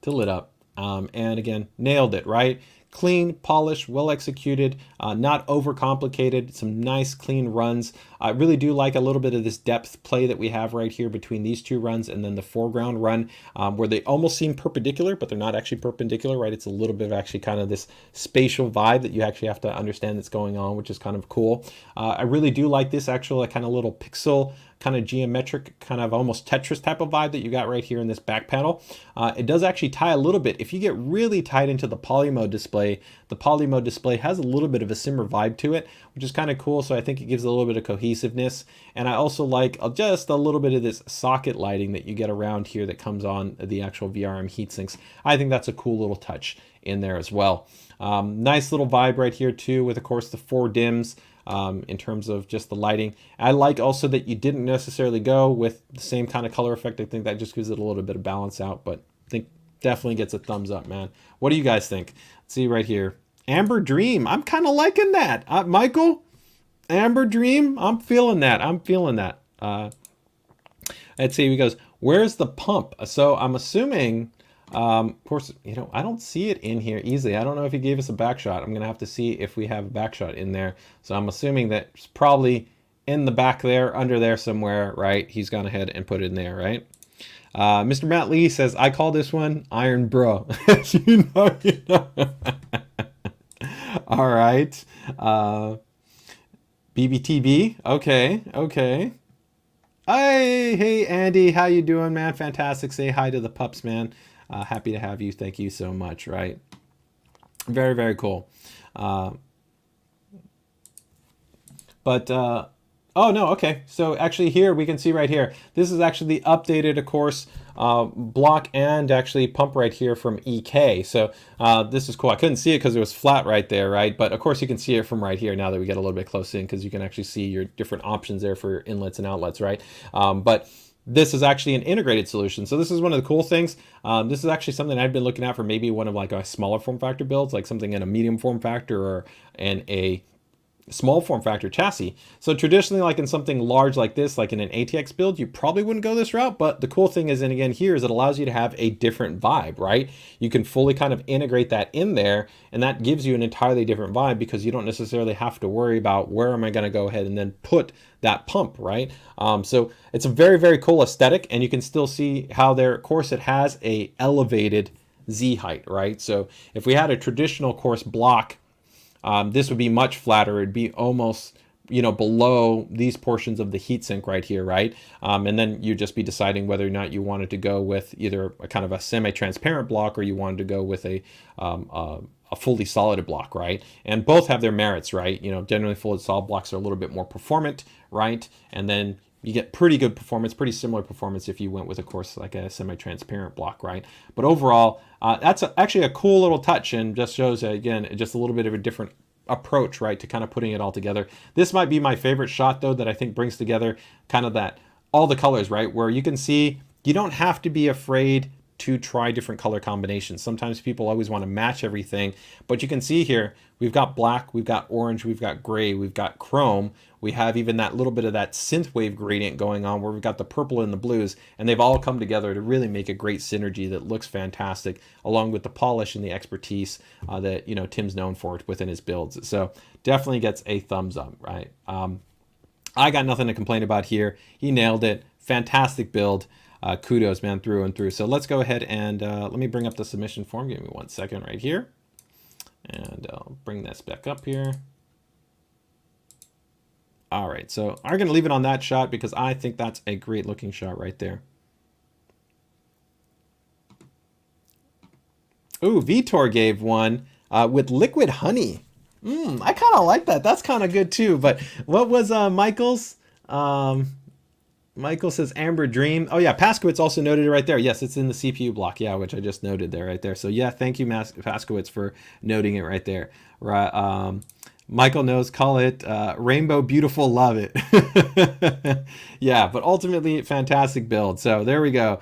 to lit up. And again, nailed it, right? Clean, polished, well executed, not overcomplicated, some nice clean runs. I really do like a little bit of this depth play that we have right here between these two runs and then the foreground run, where they almost seem perpendicular, but they're not actually perpendicular, right? It's a little bit of actually kind of this spatial vibe that you actually have to understand that's going on, which is kind of cool. I really do like this actual kind of little pixel, kind of geometric, kind of almost Tetris type of vibe that you got right here in this back panel. It does actually tie a little bit. If you get really tied into the polymo display, the polymo display has a little bit of a simmer vibe to it, which is kind of cool. So I think it gives a little bit of cohesiveness. And I also like just a little bit of this socket lighting that you get around here that comes on the actual VRM heatsinks. I think that's a cool little touch in there as well. Nice little vibe right here too, with of course the 4 dims. In terms of just the lighting. I like also that you didn't necessarily go with the same kind of color effect. I think that just gives it a little bit of balance out, but I think definitely gets a thumbs up, man. What do you guys think? Let's see right here. Amber Dream. I'm kind of liking that. Michael, Amber Dream. I'm feeling that. I'm feeling that. Let's see. He goes, where's the pump? So I'm assuming, of course, you know, I don't see it in here easily. I don't know if he gave us a back shot. I'm going to have to see if we have a back shot in there. So I'm assuming that it's probably in the back there, under there somewhere, right? He's gone ahead and put it in there, right? Mr. Matt Lee says, I call this one Iron Bro. you know. All right. BBTB. Okay. Okay. Hey, Andy. How you doing, man? Fantastic. Say hi to the pups, man. Happy to have you. Thank you so much. Right. Very, very cool. Oh no, okay. So actually here we can see right here, this is actually the updated, of course, block and actually pump right here from EK. So this is cool. I couldn't see it because it was flat right there, right? But of course you can see it from right here now that we get a little bit close in, because you can actually see your different options there for your inlets and outlets, right? But this is actually an integrated solution. So this is one of the cool things. This is actually something I've been looking at for maybe one of like a smaller form factor builds, like something in a medium form factor or in a small form factor chassis. So traditionally, like in something large like this, like in an ATX build, you probably wouldn't go this route. But the cool thing is, and again here, is it allows you to have a different vibe, right? You can fully kind of integrate that in there, and that gives you an entirely different vibe, because you don't necessarily have to worry about where am I going to go ahead and then put that pump, right? So it's a very, very cool aesthetic, and you can still see how there, of course, it has a elevated Z height, right? So if we had a traditional course block, this would be much flatter. It'd be almost, below these portions of the heatsink right here, right? And then you'd just be deciding whether or not you wanted to go with either a kind of a semi-transparent block, or you wanted to go with a fully solid block, right? And both have their merits, right? Generally fully solid blocks are a little bit more performant, right? And then you get pretty good performance, pretty similar performance if you went with, of course, like a semi-transparent block, right? But overall, that's actually a cool little touch, and just shows, again, just a little bit of a different approach, right, to kind of putting it all together. This might be my favorite shot, though, that I think brings together kind of that, all the colors, right, where you can see you don't have to be afraid to try different color combinations. Sometimes people always want to match everything, but you can see here, we've got black, we've got orange, we've got gray, we've got chrome. We have even that little bit of that synthwave gradient going on, where we've got the purple and the blues, and they've all come together to really make a great synergy that looks fantastic, along with the polish and the expertise that Tim's known for within his builds. So definitely gets a thumbs up, right? I got nothing to complain about here. He nailed it. Fantastic build. Kudos, man, through and through. So let's go ahead and let me bring up the submission form. Give me 1 second right here, and I'll bring this back up here. All right, so I'm going to leave it on that shot because I think that's a great looking shot right there. Ooh, Vitor gave one with liquid honey. I kind of like that. That's kind of good too. But what was Michael's? Michael says Amber Dream. Oh yeah, Paskowitz also noted it right there. Yes, it's in the CPU block. Yeah, which I just noted there right there. So yeah, thank you, Paskowitz, for noting it right there. Right. Michael knows, call it Rainbow Beautiful, love it. Yeah, but ultimately, fantastic build. So there we go.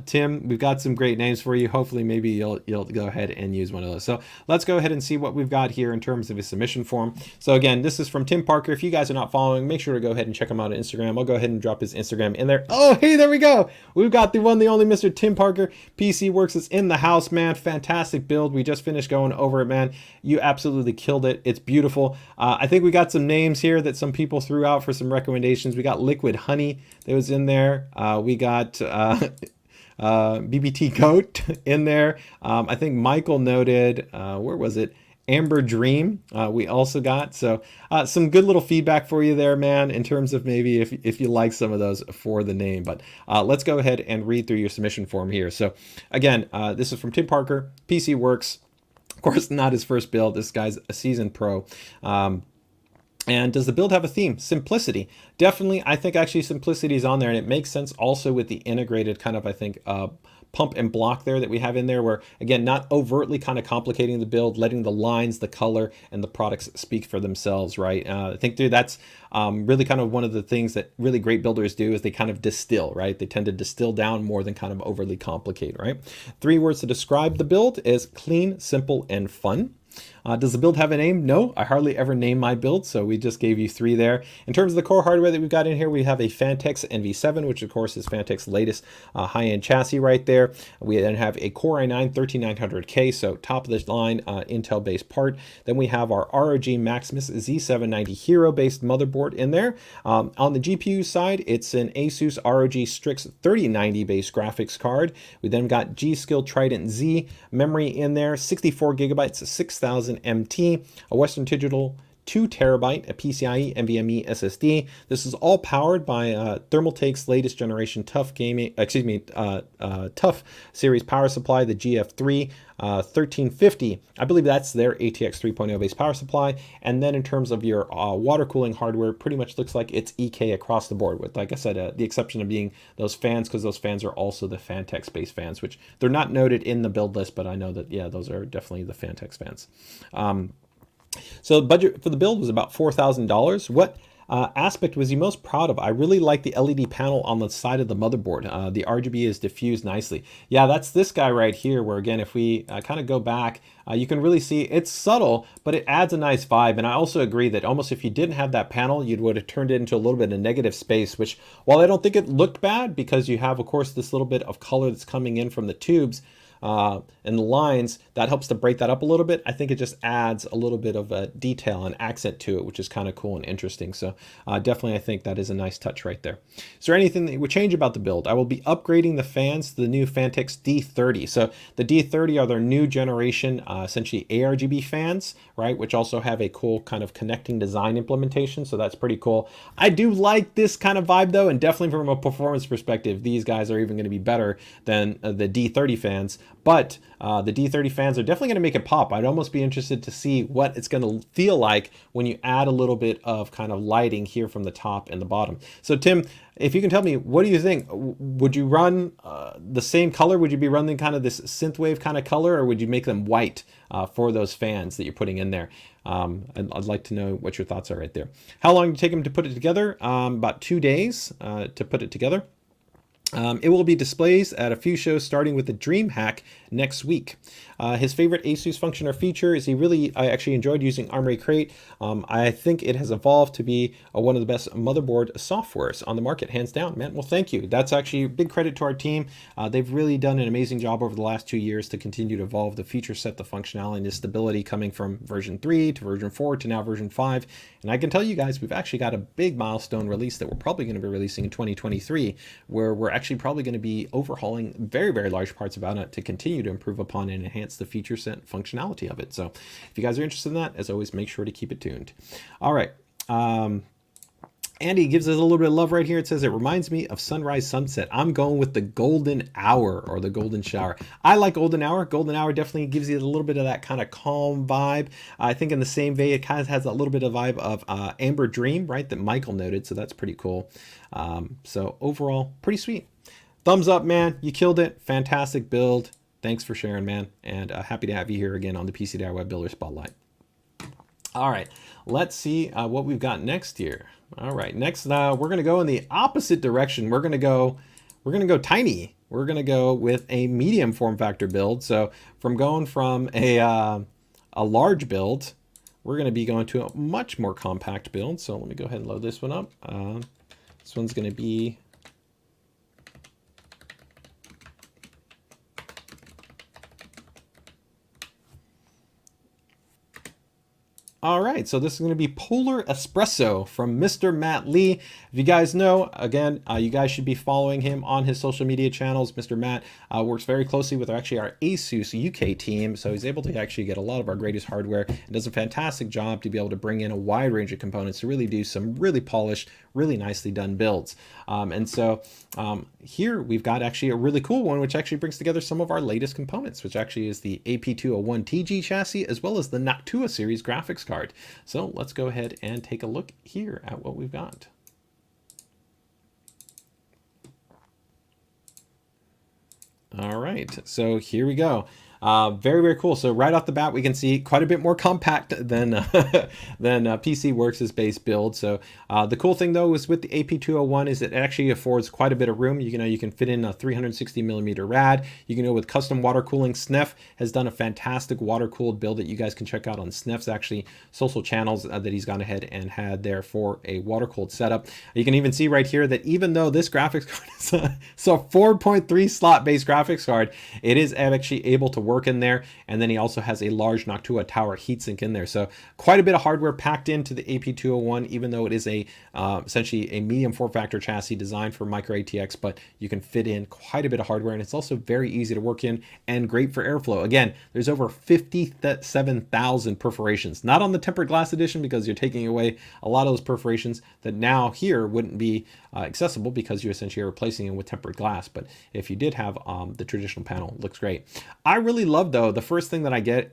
Tim, we've got some great names for you. Hopefully, maybe you'll go ahead and use one of those. So let's go ahead and see what we've got here in terms of a submission form. So again, this is from Tim Parker. If you guys are not following, make sure to go ahead and check him out on Instagram. I'll go ahead and drop his Instagram in there. Oh, hey, there we go. We've got the one, the only Mr. Tim Parker. PC Works is in the house, man. Fantastic build. We just finished going over it, man. You absolutely killed it. It's beautiful. I think we got some names here that some people threw out for some recommendations. We got Liquid Honey that was in there. We got BBT Goat in there. I think Michael noted, where was it? Amber Dream we also got. So some good little feedback for you there, man, in terms of maybe if you like some of those for the name. But let's go ahead and read through your submission form here. So again, this is from Tim Parker, PC Works. Of course, not his first build. This guy's a seasoned pro. And does the build have a theme? Simplicity. Definitely, I think actually simplicity is on there, and it makes sense also with the integrated kind of, I think, pump and block there that we have in there, where again, not overtly kind of complicating the build, letting the lines, the color, and the products speak for themselves, right? I think that's really kind of one of the things that really great builders do, is they kind of distill, right? They tend to distill down more than kind of overly complicate, right? 3 words to describe the build is clean, simple, and fun. Does the build have a name? No, I hardly ever name my build, so we just gave you 3 there. In terms of the core hardware that we've got in here, we have a Fantex NV7, which of course is Fantech's latest high-end chassis right there. We then have a Core i9-13900K, so top of the line Intel-based part. Then we have our ROG Maximus Z790 Hero-based motherboard in there. On the GPU side, it's an ASUS ROG Strix 3090 based graphics card. We then got G-Skill Trident Z memory in there, 64 gigabytes, 6000 3000 MT, a Western Digital 2 terabyte, a PCIe NVMe SSD. This is all powered by Thermaltake's latest generation TUF TUF series power supply, the GF3 1350. I believe that's their ATX 3.0 based power supply. And then in terms of your water cooling hardware, pretty much looks like it's EK across the board, with, like I said, the exception of being those fans, because those fans are also the Fantex based fans, which they're not noted in the build list, but I know that, yeah, those are definitely the Fantex fans. So the budget for the build was about $4,000. What aspect was he most proud of? I really like the LED panel on the side of the motherboard. The RGB is diffused nicely. Yeah, that's this guy right here, where again, if we kind of go back, you can really see it's subtle, but it adds a nice vibe. And I also agree that almost if you didn't have that panel, you would have turned it into a little bit of negative space, which, while I don't think it looked bad, because you have, of course, this little bit of color that's coming in from the tubes, and the lines, that helps to break that up a little bit. I think it just adds a little bit of a detail and accent to it, which is kind of cool and interesting. So definitely, I think that is a nice touch right there. Is there anything that would change about the build? I will be upgrading the fans to the new Fantex D30. So the D30 are their new generation, essentially ARGB fans, right? Which also have a cool kind of connecting design implementation. So that's pretty cool. I do like this kind of vibe though, and definitely from a performance perspective, these guys are even going to be better than the D30 fans. But the D30 fans are definitely going to make it pop. I'd almost be interested to see what it's going to feel like when you add a little bit of kind of lighting here from the top and the bottom. So Tim, if you can tell me, what do you think? Would you run the same color? Would you be running kind of this synthwave kind of color, or would you make them white for those fans that you're putting in there? I'd like to know what your thoughts are right there. How long did it take him to put it together? About 2 days to put it together. It will be displays at a few shows, starting with the DreamHack next week. His favorite ASUS function or feature is I actually enjoyed using Armory Crate. I think it has evolved to be one of the best motherboard softwares on the market, hands down, man. Well, thank you. That's actually a big credit to our team. They've really done an amazing job over the last 2 years to continue to evolve the feature set, the functionality, and the stability, coming from version 3 to version 4 to now version 5. And I can tell you guys, we've actually got a big milestone release that we're probably going to be releasing in 2023, where we're actually probably going to be overhauling very, very large parts about it to continue to improve upon and enhance the feature set functionality of it. So if you guys are interested in that, as always, make sure to keep it tuned. All right. Andy gives us a little bit of love right here. It says, it reminds me of sunrise sunset. I'm going with the golden hour, or the golden shower. I like golden hour. Golden hour definitely gives you a little bit of that kind of calm vibe. I think in the same vein, it kind of has a little bit of vibe of Amber Dream, right, that Michael noted. So that's pretty cool. So overall, pretty sweet. Thumbs up, man. You killed it. Fantastic build. Thanks for sharing, man. And happy to have you here again on the PCDIY Builder Spotlight. All right, let's see what we've got next here. All right, next we're gonna go in the opposite direction. We're gonna go tiny. We're gonna go with a medium form factor build. So going from a large build, we're gonna be going to a much more compact build. So let me go ahead and load this one up. This one's gonna be all right, so this is going to be Polar Espresso from Mr. Matt Lee. If you guys know, again, you guys should be following him on his social media channels. Mr. Matt works very closely with our ASUS UK team, so he's able to actually get a lot of our greatest hardware and does a fantastic job to be able to bring in a wide range of components to really do some really polished, really nicely done builds. And so here we've got actually a really cool one, which actually brings together some of our latest components, which actually is the AP201TG chassis, as well as the Noctua series graphics card. So let's go ahead and take a look here at what we've got. All right, so here we go. Very, very cool. So right off the bat, we can see quite a bit more compact than PC Works' base build. So the cool thing though is with the AP201 is it actually affords quite a bit of room. You can fit in a 360 millimeter rad. You can go with custom water cooling. Snef has done a fantastic water cooled build that you guys can check out on Snef's actually social channels that he's gone ahead and had there for a water cooled setup. You can even see right here that even though this graphics card is a 4.3 slot based graphics card, it is actually able to work work in there. And then he also has a large Noctua tower heatsink in there. So quite a bit of hardware packed into the AP201, even though it is a essentially a medium form factor chassis designed for micro ATX, but you can fit in quite a bit of hardware, and it's also very easy to work in and great for airflow. Again, there's over 57,000 perforations, not on the tempered glass edition because you're taking away a lot of those perforations that now here wouldn't be accessible because you essentially are replacing it with tempered glass. But if you did have the traditional panel, it looks great. I really love, though, the first thing that I get,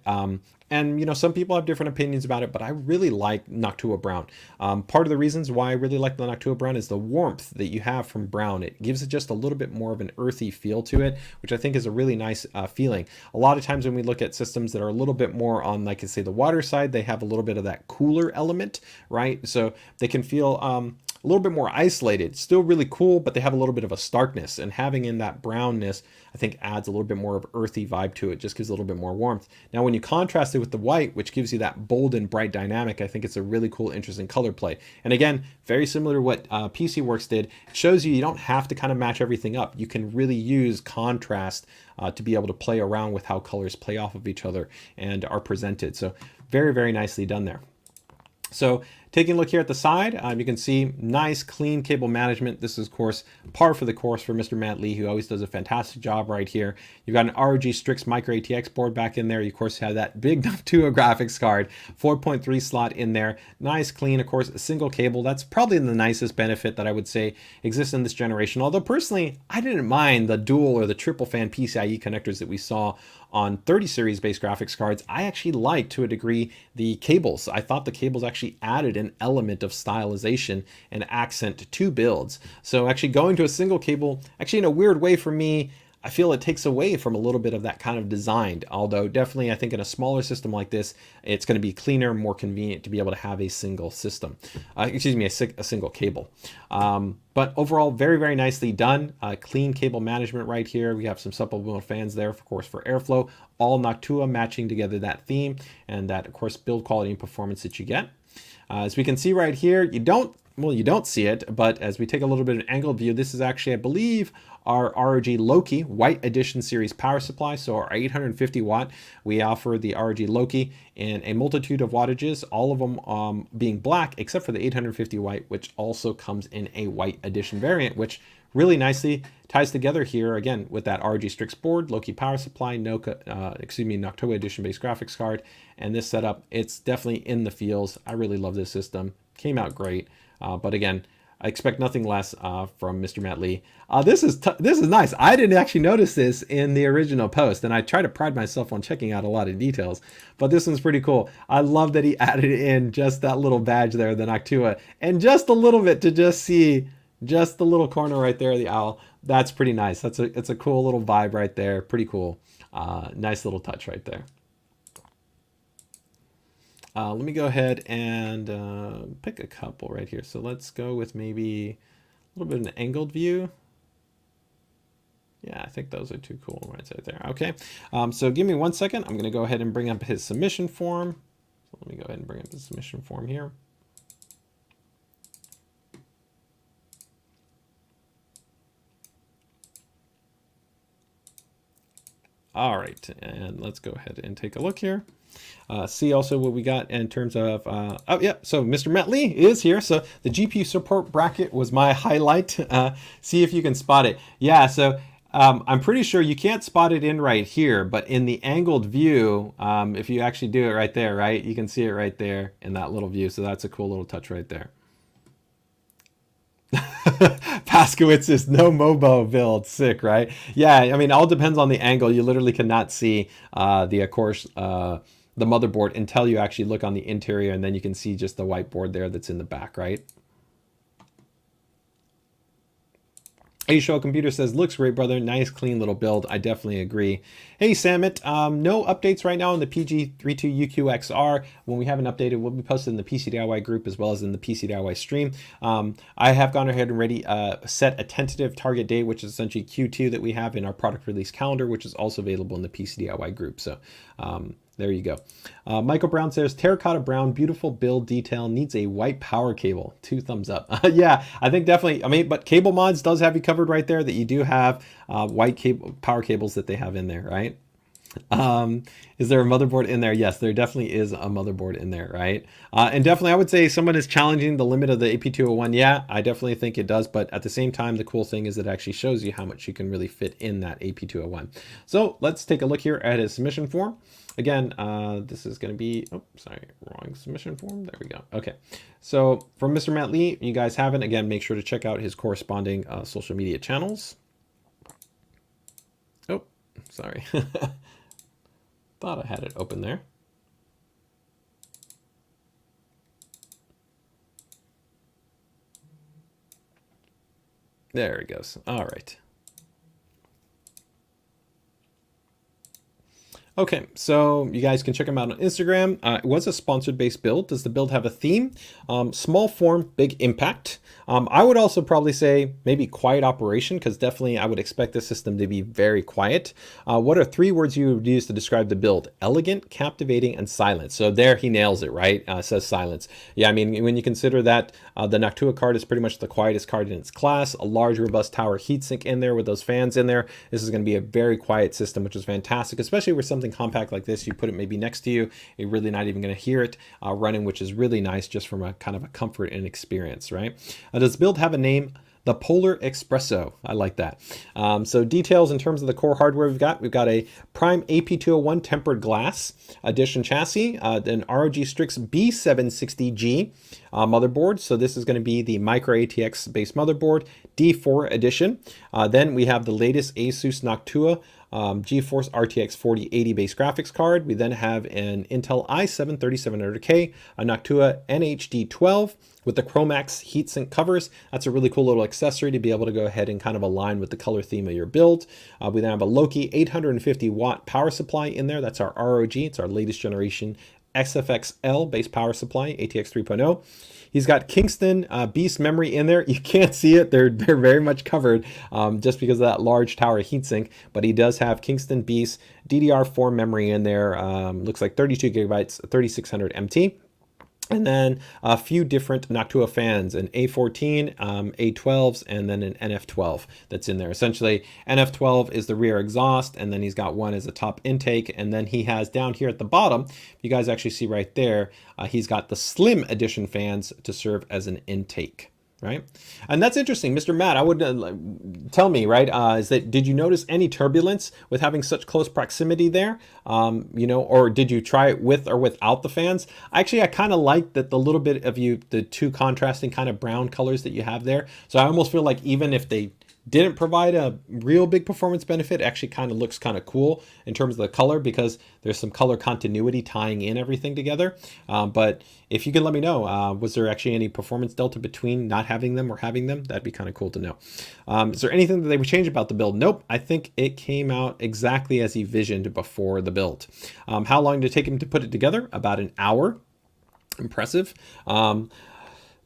and, you know, some people have different opinions about it, but I really like Noctua Brown. Part of the reasons why I really like the Noctua Brown is the warmth that you have from brown. It gives it just a little bit more of an earthy feel to it, which I think is a really nice feeling. A lot of times when we look at systems that are a little bit more on, like I say, the water side, they have a little bit of that cooler element, right? So they can feel a little bit more isolated, still really cool, but they have a little bit of a starkness, and having in that brownness, I think adds a little bit more of earthy vibe to it, just gives a little bit more warmth. Now, when you contrast it with the white, which gives you that bold and bright dynamic, I think it's a really cool, interesting color play. And again, very similar to what PC Works did, it shows you don't have to kind of match everything up. You can really use contrast to be able to play around with how colors play off of each other and are presented. So very, very nicely done there. So taking a look here at the side, you can see nice clean cable management. This is, of course, par for the course for Mr. Matt Lee, who always does a fantastic job right here. You've got an ROG Strix Micro ATX board back in there. You, of course, have that big Noctua graphics card, 4.3 slot in there. Nice, clean, of course, a single cable. That's probably the nicest benefit that I would say exists in this generation. Although, personally, I didn't mind the dual or the triple fan PCIe connectors that we saw on 30 series based graphics cards. I actually liked, to a degree, the cables. I thought the cables actually added an element of stylization and accent to builds. So actually going to a single cable, actually in a weird way for me, I feel it takes away from a little bit of that kind of design. Although definitely I think in a smaller system like this, it's going to be cleaner, more convenient to be able to have a single system. A single cable. But overall, very, very nicely done. Clean cable management right here. We have some supplemental fans there, of course, for airflow. All Noctua matching together that theme and that, of course, build quality and performance that you get. As we can see right here, you don't see it, but as we take a little bit of an angled view, this is actually, I believe, our ROG Loki White Edition series power supply. So our 850 watt, we offer the ROG Loki in a multitude of wattages, all of them being black, except for the 850 white, which also comes in a White Edition variant, which really nicely ties together here again with that ROG Strix board, Loki power supply, Noctua Edition based graphics card, and this setup. It's definitely in the feels. I really love this system. Came out great, but again, I expect nothing less from Mr. Matt Lee. This is nice. I didn't actually notice this in the original post, and I try to pride myself on checking out a lot of details, but this one's pretty cool. I love that he added in just that little badge there, the Noctua, and just a little bit to just see just the little corner right there, the owl. That's pretty nice. It's a cool little vibe right there. Pretty cool. Nice little touch right there. Let me go ahead and pick a couple right here. So let's go with maybe a little bit of an angled view. Yeah, I think those are two cool ones right there. Okay, so give me 1 second. I'm going to go ahead and bring up his submission form. So let me go ahead and bring up the submission form here. All right, and let's go ahead and take a look here. See also what we got in terms of, oh yeah, so Mr. Matt Lee is here. So the GPU support bracket was my highlight. See if you can spot it. Yeah, so I'm pretty sure you can't spot it in right here, but in the angled view, if you actually do it right there, right, you can see it right there in that little view. So that's a cool little touch right there. Paskowitz is no Mobo build. Sick, right? Yeah, I mean, it all depends on the angle. You literally cannot see of course, the motherboard until you actually look on the interior, and then you can see just the whiteboard there that's in the back, right? Hey, Show Computer says, looks great, brother. Nice, clean little build. I definitely agree. Hey, Samit, no updates right now on the PG32UQXR. When we have an update, it will be posted in the PCDIY group as well as in the PCDIY stream. I have gone ahead and already set a tentative target date, which is essentially Q2 that we have in our product release calendar, which is also available in the PCDIY group. So there you go. Michael Brown says, terracotta brown, beautiful build detail, needs a white power cable. 2 thumbs up. Yeah, I think definitely, I mean, but Cable Mods does have you covered right there that you do have white power cables that they have in there, right? Is there a motherboard in there? Yes, there definitely is a motherboard in there, right? And definitely I would say someone is challenging the limit of the AP201. Yeah, I definitely think it does. But at the same time, the cool thing is it actually shows you how much you can really fit in that AP201. So let's take a look here at his submission form. Again, this is going to be, oh, sorry, wrong submission form. There we go. Okay. So from Mr. Matt Lee, you guys haven't, again, make sure to check out his corresponding social media channels. Oh, sorry. Thought I had it open there. There it goes. All right. Okay, so you guys can check them out on Instagram. It was a sponsored based build. Does the build have a theme? Small form, big impact. I would also probably say maybe quiet operation, because definitely I would expect the system to be very quiet. What are 3 words you would use to describe the build? Elegant, captivating, and silent. So there he nails it, right? Says silence. Yeah, I mean, when you consider that the Noctua card is pretty much the quietest card in its class, a large, robust tower heatsink in there with those fans in there. This is going to be a very quiet system, which is fantastic, especially with something compact like this. You put it maybe next to you, you're really not even going to hear it running, which is really nice just from a kind of a comfort and experience, right? Does the build have a name? The Polar Espresso. I like that. So details in terms of the core hardware we've got a Prime AP201 tempered glass edition chassis, then ROG Strix B760G motherboard. So this is going to be the micro ATX based motherboard, D4 edition. Then we have the latest ASUS Noctua GeForce RTX 4080 base graphics card. We then have an Intel i7-3700K, a Noctua NHD12 with the Chromax heatsink covers. That's a really cool little accessory to be able to go ahead and kind of align with the color theme of your build. We then have a Loki 850 watt power supply in there. That's our ROG. It's our latest generation XFXL base power supply, ATX 3.0. He's got Kingston Beast memory in there. You can't see it. They're very much covered just because of that large tower heatsink. But he does have Kingston Beast DDR4 memory in there. Looks like 32 gigabytes, 3600 MT. And then a few different Noctua fans, an A14, A12s, and then an NF12 that's in there. Essentially, NF12 is the rear exhaust, and then he's got one as a top intake. And then he has down here at the bottom, you guys actually see right there, he's got the Slim Edition fans to serve as an intake. Right. And that's interesting. Mr. Matt, I would tell me, right, is that did you notice any turbulence with having such close proximity there? You know, or did you try it with or without the fans? Actually, I kind of like that the little bit of the two contrasting kind of brown colors that you have there. So I almost feel like even if they didn't provide a real big performance benefit, it actually kind of looks kind of cool in terms of the color because there's some color continuity tying in everything together. But if you can let me know, was there actually any performance delta between not having them or having them? That'd be kind of cool to know. Is there anything that they would change about the build? Nope. I think it came out exactly as he visioned before the build. How long did it take him to put it together? About an hour. Impressive.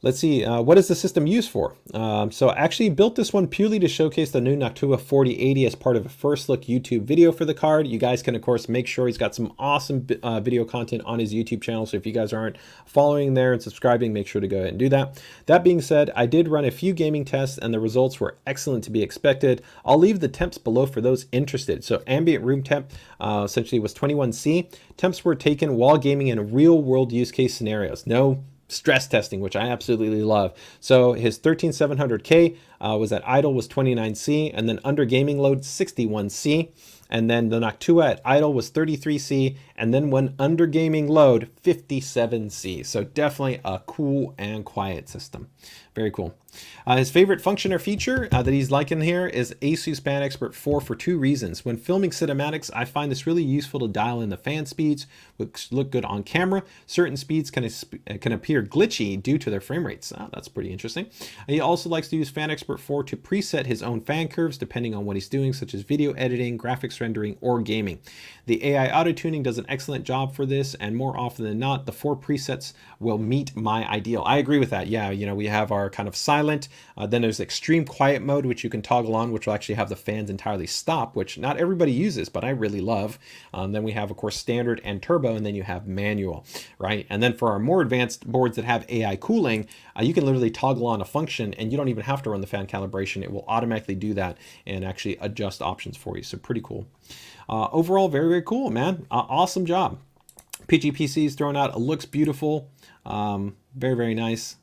Let's see, what is the system used for? So I actually built this one purely to showcase the new Noctua 4080 as part of a first look YouTube video for the card. You guys can, of course, make sure he's got some awesome video content on his YouTube channel. So if you guys aren't following there and subscribing, make sure to go ahead and do that. That being said, I did run a few gaming tests and the results were excellent to be expected. I'll leave the temps below for those interested. So ambient room temp essentially was 21C. Temps were taken while gaming in real world use case scenarios. No stress testing, which I absolutely love. So his 13700K was at idle was 29C, and then under gaming load 61C. And then the Noctua at idle was 33C, and then when under gaming load 57C. So definitely a cool and quiet system. Very cool. His favorite function or feature that he's liking here is ASUS Fan Expert 4 for 2 reasons. When filming cinematics, I find this really useful to dial in the fan speeds, which look good on camera. Certain speeds can appear glitchy due to their frame rates. That's pretty interesting. He also likes to use Fan Expert 4 to preset his own fan curves depending on what he's doing, such as video editing, graphics rendering, or gaming. The AI auto tuning does an excellent job for this, and more often than not, the 4 presets will meet my ideal. I agree with that. Yeah, you know, we have our kind of silent, then there's extreme quiet mode, which you can toggle on, which will actually have the fans entirely stop, which not everybody uses, but I really love. Then we have, of course, standard and turbo, and then you have manual, right? And then for our more advanced boards that have AI cooling, you can literally toggle on a function and you don't even have to run the fan calibration. It will automatically do that and actually adjust options for you. So pretty cool. cool. Overall, very, very cool, man. Awesome job. PGPC is thrown out. It looks beautiful. Very, very nice.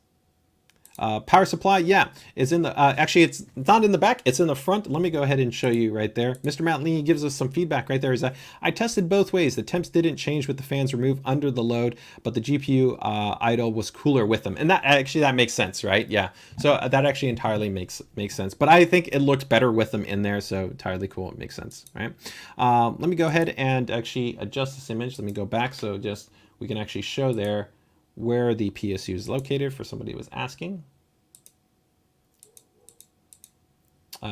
Power supply, yeah, it's in the, actually it's not in the back, it's in the front. Let me go ahead and show you right there. Mr. Matt Lee gives us some feedback right there. Is that I tested both ways. The temps didn't change with the fans removed under the load, but the GPU idle was cooler with them. And that actually, that makes sense, right? Yeah, so that actually entirely makes sense. But I think it looked better with them in there, so entirely cool, it makes sense, right? Let me go ahead and actually adjust this image. Let me go back so just we can actually show there where the PSU is located for somebody who was asking.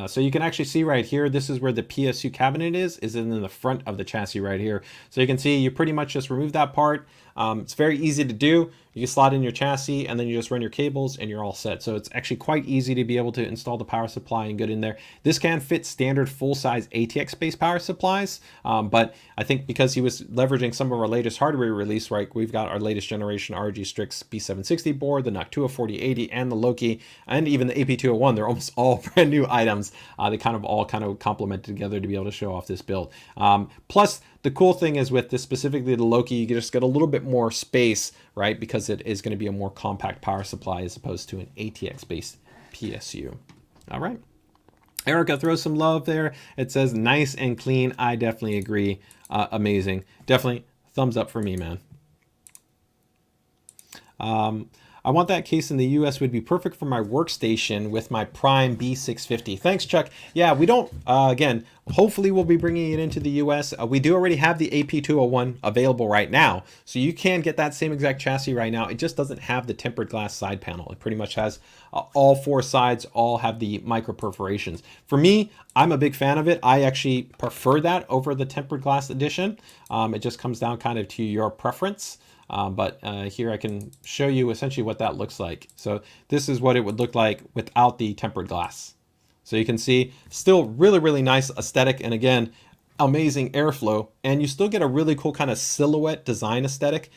So you can actually see right here, this is where the PSU cabinet is in the front of the chassis right here. So you can see you pretty much just remove that part. It's very easy to do. You slot in your chassis and then you just run your cables and you're all set. So it's actually quite easy to be able to install the power supply and get in there. This can fit standard full-size ATX based power supplies, but I think because he was leveraging some of our latest hardware release, right, we've got our latest generation ROG Strix B760 board, the Noctua 4080, and the Loki, and even the AP201. They're almost all brand new items. They kind of all complement together to be able to show off this build. Plus, the cool thing is with this, specifically the Loki, you just get a little bit more space, right? Because it is going to be a more compact power supply as opposed to an ATX-based PSU. All right. Erica throws some love there. It says nice and clean. I definitely agree. Amazing. Definitely thumbs up for me, man. I want that case in the US, would be perfect for my workstation with my Prime B650. Thanks, Chuck. Yeah, we don't, again, hopefully we'll be bringing it into the US. We do already have the AP201 available right now. So you can get that same exact chassis right now. It just doesn't have the tempered glass side panel. It pretty much has all four sides, all have the micro perforations. For me, I'm a big fan of it. I actually prefer that over the tempered glass edition. It just comes down kind of to your preference. But here I can show you essentially what that looks like. So this is what it would look like without the tempered glass. So you can see still really, really nice aesthetic. And again, amazing airflow. And you still get a really cool kind of silhouette design aesthetic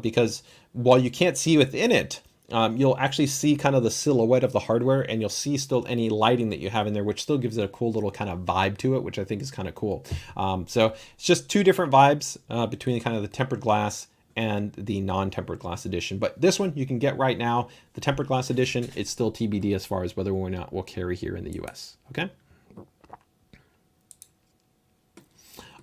because while you can't see within it, you'll actually see kind of the silhouette of the hardware, and you'll see still any lighting that you have in there, which still gives it a cool little kind of vibe to it, which I think is kind of cool. So it's just two different vibes between kind of the tempered glass and the non-tempered glass edition. But this one you can get right now. The tempered glass edition, it's still TBD as far as whether or not we'll carry here in the US, okay?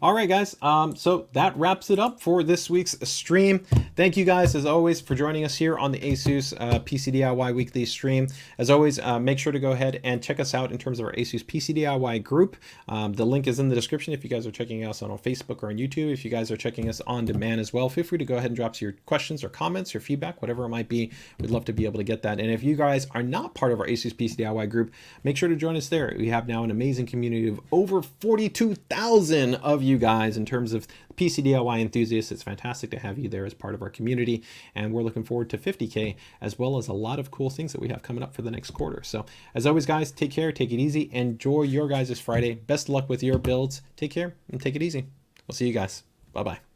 All right, guys, so that wraps it up for this week's stream. Thank you guys, as always, for joining us here on the ASUS PCDIY weekly stream. As always, make sure to go ahead and check us out in terms of our ASUS PCDIY group. The link is in the description if you guys are checking us on Facebook or on YouTube. If you guys are checking us on demand as well, feel free to go ahead and drop your questions or comments or feedback, whatever it might be. We'd love to be able to get that. And if you guys are not part of our ASUS PCDIY group, make sure to join us there. We have now an amazing community of over 42,000 of you guys in terms of PC DIY enthusiasts. It's fantastic to have you there as part of our community, and we're looking forward to 50K as well as a lot of cool things that we have coming up for the next quarter. So as always, guys, take care, take it easy, enjoy your guys' Friday. Best of luck with your builds. Take care and take it easy. We'll see you guys. Bye-bye.